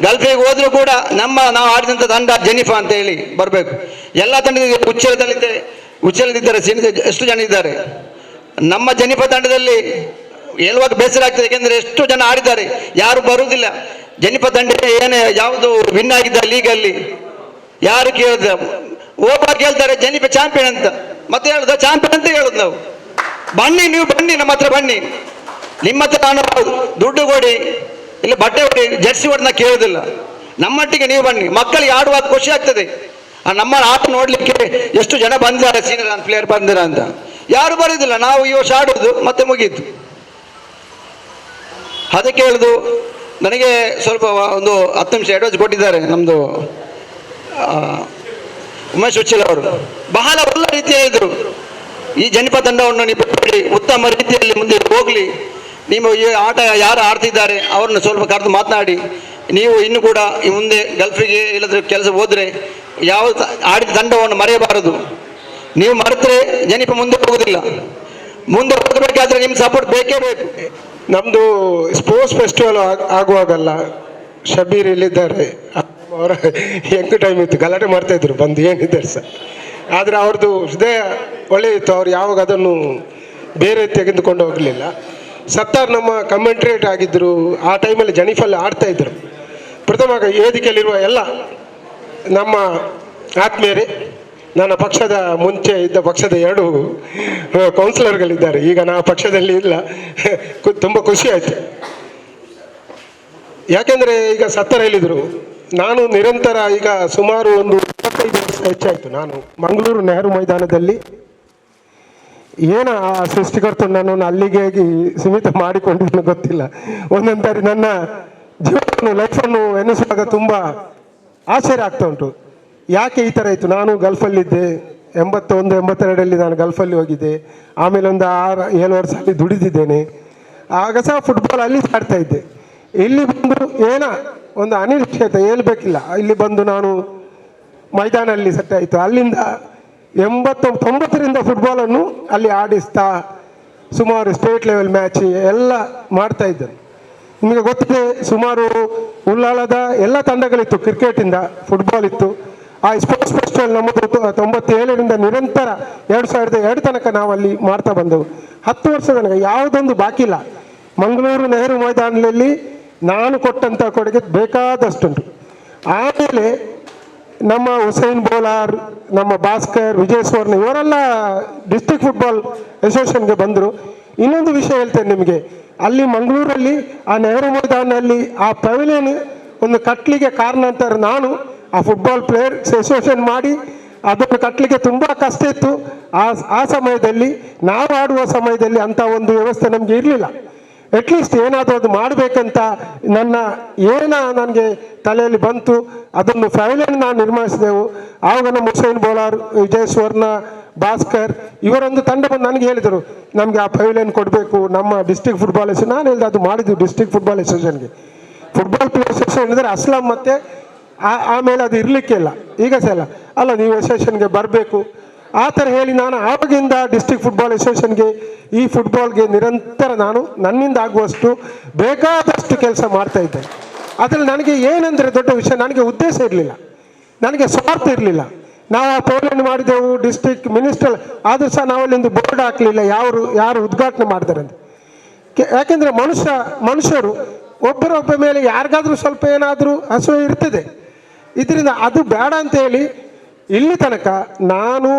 ಗಲ್ಫಿಗೆ ಹೋದ್ರೂ ಕೂಡ ನಾವು ಆಡಿದಂಥ ತಂಡ ಜೆನಿಫಾ ಅಂತ ಹೇಳಿ ಬರಬೇಕು. ಎಲ್ಲ ತಂಡದ ಉಚ್ಚಲದಿದ್ದಾರೆ, ಎಷ್ಟು ಜನ ಇದ್ದಾರೆ ನಮ್ಮ ಜೆನಿಫಾ ತಂಡದಲ್ಲಿ. ಹೇಳುವಾಗ ಬೇಸರ ಆಗ್ತದೆ, ಯಾಕೆಂದರೆ ಎಷ್ಟು ಜನ ಆಡಿದ್ದಾರೆ, ಯಾರು ಬರುವುದಿಲ್ಲ. ಜೆನಿಫಾ ತಂಡ ಏನೇ ಯಾವುದು ವಿನ್ ಆಗಿದ್ದ ಲೀಗಲ್ಲಿ ಯಾರು ಕೇಳಿದ ಓಪಾ ಕೇಳ್ತಾರೆ ಜೆನಿಫಾ ಚಾಂಪಿಯನ್ ಅಂತ, ಮತ್ತೆ ಹೇಳುದ ಚಾಂಪಿಯನ್ ಅಂತ ಹೇಳುದು ನಾವು. ಬನ್ನಿ, ನೀವು ಬನ್ನಿ, ನಮ್ಮ ಹತ್ರ ಬನ್ನಿ. ನಿಮ್ಮ ಹತ್ರ ನಾನು ದುಡ್ಡು ಕೊಡಿ, ಇಲ್ಲ ಬಟ್ಟೆ ಕೊಡಿ, ಜರ್ಸಿ ಕೊಡಿ ನಾ ಕೇಳೋದಿಲ್ಲ. ನಮ್ಮೊಟ್ಟಿಗೆ ನೀವು ಬನ್ನಿ. ಮಕ್ಕಳಿಗೆ ಆಡುವಾಗ ಖುಷಿ ಆಗ್ತದೆ. ನಮ್ಮ ಆಟ ನೋಡ್ಲಿಕ್ಕೆ ಎಷ್ಟು ಜನ ಬಂದಿದ್ದಾರೆ, ಸೀನಿಯರ್ ಪ್ಲೇಯರ್ ಬಂದಿರ ಅಂತ. ಯಾರು ಬರೋದಿಲ್ಲ. ನಾವು ಈ ವರ್ಷ ಆಡೋದು ಮತ್ತೆ ಮುಗೀತು. ಅದಕ್ಕೆ ಹೇಳುದು, ನನಗೆ ಸ್ವಲ್ಪ ಒಂದು 10 ನಿಮಿಷ ಅಡ್ವೈಸ್ ಕೊಟ್ಟಿದ್ದಾರೆ ನಮ್ಮದು ಉಮೇಶ್ ಉಚ್ಚಿಲ್ ಅವರು. ಬಹಳ ಒಳ್ಳೆ ರೀತಿಯಾಗಿದ್ದರು. ಈ ಜೆನಿಫಾ ತಂಡವನ್ನು ನೀವು ಉತ್ತಮ ರೀತಿಯಲ್ಲಿ ಮುಂದೆ ಹೋಗಲಿ. ನೀವು ಈ ಆಟ ಯಾರು ಆಡ್ತಿದ್ದಾರೆ ಅವ್ರನ್ನ ಸ್ವಲ್ಪ ಕರೆದು ಮಾತನಾಡಿ, ನೀವು ಇನ್ನು ಕೂಡ ಈ ಮುಂದೆ ಗಲ್ಫಿಗೆ ಇಲ್ಲದ್ರೆ ಕೆಲಸ ಹೋದರೆ ಯಾವ ಆಡಿದ ತಂಡವನ್ನು ಮರೆಯಬಾರದು. ನೀವು ಮರೆತರೆ ಜೆನಿಫಾ ಮುಂದೆ ಹೋಗೋದಿಲ್ಲ. ಮುಂದೆ ಹೋಗಬೇಕಾದ್ರೆ ನಿಮ್ಮ ಸಪೋರ್ಟ್ ಬೇಕೇ ಬೇಕು. ನಮ್ಮದು ಸ್ಪೋರ್ಟ್ಸ್ ಫೆಸ್ಟಿವಲ್ ಆಗುವಾಗಲ್ಲ, ಶಬೀರ್ ಇಲ್ಲಿದ್ದಾರೆ, ಅವರ ಹೆಂಗೆ ಟೈಮ್ ಇತ್ತು, ಗಲಾಟೆ ಮಾಡ್ತಾಯಿದ್ರು ಬಂದು ಏನಿದ್ದಾರೆ ಸರ್. ಆದರೆ ಅವ್ರದ್ದು ಹೃದಯ ಒಳ್ಳೆಯಿತ್ತು. ಅವ್ರು ಯಾವಾಗ ಅದನ್ನು ಬೇರೆ ತೆಗೆದುಕೊಂಡು ಹೋಗಲಿಲ್ಲ. ಸತ್ತಾರ್ ನಮ್ಮ ಕಮೆಂಟ್ರೇಟ್ ಆಗಿದ್ದರು. ಆ ಟೈಮಲ್ಲಿ ಜೆನಿಫಾಲ್ ಆಡ್ತಾಯಿದ್ರು. ಪ್ರಥಮ ವೇದಿಕೆಯಲ್ಲಿರುವ ಎಲ್ಲ ನಮ್ಮ ಆತ್ಮೀಯರೇ, ನನ್ನ ಪಕ್ಷದ ಮುಂಚೆ ಇದ್ದ ಪಕ್ಷದ 2 ಕೌನ್ಸಿಲರ್ಗಳಿದ್ದಾರೆ. ಈಗ ನಾವು ಪಕ್ಷದಲ್ಲಿ ಇಲ್ಲ. ತುಂಬ ಖುಷಿ ಆಯಿತು. ಯಾಕೆಂದರೆ ಈಗ 70 ಹೇಳಿದರು. ನಾನು ನಿರಂತರ ಈಗ ಸುಮಾರು ಒಂದು 25 ವರ್ಷ ಹೆಚ್ಚಾಯಿತು ನಾನು ಮಂಗಳೂರು ನೆಹರು ಮೈದಾನದಲ್ಲಿ ಆ ಸೃಷ್ಟಿಕರ್ತ ನನ್ನನ್ನು ಅಲ್ಲಿಗೆ ಸೀಮಿತ ಮಾಡಿಕೊಂಡಿದ್ದನ್ನು ಗೊತ್ತಿಲ್ಲ. ಒಂದೊಂದು ಸಾರಿ ನನ್ನ ಜೀವನವನ್ನು ಲೈಫನ್ನು ಎನಿಸುವಾಗ ತುಂಬ ಆಶ್ಚರ್ಯ ಆಗ್ತಾ ಉಂಟು. ಯಾಕೆ ಈ ಥರ ಇತ್ತು? ನಾನು ಗಲ್ಫಲ್ಲಿದ್ದೆ, 81, 82 ನಾನು ಗಲ್ಫಲ್ಲಿ ಹೋಗಿದ್ದೆ. ಆಮೇಲೆ ಒಂದು 6-7 ವರ್ಷ ಅಲ್ಲಿ ದುಡಿದಿದ್ದೇನೆ. ಆಗ ಸಹ ಫುಟ್ಬಾಲ್ ಅಲ್ಲಿ ಆಡ್ತಾ ಇದ್ದೆ. ಇಲ್ಲಿ ಬಂದು ಒಂದು ಅನಿರೀಕ್ಷಿತ ಹೇಳ್ಬೇಕಿಲ್ಲ. ಇಲ್ಲಿ ಬಂದು ನಾನು ಮೈದಾನಲ್ಲಿ ಸೆಟ್ ಆಯಿತು. ಅಲ್ಲಿಂದ 89ರಿಂದ ಫುಟ್ಬಾಲನ್ನು ಅಲ್ಲಿ ಆಡಿಸ್ತಾ ಸುಮಾರು ಸ್ಟೇಟ್ ಲೆವೆಲ್ ಮ್ಯಾಚ್ ಎಲ್ಲ ಮಾಡ್ತಾ ಇದ್ದರು. ನಿಮಗೆ ಗೊತ್ತಿದೆ, ಸುಮಾರು ಉಳ್ಳಾಲದ ಎಲ್ಲ ತಂಡಗಳಿತ್ತು. ಕ್ರಿಕೆಟಿಂದ ಫುಟ್ಬಾಲ್ ಇತ್ತು. ಆ ಸ್ಪೋರ್ಟ್ಸ್ ಫೆಸ್ಟಿವಲ್ ನಮ್ಮದು 97ರಿಂದ ನಿರಂತರ 2002 ತನಕ ನಾವು ಅಲ್ಲಿ ಮಾಡ್ತಾ ಬಂದೆವು. 10 ವರ್ಷ ತನಕ ಯಾವುದೊಂದು ಬಾಕಿ ಇಲ್ಲ. ಮಂಗಳೂರು ನೆಹರು ಮೈದಾನದಲ್ಲಿ ನಾನು ಕೊಟ್ಟಂಥ ಕೊಡುಗೆ ಬೇಕಾದಷ್ಟುಂಟು. ಆಮೇಲೆ ನಮ್ಮ ಹುಸೇನ್ ಬೋಲಾರ್, ನಮ್ಮ ಭಾಸ್ಕರ್, ವಿಜಯ್ ಸ್ವರ್ಣ ಇವರೆಲ್ಲ ಡಿಸ್ಟ್ರಿಕ್ಟ್ ಫುಟ್ಬಾಲ್ ಅಸೋಸಿಯೇಷನ್ಗೆ ಬಂದರು. ಇನ್ನೊಂದು ವಿಷಯ ಹೇಳ್ತೇನೆ ನಿಮಗೆ, ಅಲ್ಲಿ ಮಂಗಳೂರಲ್ಲಿ ಆ ನೆಹರು ಮೈದಾನಲ್ಲಿ ಆ ಪವೆಲಿಯನ್ ಒಂದು ಕಟ್ಟಲಿಗೆ ಕಾರಣಾಂತರ ನಾನು ಆ ಫುಟ್ಬಾಲ್ ಪ್ಲೇಯರ್ಸ್ ಅಸೋಸಿಯೇಷನ್ ಮಾಡಿ ಅದನ್ನು ಕಟ್ಟಲಿಕ್ಕೆ ತುಂಬ ಕಷ್ಟ ಇತ್ತು. ಆ ಸಮಯದಲ್ಲಿ ನಾವು ಆಡುವ ಸಮಯದಲ್ಲಿ ಅಂಥ ಒಂದು ವ್ಯವಸ್ಥೆ ನಮಗೆ ಇರಲಿಲ್ಲ. ಅಟ್ಲೀಸ್ಟ್ ಏನಾದರೂ ಅದು ಮಾಡಬೇಕಂತ ನನಗೆ ತಲೆಯಲ್ಲಿ ಬಂತು. ಅದನ್ನು ಪವೆಲಿಯನ್ ನಾನು ನಿರ್ಮಿಸಿದೆವು. ಆವಾಗ ನಮ್ಮ ಹುಸೇನ್ ಬೋಲಾರ್, ವಿಜಯ್ ಸ್ವರ್ಣ, ಭಾಸ್ಕರ್ ಇವರೊಂದು ತಂಡ ಬಂದು ನನಗೆ ಹೇಳಿದರು, ನಮಗೆ ಆ ಪವೆಲಿಯನ್ ಕೊಡಬೇಕು ನಮ್ಮ ಡಿಸ್ಟ್ರಿಕ್ಟ್ ಫುಟ್ಬಾಲ್ ಅಸೋಸಿಯೇಷನ್. ನಾನು ಹೇಳಿದೆ ಅದು ಮಾಡಿದ್ವಿ ಡಿಸ್ಟ್ರಿಕ್ಟ್ ಫುಟ್ಬಾಲ್ ಅಸೋಸಿಯೇಷನ್ಗೆ. ಫುಟ್ಬಾಲ್ ಪ್ಲೇಯರ್ಸ್ ಅಸೋಸಿಯೇಷನ್ ಇದ್ದರೆ ಅಸ್ಲಾಂ ಮತ್ತು ಆಮೇಲೆ ಅದು ಇರಲಿಕ್ಕೆ ಇಲ್ಲ. ಈಗ ಸಹ ಅಲ್ಲ, ನೀವು ಅಸೋಸಿಯೇಷನ್ಗೆ ಬರಬೇಕು ಆ ಥರ ಹೇಳಿ ನಾನು ಆವಾಗಿಂದ ಡಿಸ್ಟ್ರಿಕ್ಟ್ ಫುಟ್ಬಾಲ್ ಅಸೋಸಿಯೇಷನ್ಗೆ ಈ ಫುಟ್ಬಾಲ್ಗೆ ನಿರಂತರ ನಾನು ನನ್ನಿಂದ ಆಗುವಷ್ಟು ಬೇಕಾದಷ್ಟು ಕೆಲಸ ಮಾಡ್ತಾ ಇದ್ದೆ. ಅದರಲ್ಲಿ ನನಗೆ ಏನಂದರೆ ದೊಡ್ಡ ವಿಷಯ, ನನಗೆ ಉದ್ದೇಶ ಇರಲಿಲ್ಲ, ನನಗೆ ಸ್ವಾರ್ಥ ಇರಲಿಲ್ಲ. ನಾವು ಆ ಪೋಲೆಂಡ್ ಮಾಡಿದೆವು, ಡಿಸ್ಟ್ರಿಕ್ಟ್ ಮಿನಿಸ್ಟರ್ ಆದರೂ ಸಹ ನಾವಲ್ಲಿಂದು ಬೋರ್ಡ್ ಹಾಕಲಿಲ್ಲ ಯಾರು ಉದ್ಘಾಟನೆ ಮಾಡ್ತಾರೆ ಅಂತ. ಯಾಕೆಂದರೆ ಮನುಷ್ಯರು ಒಬ್ಬರೊಬ್ಬ ಮೇಲೆ ಯಾರಿಗಾದರೂ ಸ್ವಲ್ಪ ಏನಾದರೂ ಅಸೂಯೆ ಇರ್ತದೆ. ಇದರಿಂದ ಅದು ಬೇಡ ಅಂತ ಹೇಳಿ ಇಲ್ಲಿ ತನಕ ನಾನು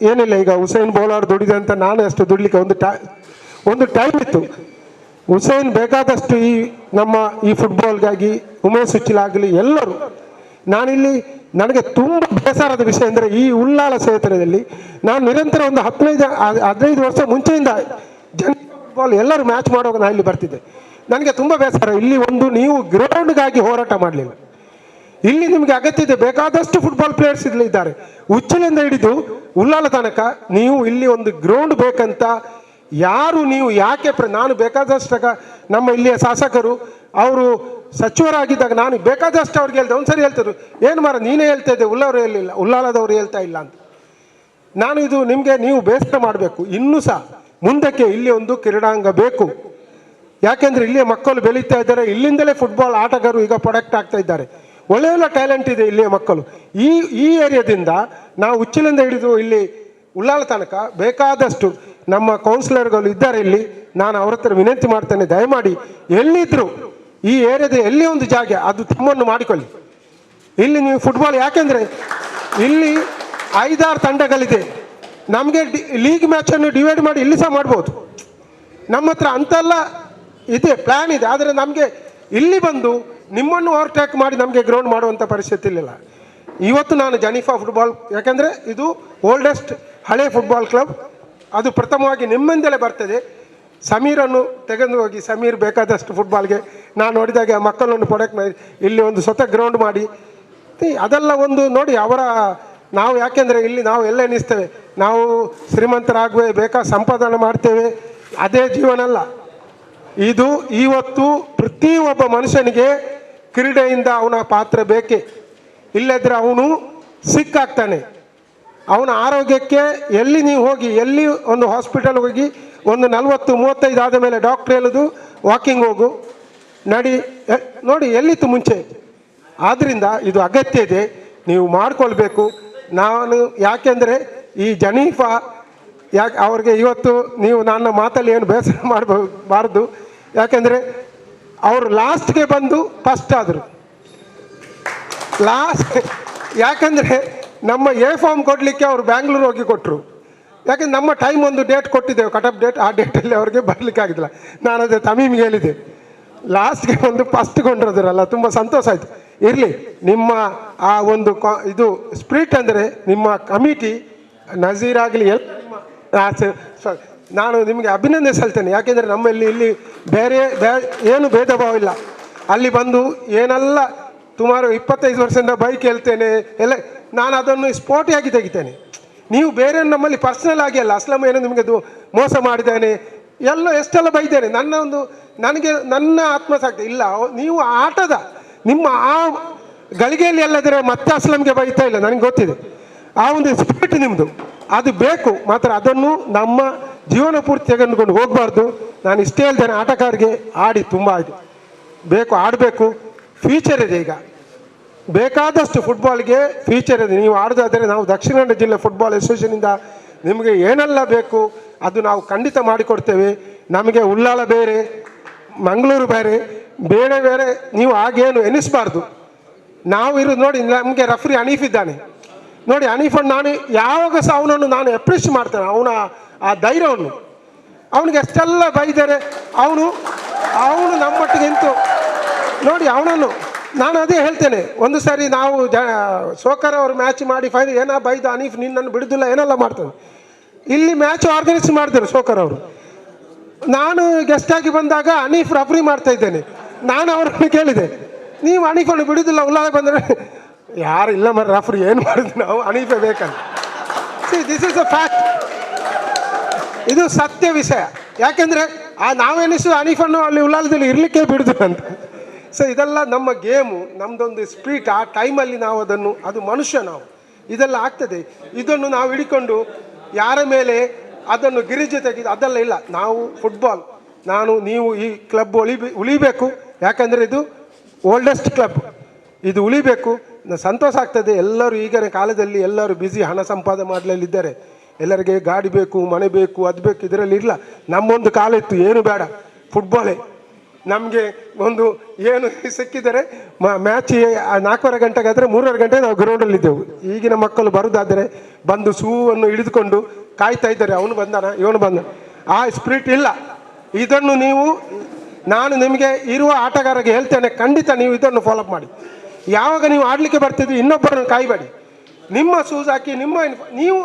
ಏನಿಲ್ಲ. ಈಗ ಹುಸೇನ್ ಬೋಲಾರ್ ದುಡಿದಂತ ನಾನು ಅಷ್ಟು ದುಡಿಲಿಕ್ಕೆ ಒಂದು ಟೈಮ್ ಇತ್ತು. ಹುಸೇನ್ ಬೇಕಾದಷ್ಟು ಈ ಫುಟ್ಬಾಲ್ಗಾಗಿ ಉಮೇಶ್ ಸುಚ್ಚಿಲಾಗಲಿ ಎಲ್ಲರೂ. ನನಗೆ ತುಂಬ ಬೇಸರದ ವಿಷಯ ಅಂದರೆ ಈ ಉಳ್ಳಾಲ ಕ್ಷೇತ್ರದಲ್ಲಿ ನಾನು ನಿರಂತರ ಒಂದು 15 ವರ್ಷ ಮುಂಚೆಯಿಂದ ಫುಟ್ಬಾಲ್ ಎಲ್ಲರೂ ಮ್ಯಾಚ್ ಮಾಡುವಾಗ ನಾನು ಇಲ್ಲಿ ಬರ್ತಿದ್ದೆ. ನನಗೆ ತುಂಬ ಬೇಸರ, ಇಲ್ಲಿ ನೀವು ಗ್ರೌಂಡ್ಗಾಗಿ ಹೋರಾಟ ಮಾಡಲಿಲ್ಲ. ಇಲ್ಲಿ ನಿಮಗೆ ಅಗತ್ಯ ಇದೆ, ಬೇಕಾದಷ್ಟು ಫುಟ್ಬಾಲ್ ಪ್ಲೇಯರ್ಸ್ ಇದ್ದಾರೆ. ಉಚ್ಚಿಲಿಂದ ಹಿಡಿದು ಉಳ್ಳಾಲ ತನಕ ನೀವು ಇಲ್ಲಿ ಒಂದು ಗ್ರೌಂಡ್ ಬೇಕಂತ ನೀವು ಯಾಕೆ ನಾನು ಬೇಕಾದಷ್ಟು ನಮ್ಮ ಇಲ್ಲಿಯ ಶಾಸಕರು ಅವರು ಸಚಿವರಾಗಿದ್ದಾಗ ನಾನು ಬೇಕಾದಷ್ಟು ಅವ್ರಿಗೆ ಹೇಳ್ದೆ. ಒಂದ್ಸರಿ ಹೇಳ್ತಿದ್ರು, ಏನು ಮಾರ ನೀನೇ ಹೇಳ್ತಾ ಇದ್ದೆ, ಉಳ್ಳಾಲದವರು ಹೇಳ್ತಾ ಇಲ್ಲ ಅಂತ. ನಾನು ನೀವು ಬೇಸರ ಮಾಡಬೇಕು. ಇನ್ನೂ ಸಹ ಮುಂದಕ್ಕೆ ಇಲ್ಲಿ ಒಂದು ಕ್ರೀಡಾಂಗ ಬೇಕು. ಯಾಕೆಂದರೆ ಇಲ್ಲಿಯ ಮಕ್ಕಳು ಬೆಳೀತಾ ಇದ್ದಾರೆ. ಇಲ್ಲಿಂದಲೇ ಫುಟ್ಬಾಲ್ ಆಟಗಾರರು ಈಗ ಪ್ರೊಡಕ್ಟ್ ಆಗ್ತಾ ಇದ್ದಾರೆ. ಒಳ್ಳೆಯ ಟ್ಯಾಲೆಂಟ್ ಇದೆ ಇಲ್ಲಿಯ ಮಕ್ಕಳು. ಈ ಏರಿಯಾದಿಂದ ನಾವು ಉಚ್ಚಿಲಿಂದ ಹಿಡಿದು ಇಲ್ಲಿ ಉಳ್ಳಾಲ ತನಕ ಬೇಕಾದಷ್ಟು ನಮ್ಮ ಕೌನ್ಸಿಲರ್ಗಳು ಇದ್ದಾರೆ ಇಲ್ಲಿ. ನಾನು ಅವ್ರ ಹತ್ರ ವಿನಂತಿ ಮಾಡ್ತೇನೆ, ದಯಮಾಡಿ ಎಲ್ಲಿದ್ದರೂ ಈ ಏರಿಯಾದ ಎಲ್ಲಿ ಒಂದು ಜಾಗ ಅದು ತಮ್ಮನ್ನು ಮಾಡಿಕೊಳ್ಳಿ. ಇಲ್ಲಿ ನೀವು ಫುಟ್ಬಾಲ್, ಯಾಕೆಂದರೆ ಇಲ್ಲಿ 5-6 ತಂಡಗಳಿದೆ. ನಮಗೆ ಲೀಗ್ ಮ್ಯಾಚನ್ನು ಡಿವೈಡ್ ಮಾಡಿ ಇಲ್ಲಿ ಸಹ ಮಾಡ್ಬೋದು. ನಮ್ಮ ಹತ್ರ ಅಂತೆಲ್ಲ ಇದೆ, ಪ್ಲ್ಯಾನ್ ಇದೆ. ಆದರೆ ನಮಗೆ ಇಲ್ಲಿ ಬಂದು ನಿಮ್ಮನ್ನು ಓವರ್ಟೇಕ್ ಮಾಡಿ ನಮಗೆ ಗ್ರೌಂಡ್ ಮಾಡುವಂಥ ಪರಿಸ್ಥಿತಿ ಇಲ್ಲ. ಇವತ್ತು ನಾನು ಜನಿಫಾ ಫುಟ್ಬಾಲ್, ಯಾಕೆಂದರೆ ಇದು ಓಲ್ಡೆಸ್ಟ್ ಹಳೆ ಫುಟ್ಬಾಲ್ ಕ್ಲಬ್, ಅದು ಪ್ರಥಮವಾಗಿ ನಿಮ್ಮಿಂದಲೇ ಬರ್ತದೆ. ಸಮೀರನ್ನು ತೆಗೆದು ಹೋಗಿ, ಸಮೀರ್ ಬೇಕಾದಷ್ಟು ಫುಟ್ಬಾಲ್ಗೆ ನಾನು ನೋಡಿದಾಗ ಮಕ್ಕಳನ್ನು ಪ್ರೊಡಕ್ಟ್ ಮಾಡಿ ಇಲ್ಲಿ ಒಂದು ಸ್ವತಃ ಗ್ರೌಂಡ್ ಮಾಡಿ ಅದೆಲ್ಲ ಒಂದು ನೋಡಿ ನಾವು ಯಾಕೆಂದರೆ ಇಲ್ಲಿ ನಾವು ಎಲ್ಲ ಎನಿಸ್ತೇವೆ, ನಾವು ಶ್ರೀಮಂತರಾಗುವೆ, ಸಂಪಾದನೆ ಮಾಡ್ತೇವೆ, ಅದೇ ಜೀವನ ಅಲ್ಲ ಇದು. ಇವತ್ತು ಪ್ರತಿಯೊಬ್ಬ ಮನುಷ್ಯನಿಗೆ ಕ್ರೀಡೆಯಿಂದ ಅವನ ಪಾತ್ರ ಬೇಕೇ, ಇಲ್ಲದ್ರೆ ಅವನು ಸಿಕ್ಕಾಗ್ತಾನೆ. ಅವನ ಆರೋಗ್ಯಕ್ಕೆ ಎಲ್ಲಿ ನೀವು ಹೋಗಿ, ಎಲ್ಲಿ ಒಂದು ಹಾಸ್ಪಿಟಲ್ ಹೋಗಿ ಒಂದು 40-35 ಆದ ಮೇಲೆ ಡಾಕ್ಟ್ರ್ ಹೇಳೋದು ವಾಕಿಂಗ್ ಹೋಗು, ನೋಡಿ ಎಲ್ಲಿತ್ತು ಮುಂಚೆ. ಆದ್ದರಿಂದ ಇದು ಅಗತ್ಯ ಇದೆ, ನೀವು ಮಾಡಿಕೊಳ್ಬೇಕು. ಯಾಕೆಂದರೆ ಈ ಜನೀಫಾ ಅವ್ರಿಗೆ ಇವತ್ತು ನೀವು ನನ್ನ ಮಾತಲ್ಲಿ ಏನು ಬೇಸರ ಮಾಡಬಾರ್ದು. ಯಾಕೆಂದರೆ ಅವರು ಲಾಸ್ಟ್ಗೆ ಬಂದು ಫಸ್ಟ್ ಆದರು. ಯಾಕಂದರೆ ನಮ್ಮ ಫಾರ್ಮ್ ಕೊಡಲಿಕ್ಕೆ ಅವರು ಬ್ಯಾಂಗ್ಳೂರು ಹೋಗಿ ಕೊಟ್ಟರು. ಯಾಕೆಂದ್ರೆ ನಮ್ಮ ಟೈಮ್ ಒಂದು ಡೇಟ್ ಕೊಟ್ಟಿದ್ದೇವೆ, ಕಟಪ್ ಡೇಟ್. ಆ ಡೇಟಲ್ಲಿ ಅವ್ರಿಗೆ ಬರಲಿಕ್ಕೆ ಆಗಿಲ್ಲ. ನಾನು ಅದೇ ತಮೀಮ್ಗೆ ಹೇಳಿದೆ, ಲಾಸ್ಟ್ಗೆ ಒಂದು ಫಸ್ಟ್ ಕೊಂಡಿರೋದ್ರಲ್ಲ ತುಂಬ ಸಂತೋಷ ಆಯಿತು. ಇರಲಿ, ನಿಮ್ಮ ಆ ಒಂದು ಇದು ಸ್ಪಿರಿಟ್ ಅಂದರೆ ನಿಮ್ಮ ಕಮಿಟಿ ನಜೀರ್ ಆಗಲಿ ಎಲ್ಲ ನಾನು ನಿಮಗೆ ಅಭಿನಂದನೆ ಸಲ್ತೇನೆ. ಯಾಕೆಂದರೆ ನಮ್ಮಲ್ಲಿ ಇಲ್ಲಿ ಬೇರೆ ಏನು ಭೇದ ಭಾವ ಇಲ್ಲ. ಅಲ್ಲಿ ಬಂದು ಏನೆಲ್ಲ ಸುಮಾರು 25 ವರ್ಷದಿಂದ ಬೈಕ್ ಹೇಳ್ತೇನೆ ಎಲ್ಲ, ನಾನು ಅದನ್ನು ಸ್ಪೋರ್ಟಿಯಾಗಿ ತೆಗಿತೇನೆ. ನೀವು ಬೇರೆ ನಮ್ಮಲ್ಲಿ ಪರ್ಸ್ನಲ್ ಆಗಿ ಅಲ್ಲ, ಅಸ್ಲಂ ಏನು ನಿಮಗೆ ಮೋಸ ಮಾಡಿದ್ದೇನೆ ಎಲ್ಲ ಎಷ್ಟೆಲ್ಲ ಬೈದ್ದೇನೆ, ನನಗೆ ನನ್ನ ಆತ್ಮಸಾಕ್ತಿ ಇಲ್ಲ. ನೀವು ಆಟದ ನಿಮ್ಮ ಆ ಗಳಿಗೆಯಲ್ಲಿ ಎಲ್ಲದರೆ ಮತ್ತೆ ಅಸ್ಲಂಗೆ ಬೈತಾ ಇಲ್ಲ, ನನಗೆ ಗೊತ್ತಿದೆ. ಆ ಒಂದು ಸ್ಪಿರಿಟ್ ನಿಮ್ಮದು ಅದು ಬೇಕು ಮಾತ್ರ. ಅದನ್ನು ನಮ್ಮ ಜೀವನ ಪೂರ್ತಿ ತೆಗೆದುಕೊಂಡು ಹೋಗಬಾರ್ದು. ನಾನು ಇಷ್ಟೇ ಹೇಳ್ತೇನೆ, ಆಟಗಾರರಿಗೆ ಆಡಿ ತುಂಬ ಆಯಿತು, ಬೇಕು ಆಡಬೇಕು, ಫ್ಯೂಚರ್ ಇದೆ. ಈಗ ಬೇಕಾದಷ್ಟು ಫುಟ್ಬಾಲ್ಗೆ ಫ್ಯೂಚರ್ ಇದೆ. ನೀವು ಆಡೋದಾದರೆ ನಾವು ದಕ್ಷಿಣ ಕನ್ನಡ ಜಿಲ್ಲೆ ಫುಟ್ಬಾಲ್ ಅಸೋಸಿಯೇಷನಿಂದ ನಿಮಗೆ ಏನೆಲ್ಲ ಬೇಕು ಅದು ನಾವು ಖಂಡಿತ ಮಾಡಿಕೊಡ್ತೇವೆ. ನಮಗೆ ಉಳ್ಳಾಲ ಬೇರೆ, ಮಂಗಳೂರು ಬೇರೆ, ಬೇರೆ ಬೇರೆ ನೀವು ಹಾಗೇನು ಎನಿಸಬಾರ್ದು. ನಾವು ಇರೋದು ನೋಡಿ, ನಮಗೆ ರೆಫ್ರಿ ಹನೀಫ್ ಇದ್ದಾನೆ ನೋಡಿ. ಹನೀಫನ್ನು ನಾನು ಯಾವಾಗ ಸಹ ಅವನನ್ನು ನಾನು ಅಪ್ರಿಷಿಯೇಟ್ ಮಾಡ್ತೇನೆ, ಅವನ ಆ ಧೈರ್ಯವನ್ನು. ಅವನಿಗೆ ಎಷ್ಟೆಲ್ಲ ಬೈದರೆ ಅವನು ನಮ್ಮೊಟ್ಟಿಗೆ ನಿಂತು ನೋಡಿ. ಅವನನ್ನು ನಾನು ಅದೇ ಹೇಳ್ತೇನೆ. ಒಂದು ಸಾರಿ ನಾವು ಸೋಕರ್ ಅವರು ಮ್ಯಾಚ್ ಮಾಡಿ ಫೈನಲ್ ಏನೋ ಬೈದು ಹನೀಫ್ ನಿನ್ನನ್ನು ಬಿಡುದಿಲ್ಲ ಏನೆಲ್ಲ ಮಾಡ್ತಾನೆ. ಇಲ್ಲಿ ಮ್ಯಾಚ್ ಆರ್ಗನೈಸ್ ಮಾಡಿದ್ರು ಸೋಕರ್ ಅವರು. ನಾನು ಗೆಸ್ಟಾಗಿ ಬಂದಾಗ ಹನೀಫ್ ರೆಫ್ರಿ ಮಾಡ್ತಾ ಇದ್ದೇನೆ. ನಾನು ಅವರನ್ನು ಕೇಳಿದೆ, ನೀವು ಹನೀಫನ್ನು ಬಿಡುದಿಲ್ಲ ಉಲ್ಲಾಸ ಬಂದರೆ, ಯಾರು ಇಲ್ಲ ಮರ ರೆಫ್ರಿ ಏನು ಮಾಡಿದ್ರು ನಾವು ಹನೀಫೇ ಬೇಕಂತ. See this is a fact, ಇದು ಸತ್ಯ ವಿಷಯ. ಯಾಕೆಂದರೆ ನಾವೆನಿಸು ಹನೀಫನ್ನು ಅಲ್ಲಿ ಉಲ್ಲಾಸದಲ್ಲಿ ಇರಲಿಕ್ಕೆ ಬಿಡುದು ಅಂತ. ಸೊ ಇದೆಲ್ಲ ನಮ್ಮ ಗೇಮು, ನಮ್ಮದೊಂದು ಸ್ಪಿರಿಟ್. ಆ ಟೈಮಲ್ಲಿ ನಾವು ಅದು ಮನುಷ್ಯ ನಾವು, ಇದೆಲ್ಲ ಆಗ್ತದೆ. ಇದನ್ನು ನಾವು ಹಿಡಿಕೊಂಡು ಯಾರ ಮೇಲೆ ಅದನ್ನು ಗಿರಿಜೆ ತೆಗೆದು ಅದೆಲ್ಲ ಇಲ್ಲ. ನಾವು ಫುಟ್ಬಾಲ್, ನೀವು ಈ ಕ್ಲಬ್ ಉಳಿಬೇಕು. ಯಾಕಂದರೆ ಇದು ಓಲ್ಡೆಸ್ಟ್ ಕ್ಲಬ್, ಇದು ಉಳಿಬೇಕು. ಸಂತೋಷ ಆಗ್ತದೆ. ಎಲ್ಲರೂ ಈಗಿನ ಕಾಲದಲ್ಲಿ ಎಲ್ಲರೂ ಬ್ಯುಸಿ, ಹಣ ಸಂಪಾದನೆ ಮಾಡಲಿದ್ದಾರೆ. ಎಲ್ಲರಿಗೆ ಗಾಡಿ ಬೇಕು, ಮನೆ ಬೇಕು, ಅದು ಬೇಕು, ಇದರಲ್ಲಿ ಇಲ್ಲ. ನಮ್ಮೊಂದು ಕಾಲ ಇತ್ತು, ಏನು ಬೇಡ, ಫುಟ್ಬಾಲೇ ನಮಗೆ ಒಂದು ಏನು ಸಿಕ್ಕಿದರೆ ಮ್ಯಾಚ್ 4:30 ಗಂಟೆಗೆ ಆದರೆ 3:30 ಗಂಟೆಗೆ ನಾವು ಗ್ರೌಂಡಲ್ಲಿದ್ದೆವು. ಈಗಿನ ಮಕ್ಕಳು ಬರುವುದಾದರೆ ಬಂದು ಶೂವನ್ನು ಹಿಡಿದುಕೊಂಡು ಕಾಯ್ತಾ ಇದ್ದಾರೆ, ಅವನು ಬಂದಾನ ಇವನು ಬಂದ. ಆ ಸ್ಪಿರಿಟ್ ಇಲ್ಲ. ಇದನ್ನು ನಾನು ನಿಮಗೆ ಇರುವ ಆಟಗಾರರಿಗೆ ಹೇಳ್ತೇನೆ, ಖಂಡಿತ ನೀವು ಇದನ್ನು ಫಾಲೋಅಪ್ ಮಾಡಿ. ಯಾವಾಗ ನೀವು ಆಡಲಿಕ್ಕೆ ಬರ್ತಿದ್ವಿ ಇನ್ನೊಬ್ಬರನ್ನು ಕಾಯಬೇಡಿ. ನಿಮ್ಮ ಶೂಸ್ ಹಾಕಿ ನೀವು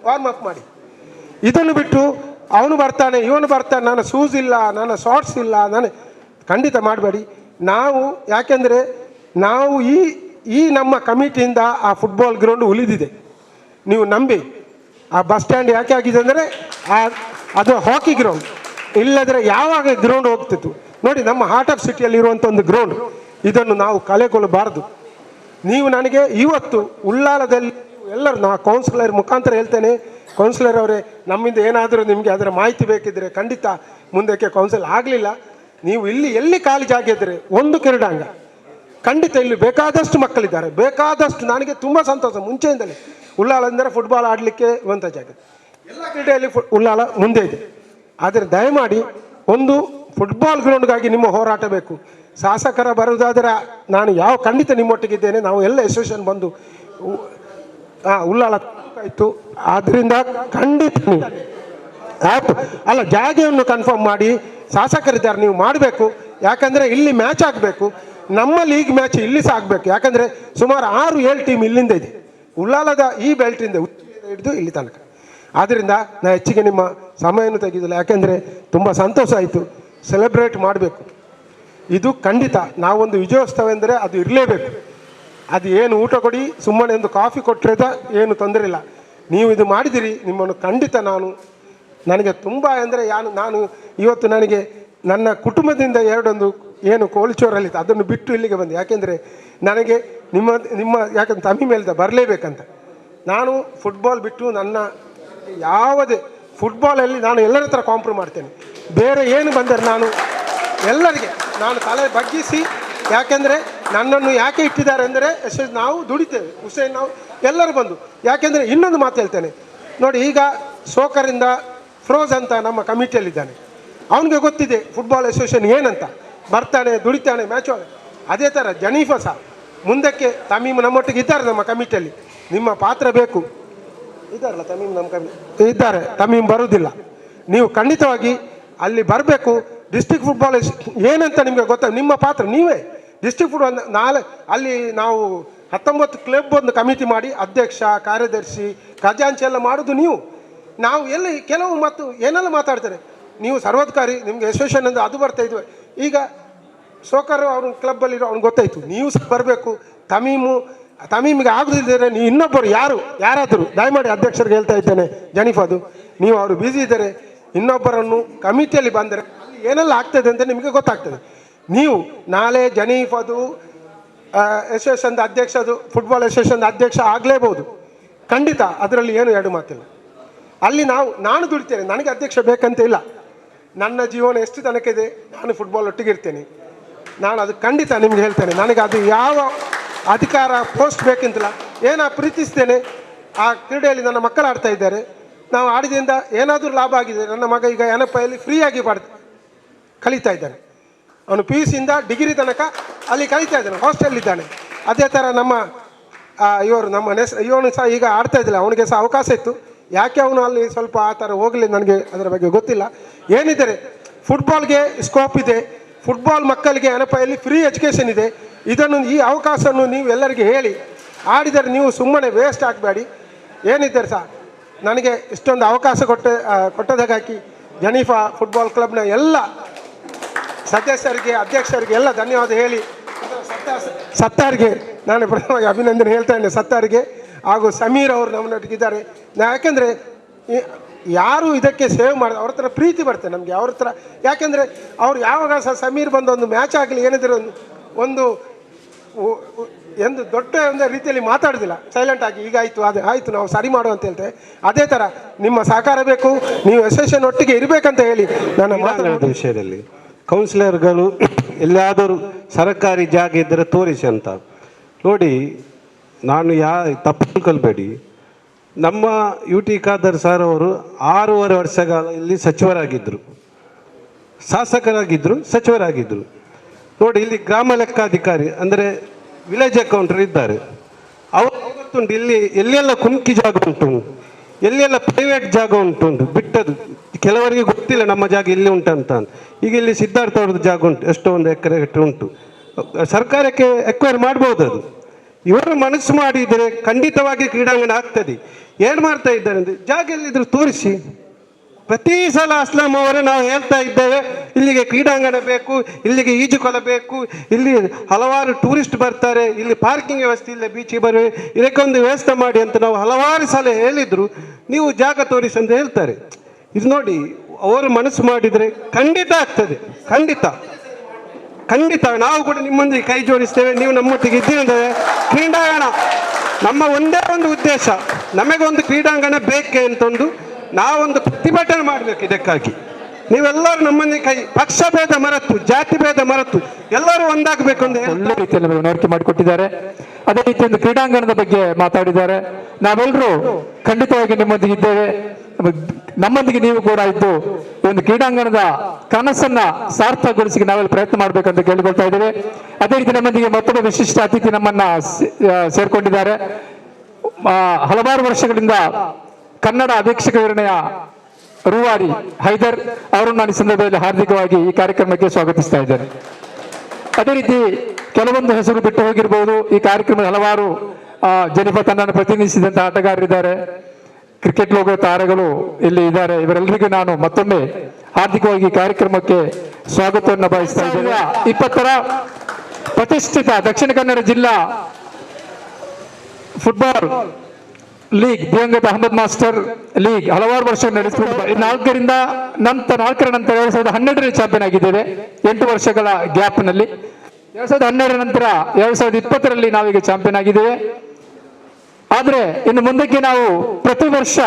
ವಾರ್ಮ್ ಅಪ್ ಮಾಡಿ. ಇದನ್ನು ಬಿಟ್ಟು ಅವನು ಬರ್ತಾನೆ ಇವನು ಬರ್ತಾನೆ, ನನ್ನ ಶೂಸ್ ಇಲ್ಲ, ನನ್ನ ಶಾರ್ಟ್ಸ್ ಇಲ್ಲ, ಖಂಡಿತ ಮಾಡಬೇಡಿ. ಯಾಕೆಂದರೆ ನಾವು ಈ ನಮ್ಮ ಕಮಿಟಿಯಿಂದ ಆ ಫುಟ್ಬಾಲ್ ಗ್ರೌಂಡ್ ಉಳಿದಿದೆ. ನೀವು ನಂಬಿ. ಆ ಬಸ್ ಸ್ಟ್ಯಾಂಡ್ ಯಾಕೆ ಆಗಿದೆ ಅಂದರೆ ಅದು ಹಾಕಿ ಗ್ರೌಂಡ್, ಇಲ್ಲದ್ರೆ ಯಾವಾಗ ಗ್ರೌಂಡ್ ಹೋಗ್ತಿತ್ತು ನೋಡಿ. ನಮ್ಮ ಹಾರ್ಟ್ ಆಫ್ ಸಿಟಿಯಲ್ಲಿ ಇರುವಂಥ ಒಂದು ಗ್ರೌಂಡ್, ಇದನ್ನು ನಾವು ಕಳೆಗೊಳ್ಳಬಾರ್ದು. ನೀವು ನನಗೆ ಇವತ್ತು ಉಳ್ಳಾಲದಲ್ಲಿ ಎಲ್ಲರೂ ಕೌನ್ಸಿಲರ್ ಮುಖಾಂತರ ಹೇಳ್ತೇನೆ, ಕೌನ್ಸಿಲರ್ ಅವರೇ, ನಮ್ಮಿಂದ ಏನಾದರೂ ನಿಮಗೆ ಅದರ ಮಾಹಿತಿ ಬೇಕಿದ್ದರೆ ಖಂಡಿತ ಮುಂದಕ್ಕೆ ಕೌನ್ಸಿಲ್ ಆಗಲಿಲ್ಲ. ನೀವು ಎಲ್ಲಿ ಖಾಲಿ ಜಾಗ ಇದ್ದರೆ ಒಂದು ಕ್ರೀಡಾಂಗ ಖಂಡಿತ ಇಲ್ಲಿ ಬೇಕಾದಷ್ಟು ಮಕ್ಕಳಿದ್ದಾರೆ, ಬೇಕಾದಷ್ಟು. ನನಗೆ ತುಂಬ ಸಂತೋಷ, ಮುಂಚೆಯಿಂದಲೇ ಉಳ್ಳಾಲ ಅಂದರೆ ಫುಟ್ಬಾಲ್ ಆಡಲಿಕ್ಕೆ ಇರುವಂಥ ಜಾಗ. ಎಲ್ಲ ಕ್ರೀಡೆಯಲ್ಲಿ ಉಳ್ಳಾಲ ಮುಂದೆ ಇದೆ. ಆದರೆ ದಯಮಾಡಿ ಒಂದು ಫುಟ್ಬಾಲ್ ಗ್ರೌಂಡ್ಗಾಗಿ ನಿಮ್ಮ ಹೋರಾಟ ಬೇಕು. ಶಾಸಕರ ಬರುವುದಾದರೆ ನಾನು ಖಂಡಿತ ನಿಮ್ಮೊಟ್ಟಿಗಿದ್ದೇನೆ. ನಾವು ಎಲ್ಲ ಅಸೋಸಿಯೇಷನ್ ಬಂದು ಉಳ್ಳಾಲ ಆಯಿತು. ಆದ್ದರಿಂದ ಖಂಡಿತ ಜಾಗವನ್ನು ಕನ್ಫರ್ಮ್ ಮಾಡಿ, ಶಾಸಕರಿದ್ದಾರೆ ನೀವು ಮಾಡಬೇಕು. ಯಾಕಂದರೆ ಇಲ್ಲಿ ಮ್ಯಾಚ್ ಆಗಬೇಕು, ನಮ್ಮ ಲೀಗ್ ಮ್ಯಾಚ್ ಇಲ್ಲಿ ಸಹ ಆಗಬೇಕು. ಯಾಕಂದರೆ ಸುಮಾರು 6-7 ಟೀಮ್ ಇಲ್ಲಿಂದ ಇದೆ, ಉಳ್ಳಾಲದ ಈ ಬೆಲ್ಟಿಂದ ಹಿಡಿದು ಇಲ್ಲಿ ತನಕ. ಆದ್ದರಿಂದ ನಾನು ಹೆಚ್ಚಿಗೆ ನಿಮ್ಮ ಸಮಯವನ್ನು ತೆಗೆದಿಲ್ಲ, ಯಾಕೆಂದರೆ ತುಂಬ ಸಂತೋಷ ಆಯಿತು. ಸೆಲೆಬ್ರೇಟ್ ಮಾಡಬೇಕು, ಇದು ಖಂಡಿತ. ನಾವೊಂದು ವಿಜಯೋತ್ಸವ ಎಂದರೆ ಅದು ಇರಲೇಬೇಕು. ಅದು ಏನು ಊಟ ಕೊಡಿ, ಸುಮ್ಮನೆ ಒಂದು ಕಾಫಿ ಕೊಟ್ಟರೆ ಏನು ತೊಂದರೆ ಇಲ್ಲ. ನೀವು ಇದು ಮಾಡಿದಿರಿ, ನಿಮ್ಮನ್ನು ಖಂಡಿತ ನನಗೆ ತುಂಬ ಅಂದರೆ ನಾನು ಇವತ್ತು ನನಗೆ ನನ್ನ ಕುಟುಂಬದಿಂದ ಎರಡೊಂದು ಏನು ಕೋಳಿಚೋರಲ್ಲಿತ್ತು, ಅದನ್ನು ಬಿಟ್ಟು ಇಲ್ಲಿಗೆ ಬಂದೆ. ಯಾಕೆಂದರೆ ನನಗೆ ನಿಮ್ಮ ಯಾಕಂದ್ರೆ ತಮ್ಮಿ ಮೇಲ್ದ ಬರಲೇಬೇಕಂತ. ನಾನು ಫುಟ್ಬಾಲ್ ಬಿಟ್ಟು ನನ್ನ ಯಾವುದೇ ಫುಟ್ಬಾಲಲ್ಲಿ ನಾನು ಎಲ್ಲರ ಹತ್ರ ಕಾಂಪ್ರಮೈಸ್ ಮಾಡ್ತೇನೆ. ಬೇರೆ ಏನು ಬಂದರೆ ಎಲ್ಲರಿಗೆ ತಲೆ ಬಗ್ಗಿಸಿ, ಯಾಕೆಂದರೆ ನನ್ನನ್ನು ಯಾಕೆ ಇಟ್ಟಿದ್ದಾರೆ ಅಂದರೆ ನಾವು ದುಡಿತೇವೆ, ಹುಸೇನ್ ನಾವು ಎಲ್ಲರೂ ಬಂದು. ಯಾಕೆಂದರೆ ಇನ್ನೊಂದು ಮಾತು ಹೇಳ್ತೇನೆ ನೋಡಿ, ಈಗ ಸೋಕರಿಂದ ಫಿರೋಜ್ ಅಂತ ನಮ್ಮ ಕಮಿಟಿಯಲ್ಲಿದ್ದಾನೆ, ಅವನಿಗೆ ಗೊತ್ತಿದೆ ಫುಟ್ಬಾಲ್ ಅಸೋಸಿಯೇಷನ್ ಏನಂತ. ಬರ್ತಾನೆ, ದುಡಿತಾನೆ, ಮ್ಯಾಚ್. ಅದೇ ಥರ ಜನೀಫಾ ಸಹ ಮುಂದಕ್ಕೆ ತಮೀಮ್ ನಮ್ಮೊಟ್ಟಿಗೆ ಇದ್ದಾರೆ ನಮ್ಮ ಕಮಿಟಿಯಲ್ಲಿ. ನಿಮ್ಮ ಪಾತ್ರ ಬೇಕು. ಇದ್ದಾರಲ್ಲ ತಮೀಮ್ ನಮ್ಮ ಇದ್ದಾರೆ, ತಮೀಮ್ ಬರುವುದಿಲ್ಲ. ನೀವು ಖಂಡಿತವಾಗಿ ಅಲ್ಲಿ ಬರಬೇಕು. ಡಿಸ್ಟಿಕ್ ಫುಟ್ಬಾಲ್ ಏನಂತ ನಿಮಗೆ ಗೊತ್ತಾ? ನಿಮ್ಮ ಪಾತ್ರ ನೀವೇ. ಡಿಸ್ಟಿಕ್ ಫುಟ್ಬಾಲ್ ನಾಳೆ ಅಲ್ಲಿ ನಾವು 19 ಕ್ಲಬ್ ಒಂದು ಕಮಿಟಿ ಮಾಡಿ ಅಧ್ಯಕ್ಷ, ಕಾರ್ಯದರ್ಶಿ, ಖಜಾಂಚಿ ಎಲ್ಲ ಮಾಡೋದು ನೀವು. ನಾವು ಎಲ್ಲಿ ಕೆಲವು ಮತ್ತು ಏನೆಲ್ಲ ಮಾತಾಡ್ತಾರೆ, ನೀವು ಸರ್ವಾಧಿಕಾರಿ, ನಿಮ್ಗೆ ಅಸೋಸಿಯೇಷನ್ ಅಂದರೆ ಅದು ಬರ್ತಾ ಇದ್ವಿ. ಈಗ ಸೋಕರ್ ಅವ್ರ ಕ್ಲಬ್ಬಲ್ಲಿರೋ ಅವ್ನಿಗೆ ಗೊತ್ತಾಯಿತು, ನೀವು ಸಹ ಬರಬೇಕು. ತಮೀಮಿಗೆ ಆಗೋದಿದ್ದರೆ ನೀವು ಇನ್ನೊಬ್ಬರು ಯಾರಾದರೂ ದಯಮಾಡಿ ಅಧ್ಯಕ್ಷರಿಗೆ ಹೇಳ್ತಾ ಇದ್ದೇನೆ, ಜನಿಫಾದು ನೀವು ಅವರು ಬ್ಯುಸಿ ಇದ್ದಾರೆ, ಇನ್ನೊಬ್ಬರನ್ನು ಕಮಿಟಿಯಲ್ಲಿ ಬಂದರೆ ಏನೆಲ್ಲ ಆಗ್ತದೆ ಅಂತ ನಿಮಗೆ ಗೊತ್ತಾಗ್ತದೆ. ನೀವು ನಾಳೆ ಜನೀಫದು ಅಸೋಸಿಯೇಷನ್ದ ಅಧ್ಯಕ್ಷದು, ಫುಟ್ಬಾಲ್ ಅಸೋಸಿಯೇಷನ್ ಅಧ್ಯಕ್ಷ ಆಗಲೇಬಹುದು ಖಂಡಿತ, ಅದರಲ್ಲಿ ಏನು ಎರಡು ಮಾತಿಲ್ಲ. ಅಲ್ಲಿ ನಾನು ದುಡಿತೇನೆ, ನನಗೆ ಅಧ್ಯಕ್ಷ ಬೇಕಂತ ಇಲ್ಲ. ನನ್ನ ಜೀವನ ಎಷ್ಟು ತನಕ ಇದೆ, ನಾನು ಫುಟ್ಬಾಲ್ ಒಟ್ಟಿಗೆ ಇರ್ತೇನೆ. ನಾನು ಅದು ಖಂಡಿತ ನಿಮ್ಗೆ ಹೇಳ್ತೇನೆ. ನನಗೆ ಅದು ಯಾವ ಅಧಿಕಾರ ಪೋಸ್ಟ್ ಬೇಕಂತಿಲ್ಲ. ಪ್ರೀತಿಸ್ತೇನೆ, ಆ ಕ್ರೀಡೆಯಲ್ಲಿ ನನ್ನ ಮಕ್ಕಳು ಆಡ್ತಾ ಇದ್ದಾರೆ, ನಾವು ಆಡಿದಿಂದ ಏನಾದರೂ ಲಾಭ ಆಗಿದೆ. ನನ್ನ ಮಗ ಈಗ ಎನಪಲ್ಲಿ ಫ್ರೀಯಾಗಿ ಕಲಿತಾ ಇದ್ದಾನೆ. ಅವನು PUC ಇಂದ ಡಿಗ್ರಿ ತನಕ ಅಲ್ಲಿ ಕಲಿತಾ ಇದ್ದಾನೆ, ಹಾಸ್ಟೆಲ್ಲಿದ್ದಾನೆ. ಅದೇ ಥರ ನಮ್ಮ ಇವನು ಸಹ ಈಗ ಆಡ್ತಾ ಇದ್ದಿಲ್ಲ, ಅವನಿಗೆ ಸಹ ಅವಕಾಶ ಇತ್ತು. ಯಾಕೆ ಅವನು ಅಲ್ಲಿ ಸ್ವಲ್ಪ ಆ ಥರ ಹೋಗಲಿ ನನಗೆ ಅದರ ಬಗ್ಗೆ ಗೊತ್ತಿಲ್ಲ. ಏನಿದ್ದಾರೆ ಫುಟ್ಬಾಲ್ಗೆ ಸ್ಕೋಪ್ ಇದೆ, ಫುಟ್ಬಾಲ್ ಮಕ್ಕಳಿಗೆ ಎನಪಲ್ಲಿ ಫ್ರೀ ಎಜುಕೇಷನ್ ಇದೆ. ಈ ಅವಕಾಶವನ್ನು ನೀವು ಎಲ್ಲರಿಗೆ ಹೇಳಿ ಆಡಿದರೆ ನೀವು ಸುಮ್ಮನೆ ವೇಸ್ಟ್ ಆಗಬೇಡಿ. ಏನಿದ್ದಾರೆ ಸಹ ನನಗೆ ಇಷ್ಟೊಂದು ಅವಕಾಶ ಕೊಟ್ಟದಾಗಿ ಜನೀಫಾ ಫುಟ್ಬಾಲ್ ಕ್ಲಬ್ನ ಎಲ್ಲ ಸದಸ್ಯರಿಗೆ, ಅಧ್ಯಕ್ಷರಿಗೆ ಎಲ್ಲ ಧನ್ಯವಾದ ಹೇಳಿ, ಸತ್ತಾರಿಗೆ ನಾನು ಪ್ರಥಮವಾಗಿ ಅಭಿನಂದನೆ ಹೇಳ್ತಾ ಇದ್ದೇನೆ. ಸತ್ತಾರಿಗೆ ಹಾಗೂ ಸಮೀರ್ ಅವರು ನಮ್ಮೊಟ್ಟಿಗಿದ್ದಾರೆ. ಯಾಕೆಂದರೆ ಯಾರು ಇದಕ್ಕೆ ಸೇವ್ ಮಾಡಿದ ಅವ್ರ ಹತ್ರ ಪ್ರೀತಿ ಬರ್ತದೆ ನಮಗೆ ಅವ್ರ ಹತ್ರ. ಯಾಕೆಂದರೆ ಅವ್ರು ಯಾವಾಗ ಸಹ ಸಮೀರ್ ಬಂದು ಒಂದು ಮ್ಯಾಚ್ ಆಗಲಿ ಏನಿದ್ರೆ ಒಂದು ದೊಡ್ಡ ಒಂದು ರೀತಿಯಲ್ಲಿ ಮಾತಾಡೋದಿಲ್ಲ, ಸೈಲೆಂಟ್ ಆಗಿ ಈಗ ಆಯಿತು ಅದು ಆಯಿತು ನಾವು ಸರಿ ಮಾಡು ಅಂತ ಹೇಳ್ತೇವೆ. ಅದೇ ಥರ ನಿಮ್ಮ ಸಹಕಾರ ಬೇಕು, ನೀವು ಅಸೋಸಿಯೇಷನ್ ಒಟ್ಟಿಗೆ ಇರಬೇಕಂತ ಹೇಳಿ ನನ್ನ ಮಾತಾಡೋದು ವಿಷಯದಲ್ಲಿ ಕೌನ್ಸಿಲರ್ಗಳು ಎಲ್ಲಾದರೂ ಸರ್ಕಾರಿ ಜಾಗ ಇದ್ದರೆ ತೋರಿಸಿ ಅಂತ ನೋಡಿ. ನಾನು ತಪ್ಪು ತಿಳ್ಕೊಳ್ಬೇಡಿ, ನಮ್ಮ UT ಖಾದರ್ ಸರ್ ಅವರು 6.5 ವರ್ಷಗಳ ಇಲ್ಲಿ ಸಚಿವರಾಗಿದ್ದರು, ಶಾಸಕರಾಗಿದ್ದರು, ಸಚಿವರಾಗಿದ್ದರು. ನೋಡಿ ಇಲ್ಲಿ ಗ್ರಾಮ ಲೆಕ್ಕಾಧಿಕಾರಿ ಅಂದರೆ ವಿಲೇಜ್ ಅಕೌಂಟರ್ ಇದ್ದಾರೆ. ಅವರು ಗೊತ್ತುಂಟು ಇಲ್ಲಿ ಎಲ್ಲೆಲ್ಲ ಕುಮ್ಕಿ ಜಾಗ ಉಂಟು, ಎಲ್ಲೆಲ್ಲ ಪ್ರೈವೇಟ್ ಜಾಗ ಉಂಟು ಬಿಟ್ಟದು. ಕೆಲವರಿಗೆ ಗೊತ್ತಿಲ್ಲ ನಮ್ಮ ಜಾಗ ಇಲ್ಲಿ ಉಂಟಂತ. ಈಗ ಇಲ್ಲಿ ಸಿದ್ಧಾರ್ಥ ಅವ್ರದ್ದು ಜಾಗ ಉಂಟು, ಎಷ್ಟೋ 1 ಎಕರೆ ಉಂಟು, ಸರ್ಕಾರಕ್ಕೆ ಎಕ್ವೈರ್ ಮಾಡ್ಬೋದು. ಅದು ಇವರು ಮನಸ್ಸು ಮಾಡಿದರೆ ಖಂಡಿತವಾಗಿ ಕ್ರೀಡಾಂಗಣ ಆಗ್ತದೆ. ಏನು ಮಾಡ್ತಾ ಇದ್ದಾರೆ ಅಂದರೆ ಜಾಗ ಎಲ್ಲಿದ್ರು ತೋರಿಸಿ. ಪ್ರತಿ ಸಲ ಅಸ್ಲಾಂ ಅವರೇ ನಾವು ಹೇಳ್ತಾ ಇದ್ದೇವೆ, ಇಲ್ಲಿಗೆ ಕ್ರೀಡಾಂಗಣ ಬೇಕು, ಇಲ್ಲಿಗೆ ಈಜುಕೊಳ ಬೇಕು, ಇಲ್ಲಿ ಹಲವಾರು ಟೂರಿಸ್ಟ್ ಬರ್ತಾರೆ, ಇಲ್ಲಿ ಪಾರ್ಕಿಂಗ್ ವ್ಯವಸ್ಥೆ ಇಲ್ಲ, ಬೀಚಿಗೆ ಬರುವೆ, ಇದಕ್ಕೊಂದು ವ್ಯವಸ್ಥೆ ಮಾಡಿ ಅಂತ ನಾವು ಹಲವಾರು ಸಲ ಹೇಳಿದ್ರು. ನೀವು ಜಾಗ ತೋರಿಸಿ ಅಂತ ಹೇಳ್ತಾರೆ. ಇದು ನೋಡಿ, ಅವರು ಮನಸ್ಸು ಮಾಡಿದರೆ ಖಂಡಿತ ಆಗ್ತದೆ, ಖಂಡಿತ ಖಂಡಿತ. ನಾವು ಕೂಡ ನಿಮ್ಮೊಂದಿಗೆ ಕೈ ಜೋಡಿಸ್ತೇವೆ, ನೀವು ನಮ್ಮೊಟ್ಟಿಗೆ ಇದ್ದೀರಂದರೆ ಕ್ರೀಡಾಂಗಣ ನಮ್ಮ ಒಂದೇ ಒಂದು ಉದ್ದೇಶ, ನಮಗೊಂದು ಕ್ರೀಡಾಂಗಣ ಬೇಕೆ ಅಂತಂದು ನಾವೊಂದು ಪ್ರತಿಭಟನೆ ಮಾಡಬೇಕು. ಇದಕ್ಕಾಗಿ ನೀವೆಲ್ಲರೂ ನಮ್ಮೊಂದಿಗೆ ಕೈ, ಪಕ್ಷ ಭೇದ ಮರೆತು, ಜಾತಿ ಭೇದ ಮರೆತು ಎಲ್ಲರೂ ಒಂದಾಗಬೇಕು ಅಂತ ಒಳ್ಳೆ ರೀತಿಯಲ್ಲಿ ಮನವರಿಕೆ ಮಾಡಿಕೊಟ್ಟಿದ್ದಾರೆ. ಅದೇ ರೀತಿ ಒಂದು ಕ್ರೀಡಾಂಗಣದ ಬಗ್ಗೆ ಮಾತಾಡಿದ್ದಾರೆ. ನಾವೆಲ್ಲರೂ ಖಂಡಿತವಾಗಿ ನಿಮ್ಮೊಂದಿಗೆ ಇದ್ದೇವೆ, ನಮ್ಮೊಂದಿಗೆ ನೀವು ಕೂಡ ಇದ್ದು ಒಂದು ಕ್ರೀಡಾಂಗಣದ ಕನಸನ್ನ ಸಾರ್ಥಕಗೊಳಿಸಿ ನಾವೆಲ್ಲ ಪ್ರಯತ್ನ ಮಾಡಬೇಕಂತ ಕೇಳಿಕೊಳ್ತಾ ಇದ್ದೇವೆ. ಅದೇ ರೀತಿ ನಮ್ಮೊಂದಿಗೆ ಮತ್ತೊಬ್ಬ ವಿಶಿಷ್ಟ ಅತಿಥಿ ನಮ್ಮನ್ನ ಸೇರ್ಕೊಂಡಿದ್ದಾರೆ. ಹಲವಾರು ವರ್ಷಗಳಿಂದ ಕನ್ನಡ ಅಧೀಕ್ಷಕ ವಿವರಣೆಯ ರೂವಾರಿ ಹೈದರ್ ಅವರನ್ನು ನಾನು ಈ ಸಂದರ್ಭದಲ್ಲಿ ಹಾರ್ದಿಕವಾಗಿ ಈ ಕಾರ್ಯಕ್ರಮಕ್ಕೆ ಸ್ವಾಗತಿಸ್ತಾ ಇದ್ದೇನೆ. ಅದೇ ರೀತಿ ಕೆಲವೊಂದು ಹೆಸರು ಬಿಟ್ಟು ಹೋಗಿರಬಹುದು. ಈ ಕಾರ್ಯಕ್ರಮದ ಹಲವಾರು ಜನಿಫಾ ತಂಡವನ್ನು ಪ್ರತಿನಿಧಿಸಿದಂತಹ ಆಟಗಾರರಿದ್ದಾರೆ, ಕ್ರಿಕೆಟ್ ಲೋಕದ ತಾರೆಗಳು ಇಲ್ಲಿ ಇದ್ದಾರೆ. ಇವರೆಲ್ಲರಿಗೂ ನಾನು ಮತ್ತೊಮ್ಮೆ ಹಾರ್ದಿಕವಾಗಿ ಈ ಕಾರ್ಯಕ್ರಮಕ್ಕೆ ಸ್ವಾಗತವನ್ನು ಬಯಸ್ತಾ ಇದ್ದೇನೆ. 2020ರ ಪ್ರತಿಷ್ಠಿತ ದಕ್ಷಿಣ ಕನ್ನಡ ಜಿಲ್ಲಾ ಫುಟ್ಬಾಲ್ ಲೀಗ್, ದಿವಂಗತ ಅಹಮದ್ ಮಾಸ್ಟರ್ ಲೀಗ್ ಹಲವಾರು ವರ್ಷ ನಡೆಸಿಕೊಂಡು 4ರ ನಂತರ 2012 ಚಾಂಪಿಯನ್ ಆಗಿದ್ದೇವೆ. 8 ವರ್ಷಗಳ ಗ್ಯಾಪ್ನಲ್ಲಿ 2012 ನಂತರ 2020ರಲ್ಲಿ ನಾವೀಗ ಚಾಂಪಿಯನ್ ಆಗಿದ್ದೇವೆ. ಆದ್ರೆ ಇನ್ನು ಮುಂದಕ್ಕೆ ನಾವು ಪ್ರತಿ ವರ್ಷ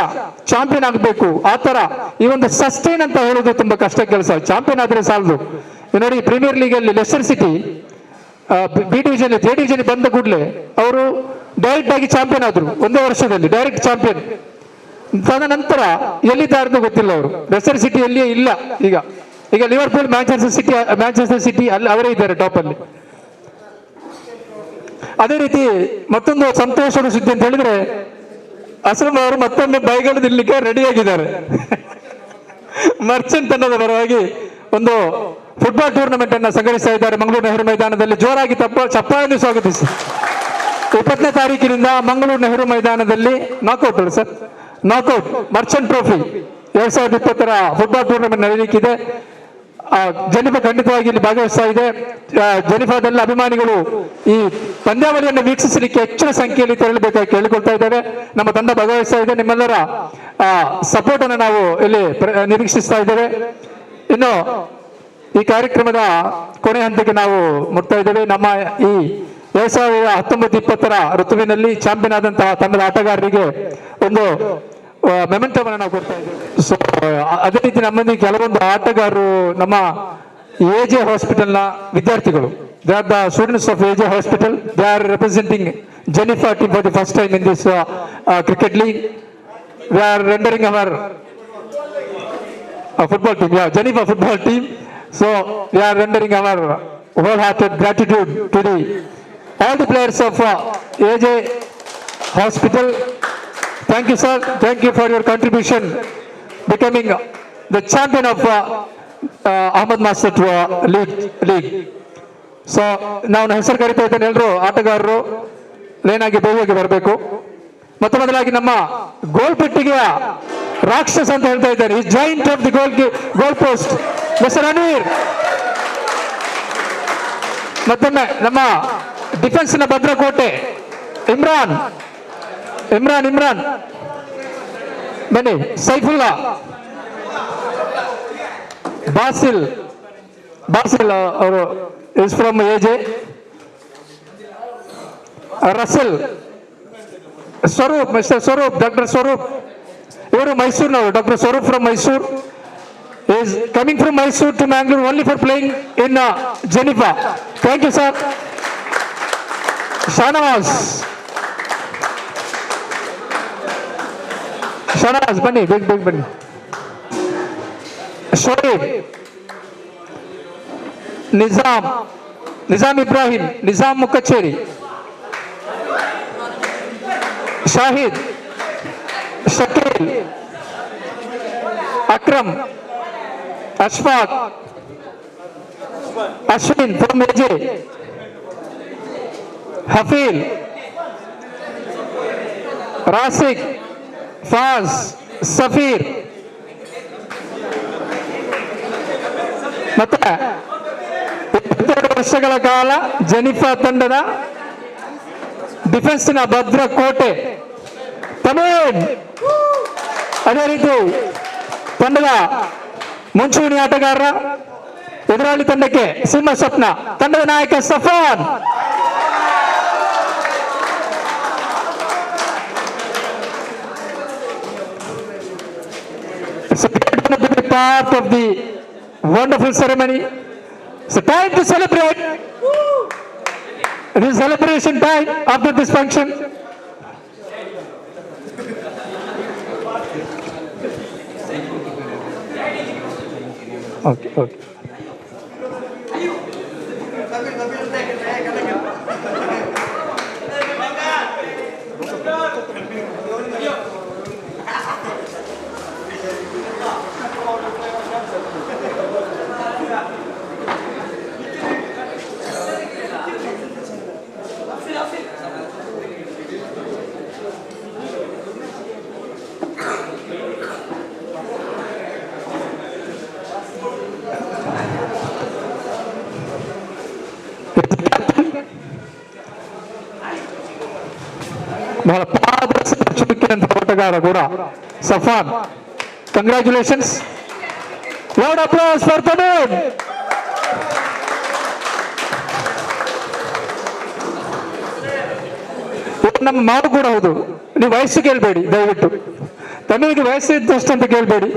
ಚಾಂಪಿಯನ್ ಆಗಬೇಕು. ಆ ತರ ಈ ಒಂದು ಸಸ್ಟೈನ್ ಅಂತ ಹೇಳೋದು ತುಂಬಾ ಕಷ್ಟ ಕೆಲಸ. ಚಾಂಪಿಯನ್ ಆದ್ರೆ ಸಾಲದು. ನೋಡಿ, ಪ್ರೀಮಿಯರ್ ಲೀಗ್ ಅಲ್ಲಿ lesser city B division A division ಬಂದ ಕೂಡಲೇ ಅವರು ಡೈರೆಕ್ಟ್ ಆಗಿ ಚಾಂಪಿಯನ್ ಆದ್ರು, ಒಂದೇ ವರ್ಷದಲ್ಲಿ ಡೈರೆಕ್ಟ್ ಚಾಂಪಿಯನ್. ತದನಂತರ ಎಲ್ಲಿದ್ದಾರದು ಗೊತ್ತಿಲ್ಲ ಅವರು. ಲೆಸ್ಟರ್ ಸಿಟಿ ಎಲ್ಲಿಯೇ ಇಲ್ಲ. ಈಗ ಲಿವರ್ಪೂಲ್, ಮ್ಯಾಂಚೆಸ್ಟರ್ ಸಿಟಿ ಅಲ್ಲಿ ಅವರೇ ಇದ್ದಾರೆ ಟಾಪ್ ಅಲ್ಲಿ. ಅದೇ ರೀತಿ ಮತ್ತೊಂದು ಸಂತೋಷದ ಸುದ್ದಿ ಅಂತ ಹೇಳಿದ್ರೆ, ಅಸ್ಲಂ ಅವರು ಮತ್ತೊಮ್ಮೆ ಬೈಗಳು ನಿಲ್ಲಕ್ಕೆ ರೆಡಿಯಾಗಿದ್ದಾರೆ. ಮರ್ಚೆಂಟ್ ತಂಡದ ಪರವಾಗಿ ಒಂದು ಫುಟ್ಬಾಲ್ ಟೂರ್ನಮೆಂಟ್ ಅನ್ನು ಸಂಘಟಿಸ್ತಾ ಇದ್ದಾರೆ ಮಂಗಳೂರು ನೆಹರು ಮೈದಾನದಲ್ಲಿ. ಜೋರಾಗಿ ಚಪ್ಪಾಳೆಯನ್ನು ಸ್ವಾಗತಿಸಿ. 20ನೇ ತಾರೀಕಿನಿಂದ ಮಂಗಳೂರು ನೆಹರು ಮೈದಾನದಲ್ಲಿ knockout sir, knockout merchant trophy 2020ರ ಫುಟ್ಬಾಲ್ ಟೂರ್ನಮೆಂಟ್ ನಡೆಯಲಿಕ್ಕಿದೆ. ಜೆನಿಫಾ ಖಂಡಿತವಾಗಿ ಇಲ್ಲಿ ಭಾಗವಹಿಸ್ತಾ ಇದೆ. ಜೆನಿಫಾದಲ್ಲಿ ಅಭಿಮಾನಿಗಳು ಈ ಪಂದ್ಯಾವಳಿಯನ್ನು ವೀಕ್ಷಿಸಲಿಕ್ಕೆ ಹೆಚ್ಚಿನ ಸಂಖ್ಯೆಯಲ್ಲಿ ತೆರಳಬೇಕಾಗಿ ಕೇಳಿಕೊಳ್ತಾ ಇದ್ದೇವೆ. ನಮ್ಮ ತಂಡ ಭಾಗವಹಿಸ್ತಾ ಇದೆ. ನಿಮ್ಮೆಲ್ಲರ ಸಪೋರ್ಟ್ ಅನ್ನು ನಾವು ಇಲ್ಲಿ ನಿರೀಕ್ಷಿಸ್ತಾ ಇದ್ದೇವೆ. ಇನ್ನು ಈ ಕಾರ್ಯಕ್ರಮದ ಕೊನೆ ಹಂತಕ್ಕೆ ನಾವು ಮುಟ್ತಾ ಇದ್ದೇವೆ. ನಮ್ಮ ಈ 2019-20ರ ಋತುವಿನಲ್ಲಿ ಚಾಂಪಿಯನ್ ಆದಂತಹ ತಂಡದ ಆಟಗಾರರಿಗೆ ಒಂದು ಮೆಮೆಂಟೋವನ್ನು ನಾವು ಕೊಡ್ತಾ ಇದ್ದೇವೆ. ಸೊ ಅದೇ ರೀತಿ ನಮ್ಮಲ್ಲಿ ಕೆಲವೊಂದು ಆಟಗಾರರು ನಮ್ಮ AJ ಹಾಸ್ಪಿಟಲ್ನ ವಿದ್ಯಾರ್ಥಿಗಳು. They are the students of AJ hospital. They are representing Jenifa team for the first time in this cricket league. They are rendering our football team, yeah, Jenifa football team. So we are rendering our wholehearted gratitude to all the players of AJ Hospital. Thank you, sir. Thank you for your contribution, becoming the champion of Ahmad Master to league. So ನಾವು ಹೆಸರು ಕರಿತಾ ಇದ್ದೇನೆ. ಎಲ್ಲರೂ ಆಟಗಾರರು ಲೈನಾಗಿ ಬೇಗವಾಗಿ ಬರಬೇಕು. ಮೊದಲಾಗಿ ನಮ್ಮ ಗೋಲ್ ಪೆಟ್ಟಿಗೆಯ ರಾಕ್ಷಸ ಅಂತ ಹೇಳ್ತಾ ಇದ್ದಾರೆ. ಈ joint of the goal post mister Aneer. ಮತ್ತೊಮ್ಮೆ ನಮ್ಮ ಡಿಫೆನ್ಸ್ನ ಭದ್ರಕೋಟೆ ಇಮ್ರಾನ್ ಬನ್ನಿ. ಸೈಫುಲ್ಲಾ, ಬಾಸಿಲ್ ಅವರು is from AJ. Rasal, Swaroop, mister Swaroop, doctor Swaroop ಇವರು ಮೈಸೂರಿನವರು. Doctor Swaroop from Mysore is coming from Mysore to Mangalore only for playing in Jenifa. Thank you, sir. Shanawaz ಬನ್ನಿ, ಬನ್ನಿ. Shoaib, Nizam Ibrahim, Nizam Mukkacheri, Shahid, Shakeel, Akram, Ashfaq, Ashwin from AJ, Hafeel, Rasik, Faaz, Safeer. ಮತ್ತೆ 22 ವರ್ಷಗಳ ಕಾಲ ಜೆನಿಫಾ ತಂಡದ ಡಿಫೆನ್ಸ್ನ ಭದ್ರ ಕೋಟೆ ತಮೀಮ್. ಅದೇ ರೀತಿ ತಂಡದ ಮುಂಚೂಣಿ ಆಟಗಾರ, ಎದುರಾಳಿ ತಂಡಕ್ಕೆ ಸಿಂಹ ಸ್ವಪ್ನ, ತಂಡದ ನಾಯಕ ಸಫಾನ್. Part of the wonderful ceremony. It's time to celebrate. It is celebration time after this function. Okay. ಬಹಳ ಪಾದರ್ಶಕ ಆಟಗಾರ ಕೂಡ Safan. Congratulations. Loud applause for Tamim. ನಮ್ಮ ಮಾವು ಕೂಡ ಹೌದು. ನೀವು ವಯಸ್ಸು ಕೇಳಬೇಡಿ ದಯವಿಟ್ಟು. ತಮಿಳಿಗೆ ವಯಸ್ಸು ಇದ್ದಷ್ಟು ಅಂತ ಕೇಳಬೇಡಿ.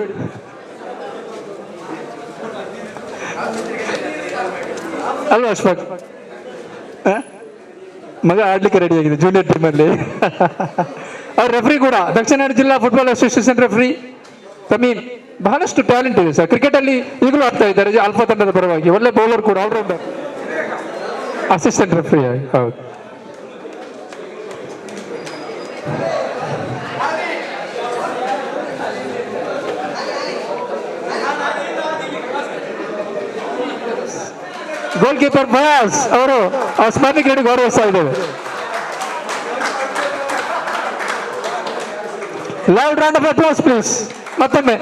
ಅಲ್ವಾ ಅಶ್ಫಾಕ್? ಮಗ ಆಡ್ಲಿಕ್ಕೆ ರೆಡಿ ಆಗಿದೆ ಜೂನಿಯರ್ ಟೀಮ್ ಅಲ್ಲಿ. ಅವ್ರ ರೆಫ್ರಿ ಕೂಡ ದಕ್ಷಿಣ ಕನ್ನಡ ಜಿಲ್ಲಾ ಫುಟ್ಬಾಲ್ ಅಸೋಸಿಯೇಷನ್ ರೆಫ್ರಿ ತಮೀಮ್. ಬಹಳಷ್ಟು ಟ್ಯಾಲೆಂಟ್ ಇದೆ ಸರ್. ಕ್ರಿಕೆಟ್ ಅಲ್ಲಿ ಈಗಲೂ ಆಡ್ತಾ ಇದ್ದಾರೆ ಆಲ್ಫಾ ತಂಡದ ಪರವಾಗಿ. ಒಳ್ಳೆ ಬೌಲರ್ ಕೂಡ, ಆಲ್ರೌಂಡರ್, ಅಸಿಸ್ಟೆಂಟ್ ರೆಫ್ರಿ ಆಗಿ. ಹೌದು. ಗೋಲ್ ಕೀಪರ್ ಫಯಾಜ್ ಅವರು ಆ ಸ್ಮರಣೆಗೆ ನೀಡಿ ಗೌರವಿಸ್ತಾ ಇದ್ದೇವೆ. Loud round of applause please. ಮತ್ತೊಮ್ಮೆ